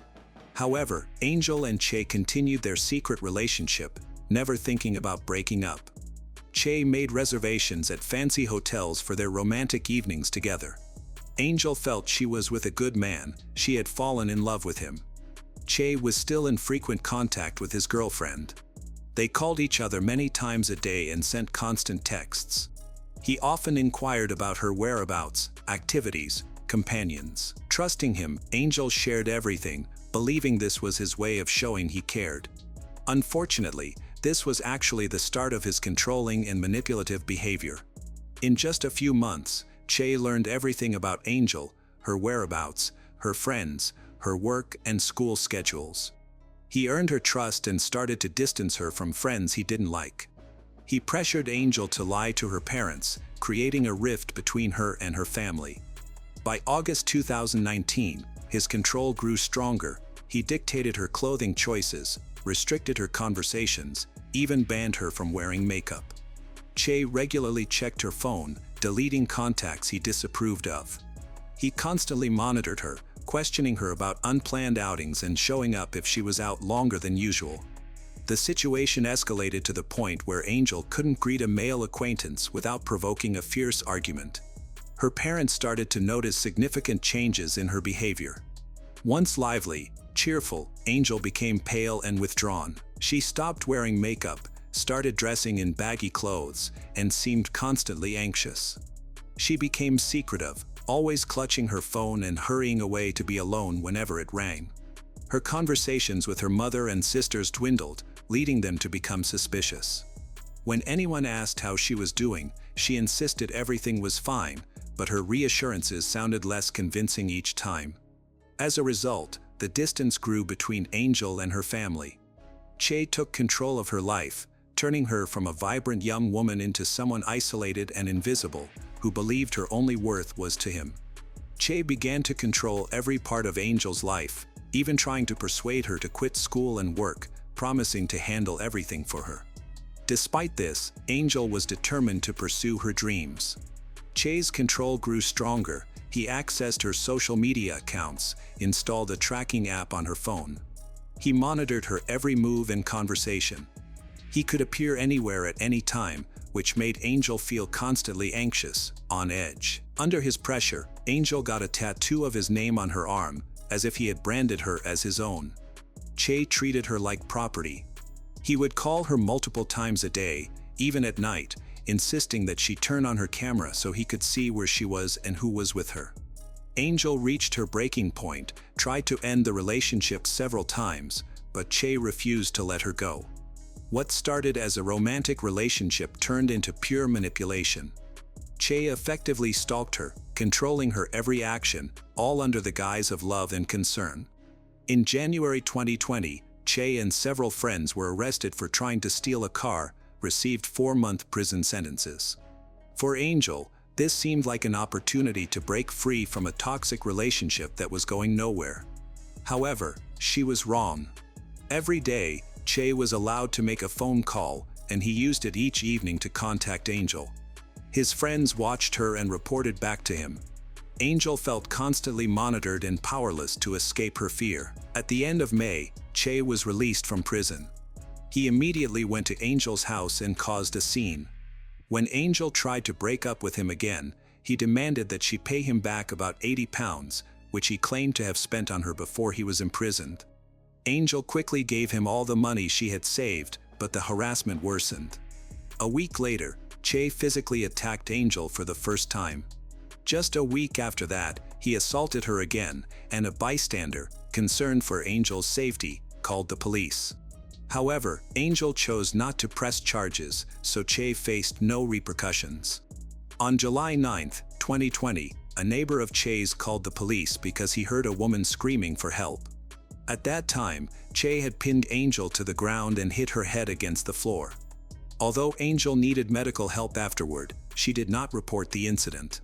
However, Angel and Che continued their secret relationship, never thinking about breaking up. Che made reservations at fancy hotels for their romantic evenings together. Angel felt she was with a good man, she had fallen in love with him. Che was still in frequent contact with his girlfriend. They called each other many times a day and sent constant texts. He often inquired about her whereabouts, activities, companions. Trusting him, Angel shared everything, believing this was his way of showing he cared. Unfortunately, this was actually the start of his controlling and manipulative behavior. In just a few months, Che learned everything about Angel, her whereabouts, her friends, her work and school schedules. He earned her trust and started to distance her from friends he didn't like. He pressured Angel to lie to her parents, creating a rift between her and her family. By August 2019, his control grew stronger. He dictated her clothing choices, restricted her conversations, even banned her from wearing makeup. Che regularly checked her phone, deleting contacts he disapproved of. He constantly monitored her, questioning her about unplanned outings and showing up if she was out longer than usual. The situation escalated to the point where Angel couldn't greet a male acquaintance without provoking a fierce argument. Her parents started to notice significant changes in her behavior. Once lively, cheerful, Angel became pale and withdrawn. She stopped wearing makeup, started dressing in baggy clothes, and seemed constantly anxious. She became secretive, always clutching her phone and hurrying away to be alone whenever it rang. Her conversations with her mother and sisters dwindled, leading them to become suspicious. When anyone asked how she was doing, she insisted everything was fine, but her reassurances sounded less convincing each time. As a result, the distance grew between Angel and her family. Che took control of her life, turning her from a vibrant young woman into someone isolated and invisible, who believed her only worth was to him. Che began to control every part of Angel's life, even trying to persuade her to quit school and work, promising to handle everything for her. Despite this, Angel was determined to pursue her dreams. Che's control grew stronger. He accessed her social media accounts, installed a tracking app on her phone. He monitored her every move and conversation. He could appear anywhere at any time, which made Angel feel constantly anxious, on edge. Under his pressure, Angel got a tattoo of his name on her arm, as if he had branded her as his own. Che treated her like property. He would call her multiple times a day, even at night, insisting that she turn on her camera so he could see where she was and who was with her. Angel reached her breaking point, tried to end the relationship several times, but Che refused to let her go. What started as a romantic relationship turned into pure manipulation. Che effectively stalked her, controlling her every action, all under the guise of love and concern. In January 2020, Che and several friends were arrested for trying to steal a car, received 4-month prison sentences. For Angel, this seemed like an opportunity to break free from a toxic relationship that was going nowhere. However, she was wrong. Every day, Che was allowed to make a phone call, and he used it each evening to contact Angel. His friends watched her and reported back to him. Angel felt constantly monitored and powerless to escape her fear. At the end of May, Che was released from prison. He immediately went to Angel's house and caused a scene. When Angel tried to break up with him again, he demanded that she pay him back about £80, which he claimed to have spent on her before he was imprisoned. Angel quickly gave him all the money she had saved, but the harassment worsened. A week later, Che physically attacked Angel for the first time. Just a week after that, he assaulted her again, and a bystander, concerned for Angel's safety, called the police. However, Angel chose not to press charges, so Che faced no repercussions. On July 9, 2020, a neighbor of Che's called the police because he heard a woman screaming for help. At that time, Che had pinned Angel to the ground and hit her head against the floor. Although Angel needed medical help afterward, she did not report the incident.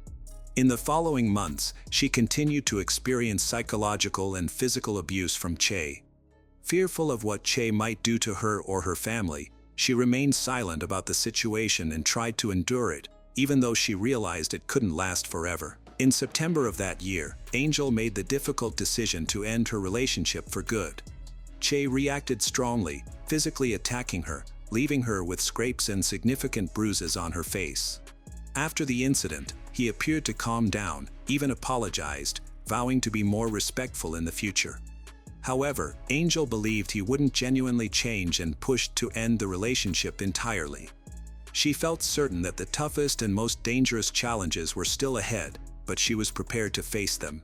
In the following months, she continued to experience psychological and physical abuse from Che. Fearful of what Che might do to her or her family, she remained silent about the situation and tried to endure it, even though she realized it couldn't last forever. In September of that year, Angel made the difficult decision to end her relationship for good. Che reacted strongly, physically attacking her, leaving her with scrapes and significant bruises on her face. After the incident, he appeared to calm down, even apologized, vowing to be more respectful in the future. However, Angel believed he wouldn't genuinely change and pushed to end the relationship entirely. She felt certain that the toughest and most dangerous challenges were still ahead, but she was prepared to face them.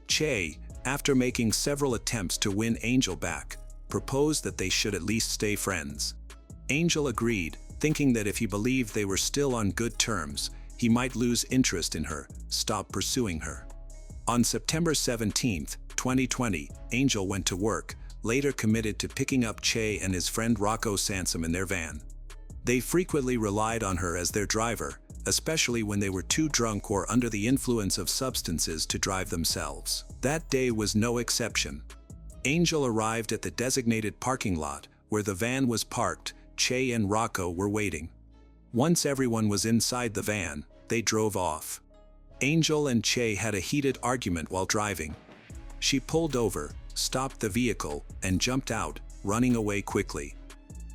Che, after making several attempts to win Angel back, proposed that they should at least stay friends. Angel agreed, thinking that if he believed they were still on good terms, he might lose interest in her, stop pursuing her. On September 17, 2020, Angel went to work, later committed to picking up Che and his friend Rocco Sansom in their van. They frequently relied on her as their driver, especially when they were too drunk or under the influence of substances to drive themselves. That day was no exception. Angel arrived at the designated parking lot, where the van was parked. Che and Rocco were waiting. Once everyone was inside the van, they drove off. Angel and Che had a heated argument while driving. She pulled over, stopped the vehicle, and jumped out, running away quickly.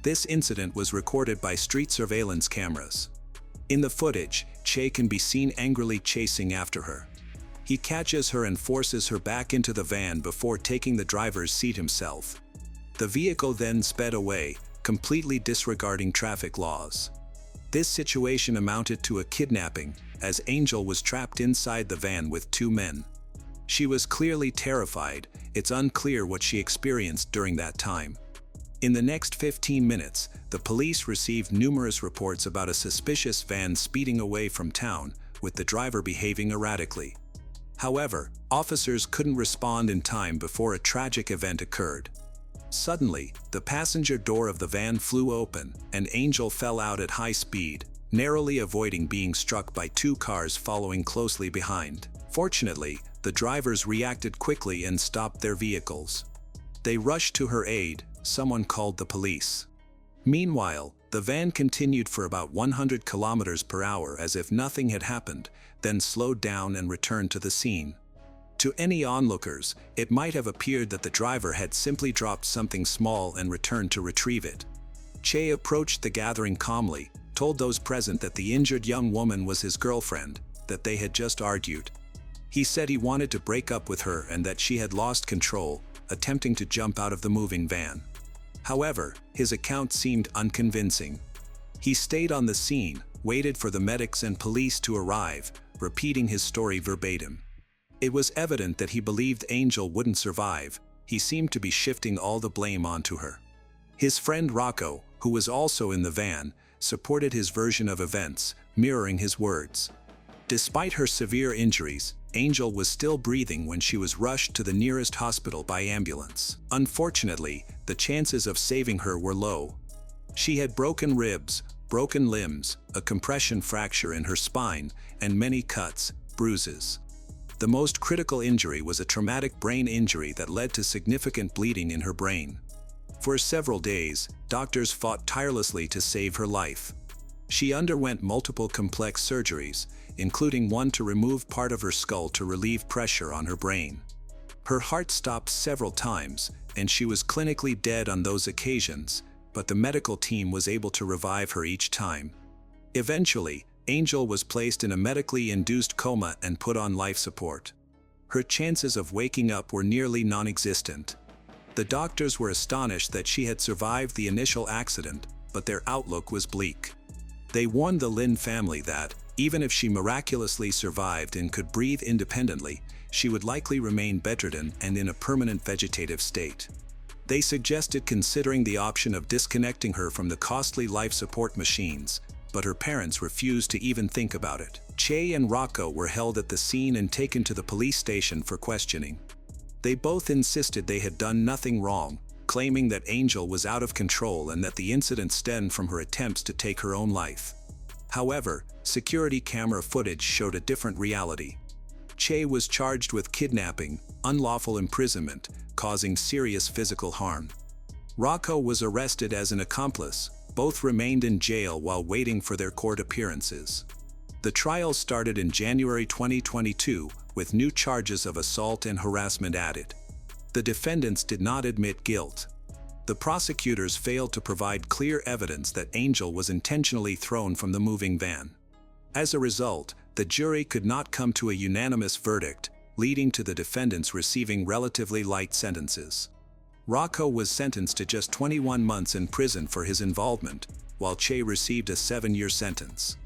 This incident was recorded by street surveillance cameras. In the footage, Che can be seen angrily chasing after her. He catches her and forces her back into the van before taking the driver's seat himself. The vehicle then sped away, completely disregarding traffic laws. This situation amounted to a kidnapping, as Angel was trapped inside the van with two men. She was clearly terrified. It's unclear what she experienced during that time. In the next 15 minutes, the police received numerous reports about a suspicious van speeding away from town, with the driver behaving erratically. However, officers couldn't respond in time before a tragic event occurred. Suddenly, the passenger door of the van flew open, and Angel fell out at high speed, narrowly avoiding being struck by two cars following closely behind. Fortunately, the drivers reacted quickly and stopped their vehicles. They rushed to her aid. Someone called the police. Meanwhile, the van continued for about 100 kilometers per hour as if nothing had happened, then slowed down and returned to the scene. To any onlookers, it might have appeared that the driver had simply dropped something small and returned to retrieve it. Che approached the gathering calmly, told those present that the injured young woman was his girlfriend, that they had just argued. He said he wanted to break up with her and that she had lost control, attempting to jump out of the moving van. However, his account seemed unconvincing. He stayed on the scene, waited for the medics and police to arrive, repeating his story verbatim. It was evident that he believed Angel wouldn't survive. He seemed to be shifting all the blame onto her. His friend Rocco, who was also in the van, supported his version of events, mirroring his words. Despite her severe injuries, Angel was still breathing when she was rushed to the nearest hospital by ambulance. Unfortunately, the chances of saving her were low. She had broken ribs, broken limbs, a compression fracture in her spine, and many cuts, bruises. The most critical injury was a traumatic brain injury that led to significant bleeding in her brain. For several days, doctors fought tirelessly to save her life. She underwent multiple complex surgeries, including one to remove part of her skull to relieve pressure on her brain. Her heart stopped several times, and she was clinically dead on those occasions, but the medical team was able to revive her each time. Eventually, Angel was placed in a medically induced coma and put on life support. Her chances of waking up were nearly non-existent. The doctors were astonished that she had survived the initial accident, but their outlook was bleak. They warned the Lin family that, even if she miraculously survived and could breathe independently, she would likely remain bedridden and in a permanent vegetative state. They suggested considering the option of disconnecting her from the costly life support machines, but her parents refused to even think about it. Che and Rocco were held at the scene and taken to the police station for questioning. They both insisted they had done nothing wrong, claiming that Angel was out of control and that the incident stemmed from her attempts to take her own life. However, security camera footage showed a different reality. Che was charged with kidnapping, unlawful imprisonment, causing serious physical harm. Rocco was arrested as an accomplice. Both remained in jail while waiting for their court appearances. The trial started in January 2022, with new charges of assault and harassment added. The defendants did not admit guilt. The prosecutors failed to provide clear evidence that Angel was intentionally thrown from the moving van. As a result, the jury could not come to a unanimous verdict, leading to the defendants receiving relatively light sentences. Rocco was sentenced to just 21 months in prison for his involvement, while Che received a 7-year sentence.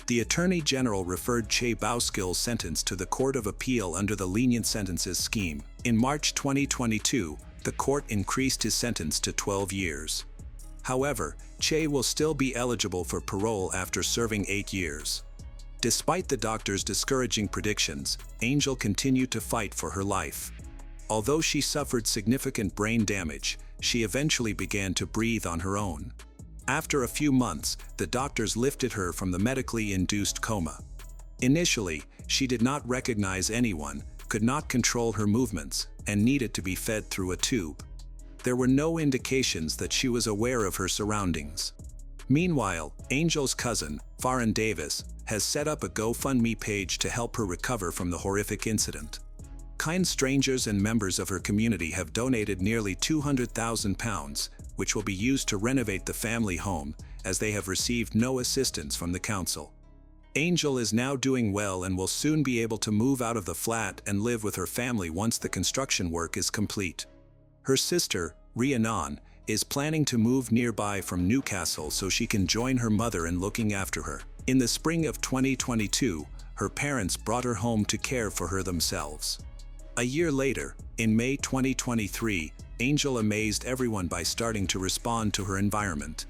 The Attorney General referred Che Bauskil's sentence to the Court of Appeal under the lenient sentences scheme. In March 2022, the court increased his sentence to 12 years. However, Che will still be eligible for parole after serving 8 years. Despite the doctor's discouraging predictions, Angel continued to fight for her life. Although she suffered significant brain damage, she eventually began to breathe on her own. After a few months, the doctors lifted her from the medically induced coma. Initially, she did not recognize anyone, could not control her movements, and needed to be fed through a tube. There were no indications that she was aware of her surroundings. Meanwhile, Angel's cousin, Farron Davis, has set up a GoFundMe page to help her recover from the horrific incident. Kind strangers and members of her community have donated nearly £200,000, which will be used to renovate the family home, as they have received no assistance from the council. Angel is now doing well and will soon be able to move out of the flat and live with her family once the construction work is complete. Her sister, Rhiannon, is planning to move nearby from Newcastle so she can join her mother in looking after her. In the spring of 2022, her parents brought her home to care for her themselves. A year later, in May 2023, Angel amazed everyone by starting to respond to her environment.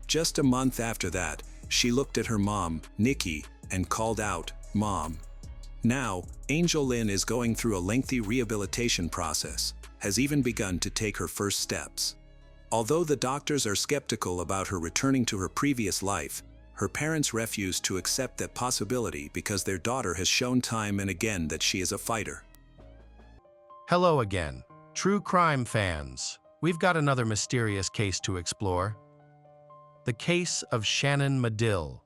Just a month after that, she looked at her mom, Nikki, and called out, "Mom." Now, Angel Lynn is going through a lengthy rehabilitation process, has even begun to take her first steps. Although the doctors are skeptical about her returning to her previous life, her parents refuse to accept that possibility because their daughter has shown time and again that she is a fighter. Hello again, true crime fans. We've got another mysterious case to explore. The case of Shannon Medill.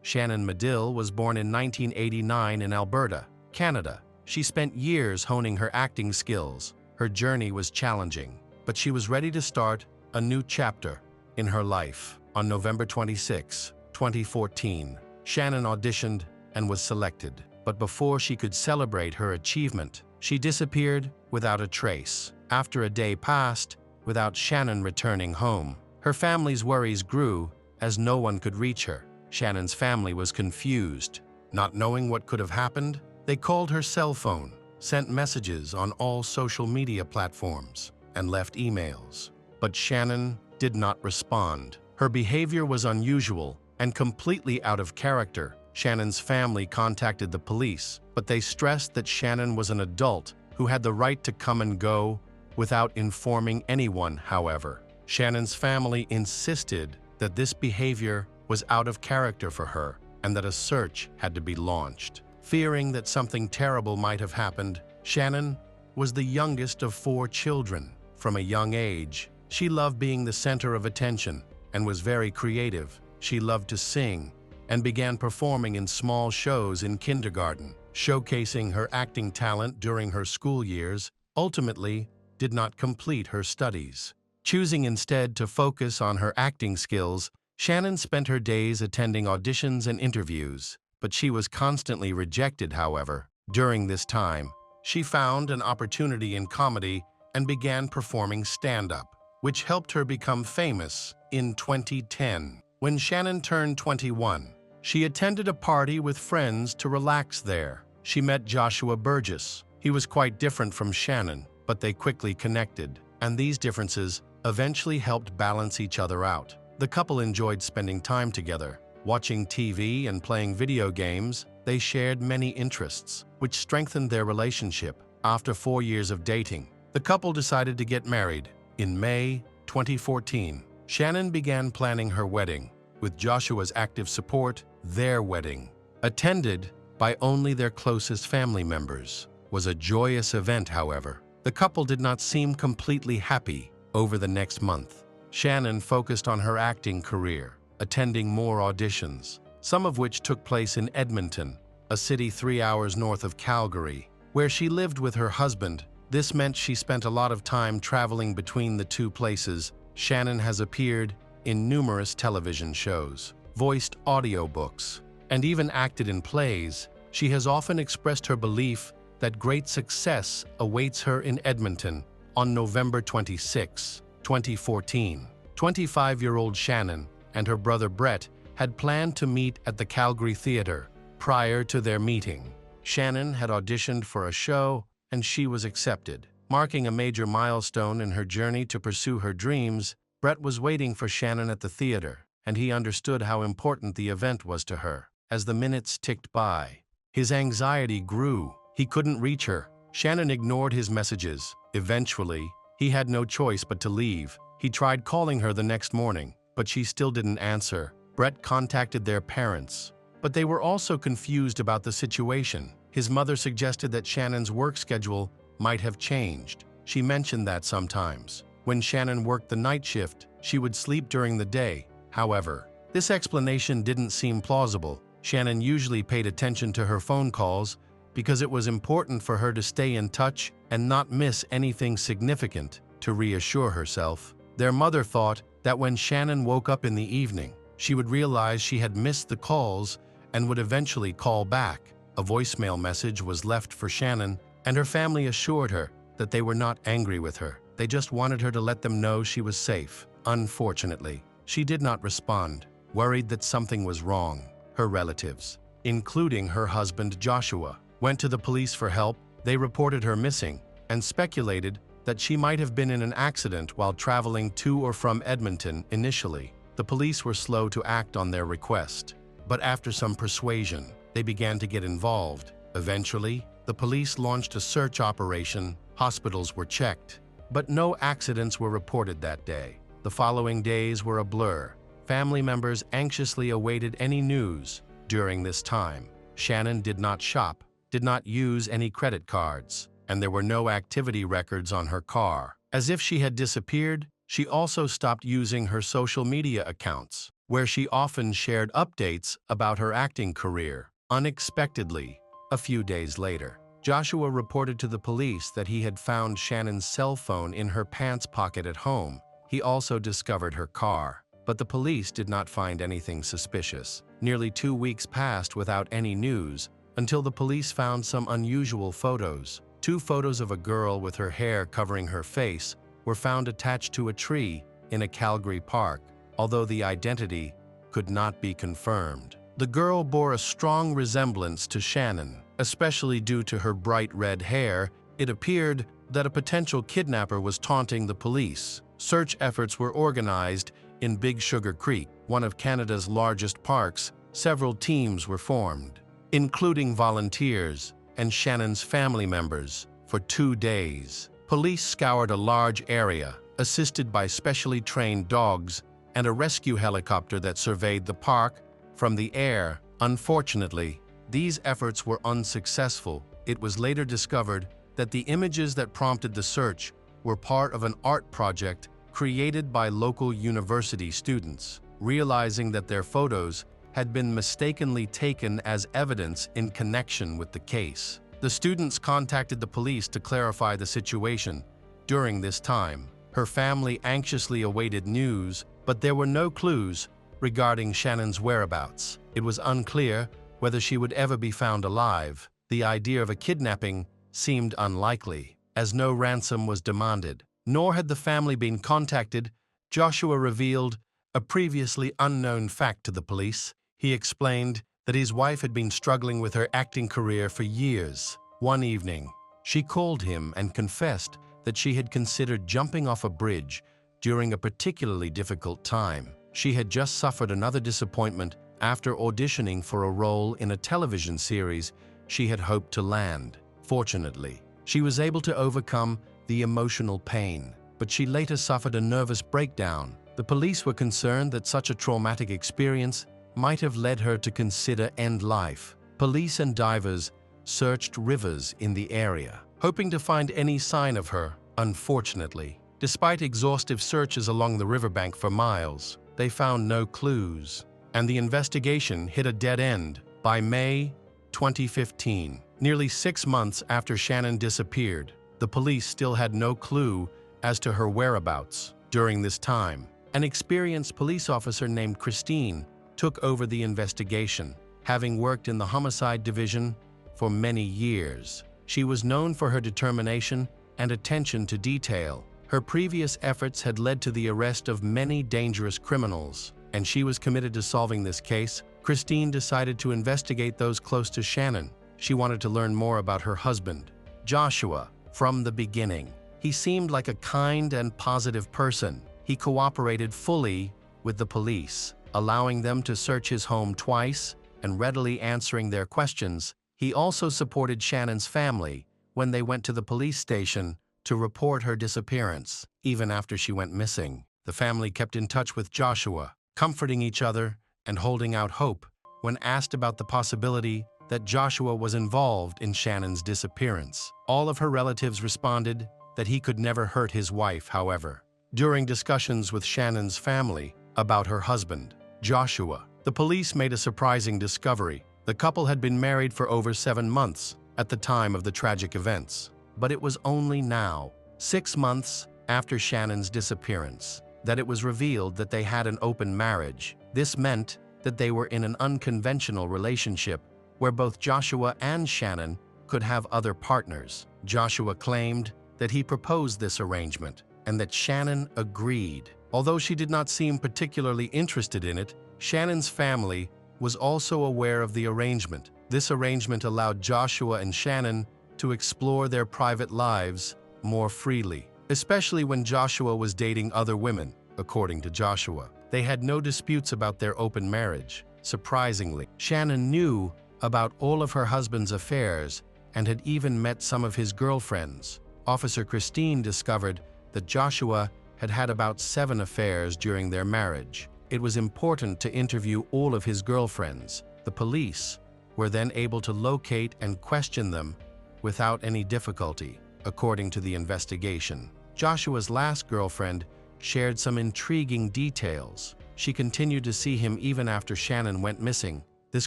Shannon Medill was born in 1989 in Alberta, Canada. She spent years honing her acting skills. Her journey was challenging, but she was ready to start a new chapter in her life. On November 26, 2014, Shannon auditioned and was selected. But before she could celebrate her achievement, she disappeared without a trace. After a day passed without Shannon returning home, her family's worries grew as no one could reach her. Shannon's family was confused. Not knowing what could have happened, they called her cell phone, sent messages on all social media platforms, and left emails. But Shannon did not respond. Her behavior was unusual and completely out of character. Shannon's family contacted the police, but they stressed that Shannon was an adult who had the right to come and go without informing anyone, however. Shannon's family insisted that this behavior was out of character for her and that a search had to be launched. Fearing that something terrible might have happened, Shannon was the youngest of 4 children. From a young age, she loved being the center of attention and was very creative. She loved to sing and began performing in small shows in kindergarten. Showcasing her acting talent during her school years, ultimately did not complete her studies. Choosing instead to focus on her acting skills, Shannon spent her days attending auditions and interviews, but she was constantly rejected, however. During this time, she found an opportunity in comedy and began performing stand-up, which helped her become famous in 2010. When Shannon turned 21, she attended a party with friends to relax there. She met Joshua Burgess. He was quite different from Shannon, but they quickly connected, and these differences eventually helped balance each other out. The couple enjoyed spending time together, watching TV and playing video games. They shared many interests, which strengthened their relationship. After 4 years of dating, the couple decided to get married. In May 2014, Shannon began planning her wedding. With Joshua's active support, their wedding, attended by only their closest family members, was a joyous event, however. The couple did not seem completely happy. Over the next month, Shannon focused on her acting career, attending more auditions, some of which took place in Edmonton, a city 3 hours north of Calgary, where she lived with her husband This meant she spent a lot of time traveling between the two places. Shannon has appeared in numerous television shows, voiced audiobooks, and even acted in plays. She has often expressed her belief that great success awaits her in Edmonton. On November 26, 2014, 25-year-old Shannon and her brother Brett had planned to meet at the Calgary Theatre. Prior to their meeting, Shannon had auditioned for a show and she was accepted. Marking a major milestone in her journey to pursue her dreams, Brett was waiting for Shannon at the theater, and he understood how important the event was to her. As the minutes ticked by, his anxiety grew. He couldn't reach her. Shannon ignored his messages. Eventually, he had no choice but to leave. He tried calling her the next morning, but she still didn't answer. Brett contacted their parents, but they were also confused about the situation. His mother suggested that Shannon's work schedule might have changed. She mentioned that sometimes, when Shannon worked the night shift, she would sleep during the day. However, this explanation didn't seem plausible. Shannon usually paid attention to her phone calls because it was important for her to stay in touch and not miss anything significant. To reassure herself, their mother thought that when Shannon woke up in the evening, she would realize she had missed the calls and would eventually call back. A voicemail message was left for Shannon, and her family assured her that they were not angry with her. They just wanted her to let them know she was safe. Unfortunately, she did not respond, worried that something was wrong. Her relatives, including her husband Joshua, went to the police for help. They reported her missing and speculated that she might have been in an accident while traveling to or from Edmonton. Initially, the police were slow to act on their request, but after some persuasion, they began to get involved. Eventually, the police launched a search operation. Hospitals were checked, but no accidents were reported that day. The following days were a blur. Family members anxiously awaited any news. During this time, Shannon did not shop, did not use any credit cards, and there were no activity records on her car. As if she had disappeared, she also stopped using her social media accounts, where she often shared updates about her acting career. Unexpectedly, a few days later, Joshua reported to the police that he had found Shannon's cell phone in her pants pocket at home. He also discovered her car, but the police did not find anything suspicious. Nearly 2 weeks passed without any news until the police found some unusual photos. 2 photos of a girl with her hair covering her face were found attached to a tree in a Calgary park, although the identity could not be confirmed. The girl bore a strong resemblance to Shannon, especially due to her bright red hair. It appeared that a potential kidnapper was taunting the police. Search efforts were organized in Big Sugar Creek, one of Canada's largest parks. Several teams were formed, including volunteers and Shannon's family members. For 2 days, police scoured a large area, assisted by specially trained dogs and a rescue helicopter that surveyed the park from the air. Unfortunately, these efforts were unsuccessful. It was later discovered that the images that prompted the search were part of an art project created by local university students. Realizing that their photos had been mistakenly taken as evidence in connection with the case, the students contacted the police to clarify the situation. During this time, her family anxiously awaited news, but there were no clues regarding Shannon's whereabouts. It was unclear whether she would ever be found alive. The idea of a kidnapping seemed unlikely, as no ransom was demanded, nor had the family been contacted. Joshua revealed a previously unknown fact to the police. He explained that his wife had been struggling with her acting career for years. One evening, she called him and confessed that she had considered jumping off a bridge during a particularly difficult time. She had just suffered another disappointment after auditioning for a role in a television series she had hoped to land. Fortunately, she was able to overcome the emotional pain, but she later suffered a nervous breakdown. The police were concerned that such a traumatic experience might have led her to consider end life. Police and divers searched rivers in the area, hoping to find any sign of her. Unfortunately, despite exhaustive searches along the riverbank for miles, they found no clues, and the investigation hit a dead end. By May 2015, nearly 6 months after Shannon disappeared, the police still had no clue as to her whereabouts. During this time, an experienced police officer named Christine took over the investigation, having worked in the homicide division for many years. She was known for her determination and attention to detail. Her previous efforts had led to the arrest of many dangerous criminals, and she was committed to solving this case. Christine decided to investigate those close to Shannon. She wanted to learn more about her husband, Joshua. From the beginning, he seemed like a kind and positive person. He cooperated fully with the police, allowing them to search his home twice and readily answering their questions. He also supported Shannon's family when they went to the police station to report her disappearance. Even after she went missing, the family kept in touch with Joshua, comforting each other and holding out hope. When asked about the possibility that Joshua was involved in Shannon's disappearance, all of her relatives responded that he could never hurt his wife. However, during discussions with Shannon's family about her husband, Joshua, the police made a surprising discovery. The couple had been married for over 7 months at the time of the tragic events, but it was only now, 6 months after Shannon's disappearance, that it was revealed that they had an open marriage. This meant that they were in an unconventional relationship where both Joshua and Shannon could have other partners. Joshua claimed that he proposed this arrangement and that Shannon agreed. Although she did not seem particularly interested in it, Shannon's family was also aware of the arrangement. This arrangement allowed Joshua and Shannon to explore their private lives more freely, especially when Joshua was dating other women. According to Joshua, they had no disputes about their open marriage. Surprisingly, Shannon knew about all of her husband's affairs and had even met some of his girlfriends. Officer Christine discovered that Joshua had had about 7 affairs during their marriage. It was important to interview all of his girlfriends. The police were then able to locate and question them without any difficulty. According to the investigation, Joshua's last girlfriend shared some intriguing details. She continued to see him even after Shannon went missing. This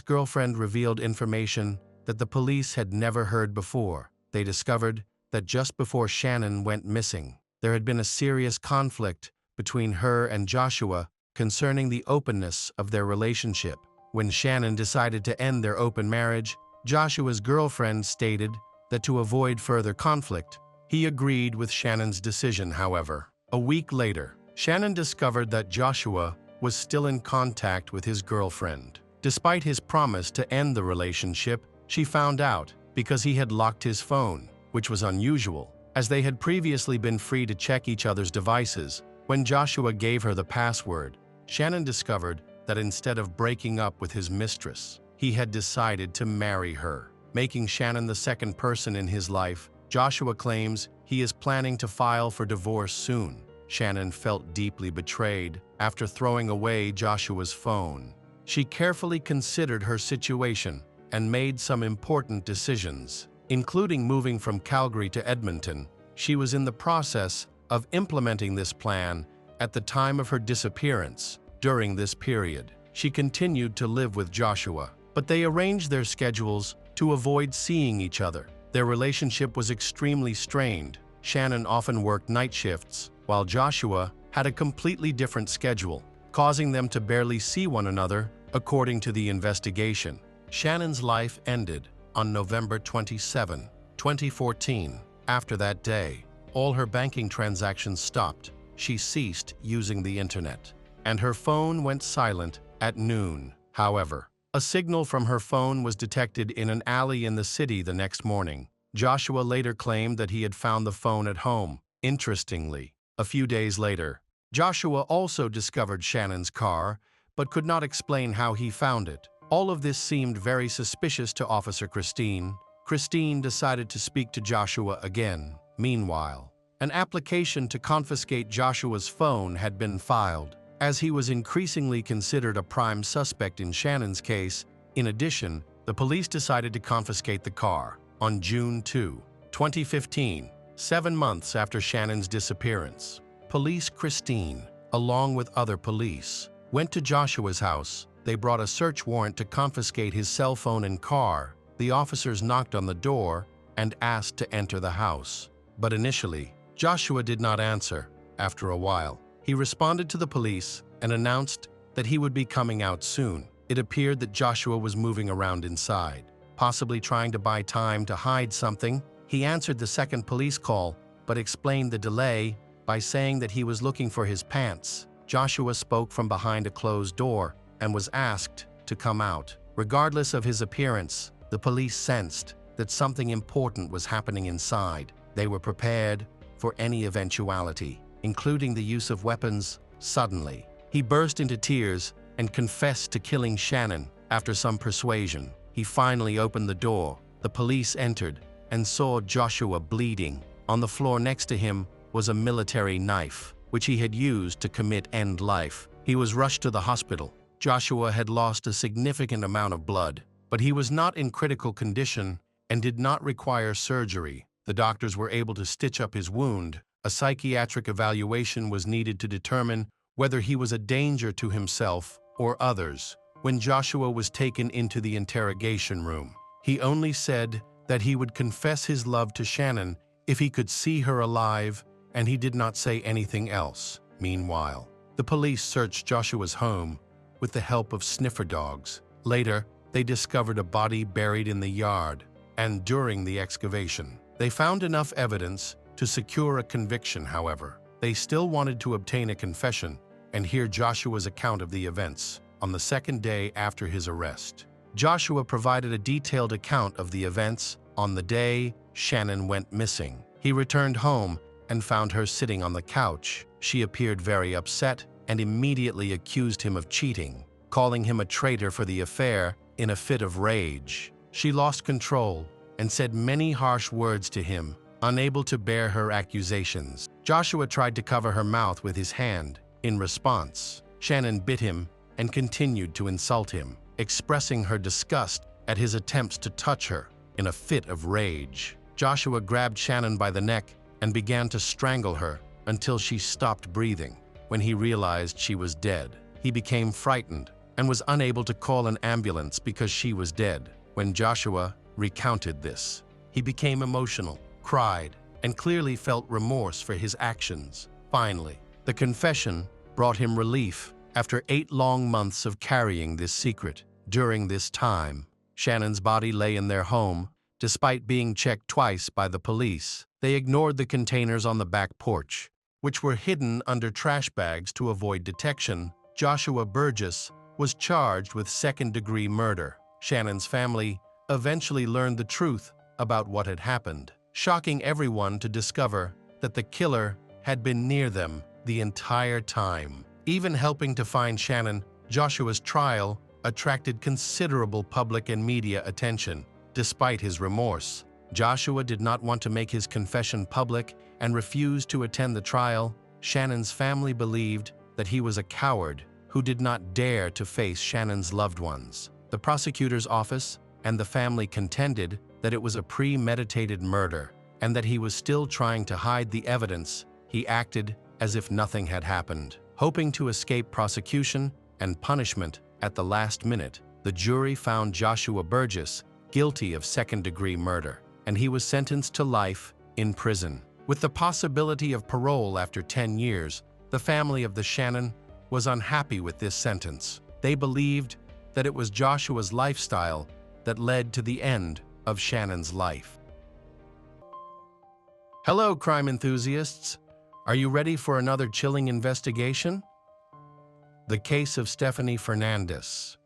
girlfriend revealed information that the police had never heard before. They discovered that just before Shannon went missing, there had been a serious conflict between her and Joshua concerning the openness of their relationship. When Shannon decided to end their open marriage, Joshua's girlfriend stated that to avoid further conflict, he agreed with Shannon's decision. However, a week later, Shannon discovered that Joshua was still in contact with his girlfriend. Despite his promise to end the relationship, she found out because he had locked his phone, which was unusual, as they had previously been free to check each other's devices. When Joshua gave her the password, Shannon discovered that instead of breaking up with his mistress, he had decided to marry her, making Shannon the second person in his life. Joshua claims he is planning to file for divorce soon. Shannon felt deeply betrayed after throwing away Joshua's phone. She carefully considered her situation and made some important decisions, including moving from Calgary to Edmonton. She was in the process of implementing this plan at the time of her disappearance. During this period, she continued to live with Joshua, but they arranged their schedules to avoid seeing each other. Their relationship was extremely strained. Shannon often worked night shifts, while Joshua had a completely different schedule, causing them to barely see one another. According to the investigation, Shannon's life ended on November 27, 2014. After that day, all her banking transactions stopped. She ceased using the internet, and her phone went silent at noon. However, a signal from her phone was detected in an alley in the city the next morning. Joshua later claimed that he had found the phone at home. Interestingly, a few days later, Joshua also discovered Shannon's car, but could not explain how he found it. All of this seemed very suspicious to Officer Christine. Christine decided to speak to Joshua again. Meanwhile, an application to confiscate Joshua's phone had been filed, as he was increasingly considered a prime suspect in Shannon's case. In addition, the police decided to confiscate the car. On June 2, 2015, 7 months after Shannon's disappearance, Police Christine, along with other police, went to Joshua's house. They brought a search warrant to confiscate his cell phone and car. The officers knocked on the door and asked to enter the house. But initially, Joshua did not answer. After a while, he responded to the police and announced that he would be coming out soon. It appeared that Joshua was moving around inside, possibly trying to buy time to hide something. He answered the second police call, but explained the delay by saying that he was looking for his pants. Joshua spoke from behind a closed door and was asked to come out. Regardless of his appearance, the police sensed that something important was happening inside. They were prepared for any eventuality, including the use of weapons. Suddenly, he burst into tears and confessed to killing Shannon. After some persuasion, he finally opened the door. The police entered and saw Joshua bleeding. On the floor next to him was a military knife, which he had used to commit end life. He was rushed to the hospital. Joshua had lost a significant amount of blood, but he was not in critical condition and did not require surgery. The doctors were able to stitch up his wound. A psychiatric evaluation was needed to determine whether he was a danger to himself or others. When Joshua was taken into the interrogation room, he only said that he would confess his love to Shannon if he could see her alive, and he did not say anything else. Meanwhile, the police searched Joshua's home with the help of sniffer dogs. Later, they discovered a body buried in the yard, and during the excavation, they found enough evidence to secure a conviction. However, they still wanted to obtain a confession and hear Joshua's account of the events. On the second day after his arrest, Joshua provided a detailed account of the events on the day Shannon went missing. He returned home and found her sitting on the couch. She appeared very upset and immediately accused him of cheating, calling him a traitor for the affair. In a fit of rage, she lost control and said many harsh words to him. Unable to bear her accusations, Joshua tried to cover her mouth with his hand. In response, Shannon bit him and continued to insult him, expressing her disgust at his attempts to touch her. In a fit of rage, Joshua grabbed Shannon by the neck and began to strangle her until she stopped breathing. When he realized she was dead, he became frightened and was unable to call an ambulance because she was dead. When Joshua recounted this, he became emotional, cried, and clearly felt remorse for his actions. Finally, the confession brought him relief after 8 long months of carrying this secret. During this time, Shannon's body lay in their home. Despite being checked twice by the police, they ignored the containers on the back porch, which were hidden under trash bags to avoid detection. Joshua Burgess was charged with second-degree murder. Shannon's family eventually learned the truth about what had happened, shocking everyone to discover that the killer had been near them the entire time. Even helping to find Shannon, Joshua's trial attracted considerable public and media attention. Despite his remorse, Joshua did not want to make his confession public and refused to attend the trial. Shannon's family believed that he was a coward who did not dare to face Shannon's loved ones. The prosecutor's office and the family contended that it was a premeditated murder and that he was still trying to hide the evidence. He acted as if nothing had happened. Hoping to escape prosecution and punishment at the last minute, the jury found Joshua Burgess guilty of second-degree murder, and he was sentenced to life in prison. With the possibility of parole after 10 years, the family of the Shannon was unhappy with this sentence. They believed that it was Joshua's lifestyle that led to the end of Shannon's life. Hello, crime enthusiasts. Are you ready for another chilling investigation? The case of Stephanie Fernandez.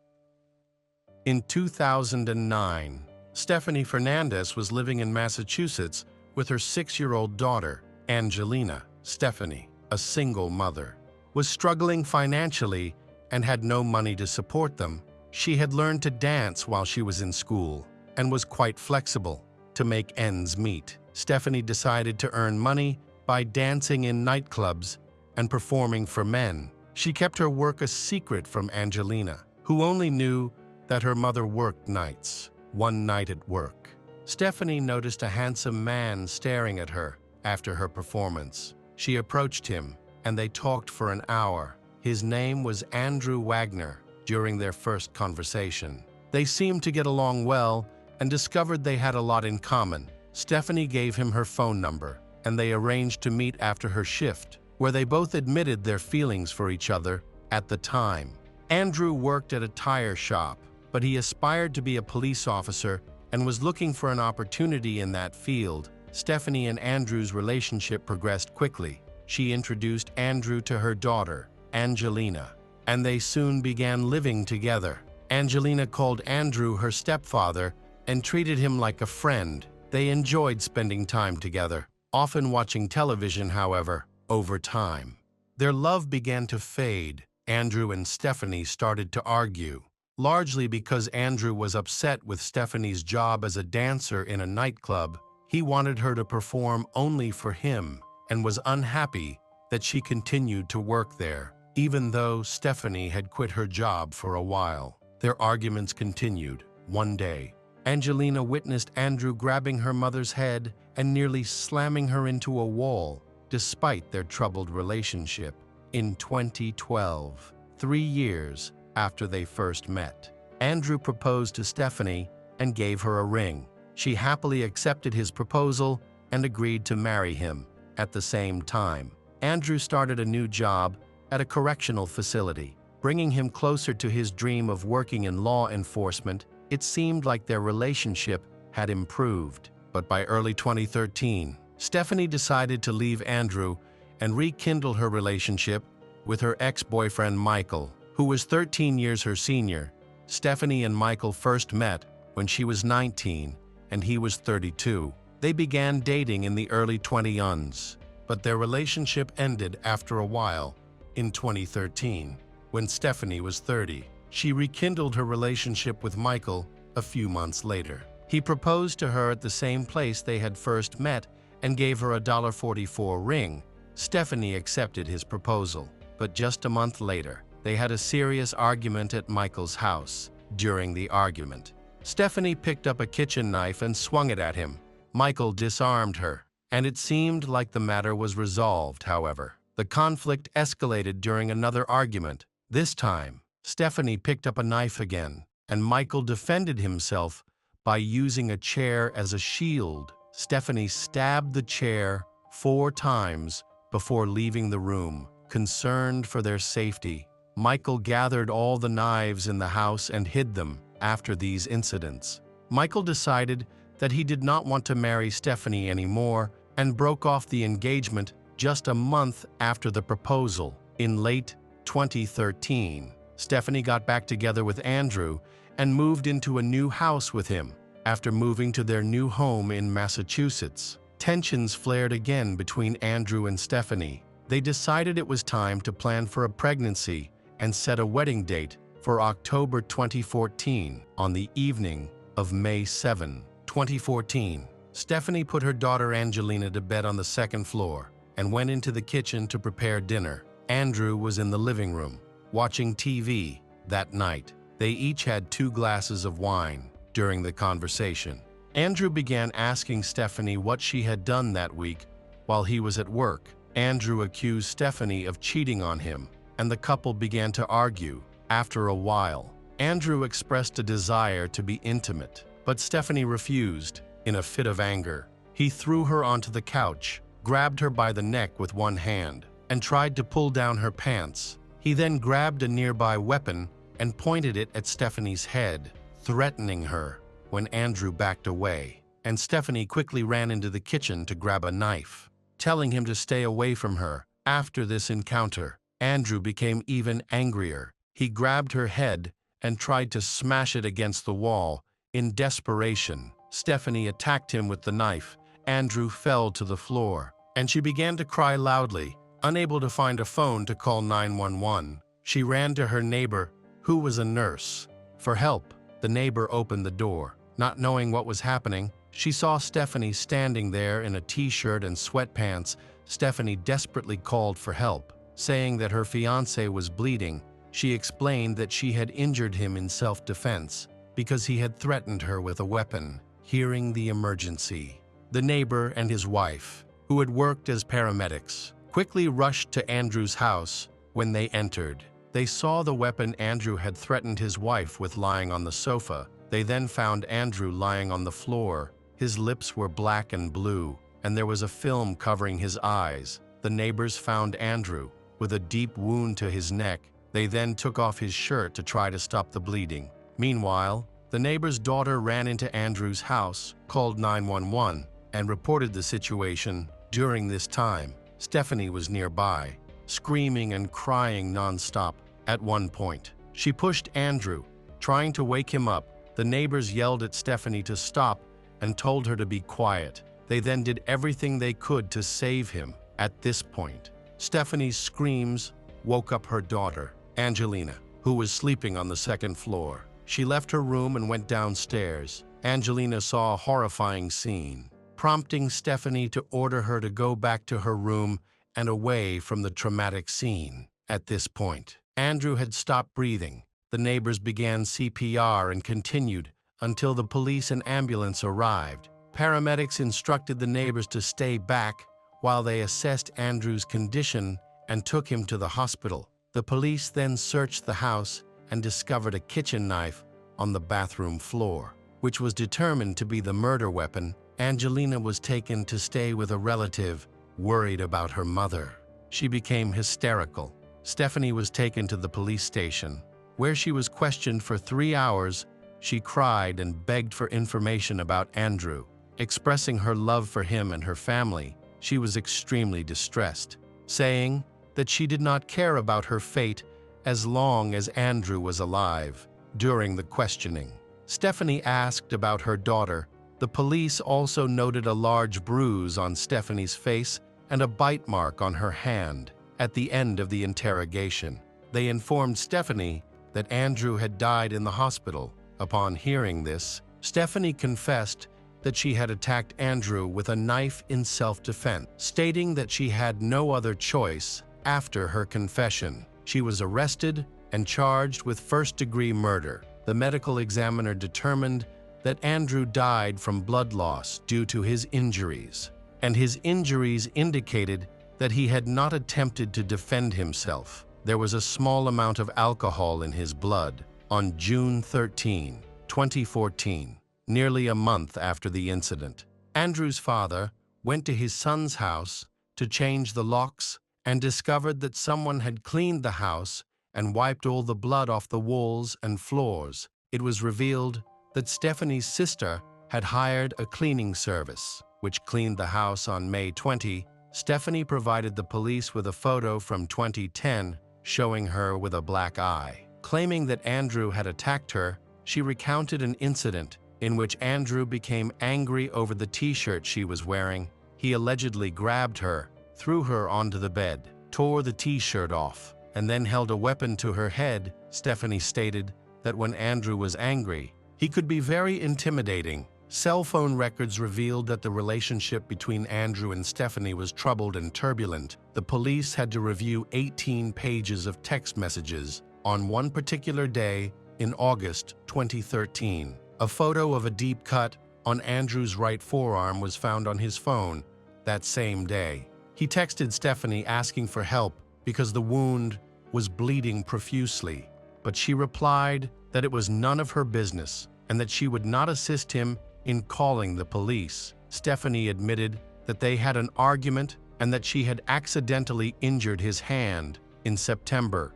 In 2009, Stephanie Fernandez was living in Massachusetts with her 6-year-old daughter, Adelina. Stephanie, a single mother, was struggling financially and had no money to support them. She had learned to dance while she was in school and was quite flexible to make ends meet. Stephanie decided to earn money by dancing in nightclubs and performing for men. She kept her work a secret from Adelina, who only knew that her mother worked nights. One night at work, Stephanie noticed a handsome man staring at her after her performance. She approached him, and they talked for an hour. His name was Andrew Wagner. During their first conversation, they seemed to get along well and discovered they had a lot in common. Stephanie gave him her phone number and they arranged to meet after her shift, where they both admitted their feelings for each other at the time. Andrew worked at a tire shop, but he aspired to be a police officer and was looking for an opportunity in that field. Stephanie and Andrew's relationship progressed quickly. She introduced Andrew to her daughter, Adelina, and they soon began living together. Adelina called Andrew her stepfather and treated him like a friend. They enjoyed spending time together, often watching television. However, over time, their love began to fade. Andrew and Stephanie started to argue, largely because Andrew was upset with Stephanie's job as a dancer in a nightclub. He wanted her to perform only for him and was unhappy that she continued to work there, even though Stephanie had quit her job for a while. Their arguments continued. One day, Adelina witnessed Andrew grabbing her mother's head and nearly slamming her into a wall, despite their troubled relationship. In 2012, 3 years after they first met, Andrew proposed to Stephanie and gave her a ring. She happily accepted his proposal and agreed to marry him. At the same time, Andrew started a new job at a correctional facility, bringing him closer to his dream of working in law enforcement. It seemed like their relationship had improved. But by early 2013, Stephanie decided to leave Andrew and rekindle her relationship with her ex-boyfriend Michael, who was 13 years her senior. Stephanie and Michael first met when she was 19 and he was 32. They began dating in the early 20s, but their relationship ended after a while. In 2013, when Stephanie was 30, she rekindled her relationship with Michael a few months later. He proposed to her at the same place they had first met and gave her a $44 ring. Stephanie accepted his proposal, but just a month later, they had a serious argument at Michael's house. During the argument, Stephanie picked up a kitchen knife and swung it at him. Michael disarmed her, and it seemed like the matter was resolved. However, the conflict escalated during another argument. This time, Stephanie picked up a knife again, and Michael defended himself by using a chair as a shield. Stephanie stabbed the chair 4 times before leaving the room. Concerned for their safety, Michael gathered all the knives in the house and hid them. After these incidents, Michael decided that he did not want to marry Stephanie anymore and broke off the engagement just a month after the proposal. In late 2013, Stephanie got back together with Andrew and moved into a new house with him. After moving to their new home in Massachusetts, tensions flared again between Andrew and Stephanie. They decided it was time to plan for a pregnancy and set a wedding date for October 2014. On the evening of May 7, 2014, Stephanie put her daughter Adelina to bed on the second floor and went into the kitchen to prepare dinner. Andrew was in the living room, watching TV. That night, they each had 2 glasses of wine. During the conversation, Andrew began asking Stephanie what she had done that week while he was at work. Andrew accused Stephanie of cheating on him, and the couple began to argue. After a while, Andrew expressed a desire to be intimate, but Stephanie refused. In a fit of anger, he threw her onto the couch, grabbed her by the neck with one hand, and tried to pull down her pants. He then grabbed a nearby weapon and pointed it at Stephanie's head, threatening her. When Andrew backed away, and Stephanie quickly ran into the kitchen to grab a knife, telling him to stay away from her. After this encounter, Andrew became even angrier. He grabbed her head and tried to smash it against the wall. In desperation, Stephanie attacked him with the knife. Andrew fell to the floor, and she began to cry loudly. Unable to find a phone to call 911, she ran to her neighbor, who was a nurse, for help. The neighbor opened the door. Not knowing what was happening, she saw Stephanie standing there in a t-shirt and sweatpants. Stephanie desperately called for help, saying that her fiancé was bleeding. She explained that she had injured him in self-defense because he had threatened her with a weapon. Hearing the emergency, the neighbor and his wife, who had worked as paramedics, quickly rushed to Andrew's house. When they entered, they saw the weapon Andrew had threatened his wife with lying on the sofa. They then found Andrew lying on the floor. His lips were black and blue, and there was a film covering his eyes. The neighbors found Andrew with a deep wound to his neck. They then took off his shirt to try to stop the bleeding. Meanwhile, the neighbor's daughter ran into Andrew's house, called 911, and reported the situation. During this time, Stephanie was nearby, screaming and crying nonstop. At one point, she pushed Andrew, trying to wake him up. The neighbors yelled at Stephanie to stop and told her to be quiet. They then did everything they could to save him. At this point, Stephanie's screams woke up her daughter, Adelina, who was sleeping on the second floor. She left her room and went downstairs. Adelina saw a horrifying scene, prompting Stephanie to order her to go back to her room and away from the traumatic scene. At this point, Andrew had stopped breathing. The neighbors began CPR and continued until the police and ambulance arrived. Paramedics instructed the neighbors to stay back while they assessed Andrew's condition and took him to the hospital. The police then searched the house and discovered a kitchen knife on the bathroom floor, which was determined to be the murder weapon. Adelina was taken to stay with a relative, worried about her mother. She became hysterical. Stephanie was taken to the police station, where she was questioned for 3 hours. She cried and begged for information about Andrew. Expressing her love for him and her family, she was extremely distressed, saying that she did not care about her fate as long as Andrew was alive. During the questioning, Stephanie asked about her daughter. The police also noted a large bruise on Stephanie's face and a bite mark on her hand. At the end of the interrogation, they informed Stephanie that Andrew had died in the hospital. Upon hearing this, Stephanie confessed that she had attacked Andrew with a knife in self-defense, stating that she had no other choice. After her confession, she was arrested and charged with first-degree murder. The medical examiner determined that Andrew died from blood loss due to his injuries, and his injuries indicated that he had not attempted to defend himself. There was a small amount of alcohol in his blood. On June 13, 2014, nearly a month after the incident, Andrew's father went to his son's house to change the locks and discovered that someone had cleaned the house and wiped all the blood off the walls and floors. It was revealed that Stephanie's sister had hired a cleaning service, which cleaned the house on May 20. Stephanie provided the police with a photo from 2010 showing her with a black eye. Claiming that Andrew had attacked her, she recounted an incident in which Andrew became angry over the t-shirt she was wearing. He allegedly grabbed her, threw her onto the bed, tore the t-shirt off, and then held a weapon to her head. Stephanie stated that when Andrew was angry, he could be very intimidating. Cell phone records revealed that the relationship between Andrew and Stephanie was troubled and turbulent. The police had to review 18 pages of text messages on one particular day in August 2013. A photo of a deep cut on Andrew's right forearm was found on his phone that same day. He texted Stephanie asking for help because the wound was bleeding profusely, but she replied that it was none of her business and that she would not assist him in calling the police. Stephanie admitted that they had an argument and that she had accidentally injured his hand in September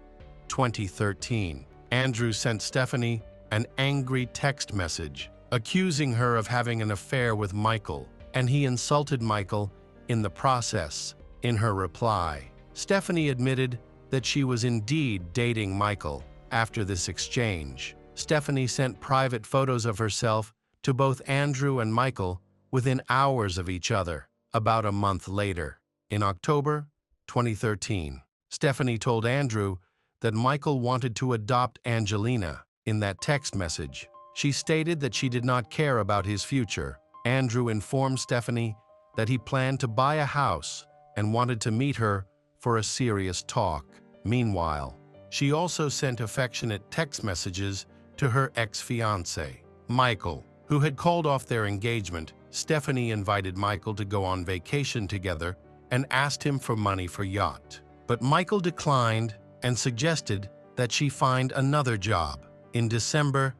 2013. Andrew sent Stephanie an angry text message accusing her of having an affair with Michael, and he insulted Michael in the process. In her reply, Stephanie admitted that she was indeed dating Michael. After this exchange, Stephanie sent private photos of herself to both Andrew and Michael within hours of each other. About a month later, in October 2013, Stephanie told Andrew that Michael wanted to adopt Adelina. In that text message, she stated that she did not care about his future. Andrew informed Stephanie that he planned to buy a house and wanted to meet her for a serious talk. Meanwhile, she also sent affectionate text messages to her ex-fiancé, Michael, who had called off their engagement. Stephanie invited Michael to go on vacation together and asked him for money for yacht. But Michael declined and suggested that she find another job. In December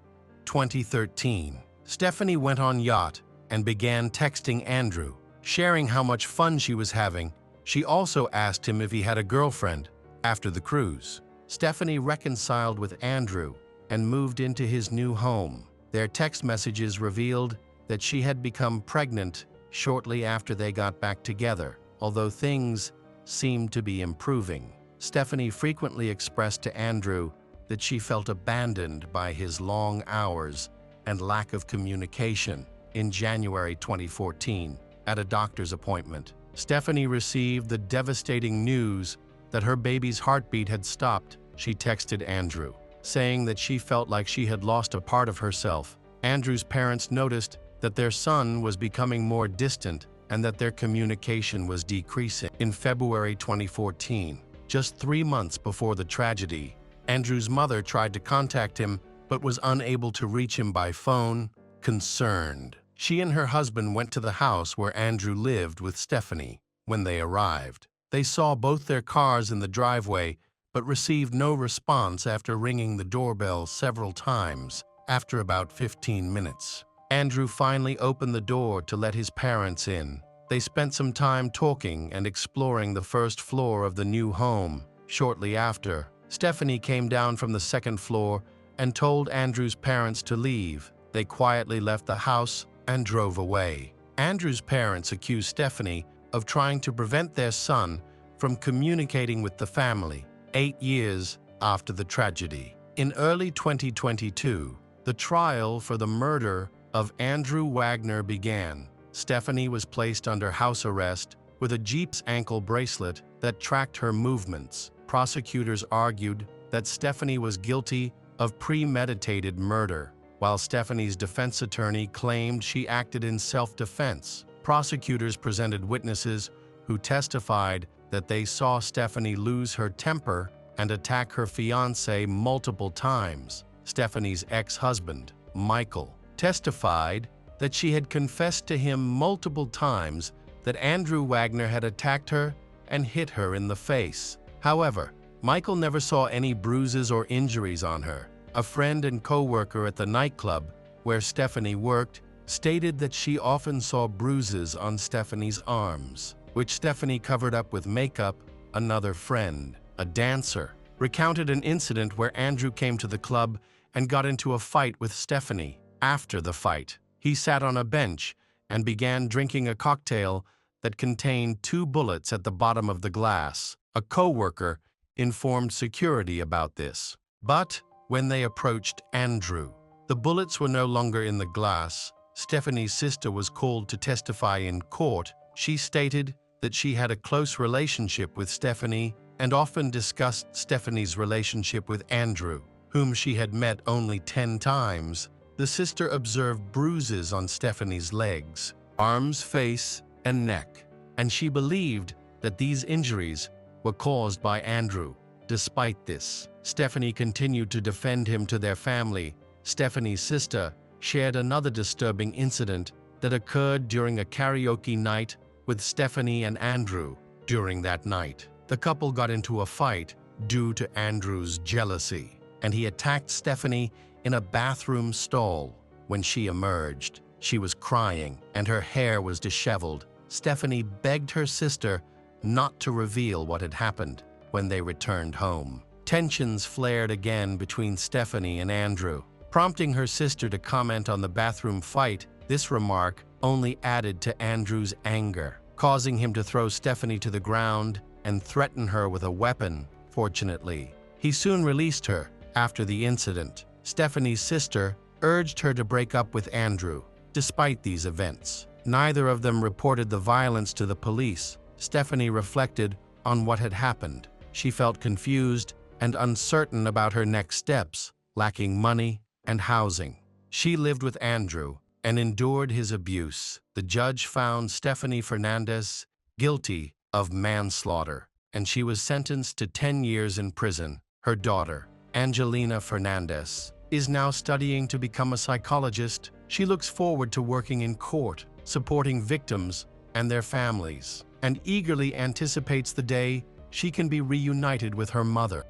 2013, Stephanie went on yacht and began texting Andrew. Sharing how much fun she was having, she also asked him if he had a girlfriend after the cruise. Stephanie reconciled with Andrew and moved into his new home. Their text messages revealed that she had become pregnant shortly after they got back together, although things seemed to be improving. Stephanie frequently expressed to Andrew that she felt abandoned by his long hours and lack of communication. In January 2014, at a doctor's appointment, Stephanie received the devastating news that her baby's heartbeat had stopped. She texted Andrew, saying that she felt like she had lost a part of herself. Andrew's parents noticed that their son was becoming more distant and that their communication was decreasing. In February 2014, just 3 months before the tragedy, Andrew's mother tried to contact him but was unable to reach him by phone. Concerned, she and her husband went to the house where Andrew lived with Stephanie. When they arrived, they saw both their cars in the driveway but received no response after ringing the doorbell several times. After about 15 minutes, Andrew finally opened the door to let his parents in. They spent some time talking and exploring the first floor of the new home. Shortly after, Stephanie came down from the second floor and told Andrew's parents to leave. They quietly left the house and drove away. Andrew's parents accused Stephanie of trying to prevent their son from communicating with the family. 8 years after the tragedy, in early 2022, the trial for the murder of Andrew Wagner began. Stephanie was placed under house arrest with a Jeep's ankle bracelet that tracked her movements. Prosecutors argued that Stephanie was guilty of premeditated murder, while Stephanie's defense attorney claimed she acted in self-defense. Prosecutors presented witnesses who testified that they saw Stephanie lose her temper and attack her fiancé multiple times. Stephanie's ex-husband, Michael, testified that she had confessed to him multiple times that Andrew Wagner had attacked her and hit her in the face. However, Michael never saw any bruises or injuries on her. A friend and co-worker at the nightclub where Stephanie worked stated that she often saw bruises on Stephanie's arms, which Stephanie covered up with makeup. Another friend, a dancer, recounted an incident where Andrew came to the club and got into a fight with Stephanie. After the fight, he sat on a bench and began drinking a cocktail that contained 2 bullets at the bottom of the glass. A co-worker informed security about this. But when they approached Andrew, the bullets were no longer in the glass. Stephanie's sister was called to testify in court. She stated that she had a close relationship with Stephanie and often discussed Stephanie's relationship with Andrew, whom she had met only 10 times. The sister observed bruises on Stephanie's legs, arms, face, and neck, and she believed that these injuries were caused by Andrew. Despite this, Stephanie continued to defend him to their family. Stephanie's sister shared another disturbing incident that occurred during a karaoke night with Stephanie and Andrew. During that night, the couple got into a fight due to Andrew's jealousy, and he attacked Stephanie in a bathroom stall. When she emerged, she was crying and her hair was disheveled. Stephanie begged her sister not to reveal what had happened. When they returned home, tensions flared again between Stephanie and Andrew, prompting her sister to comment on the bathroom fight. This remark only added to Andrew's anger, causing him to throw Stephanie to the ground and threaten her with a weapon. Fortunately, he soon released her. After the incident, Stephanie's sister urged her to break up with Andrew. Despite these events, neither of them reported the violence to the police. Stephanie reflected on what had happened. She felt confused and uncertain about her next steps, lacking money and housing. She lived with Andrew and endured his abuse. The judge found Stephanie Fernandez guilty of manslaughter, and she was sentenced to 10 years in prison. Her daughter, Adelina Fernandez, is now studying to become a psychologist. She looks forward to working in court, supporting victims and their families, and eagerly anticipates the day she can be reunited with her mother.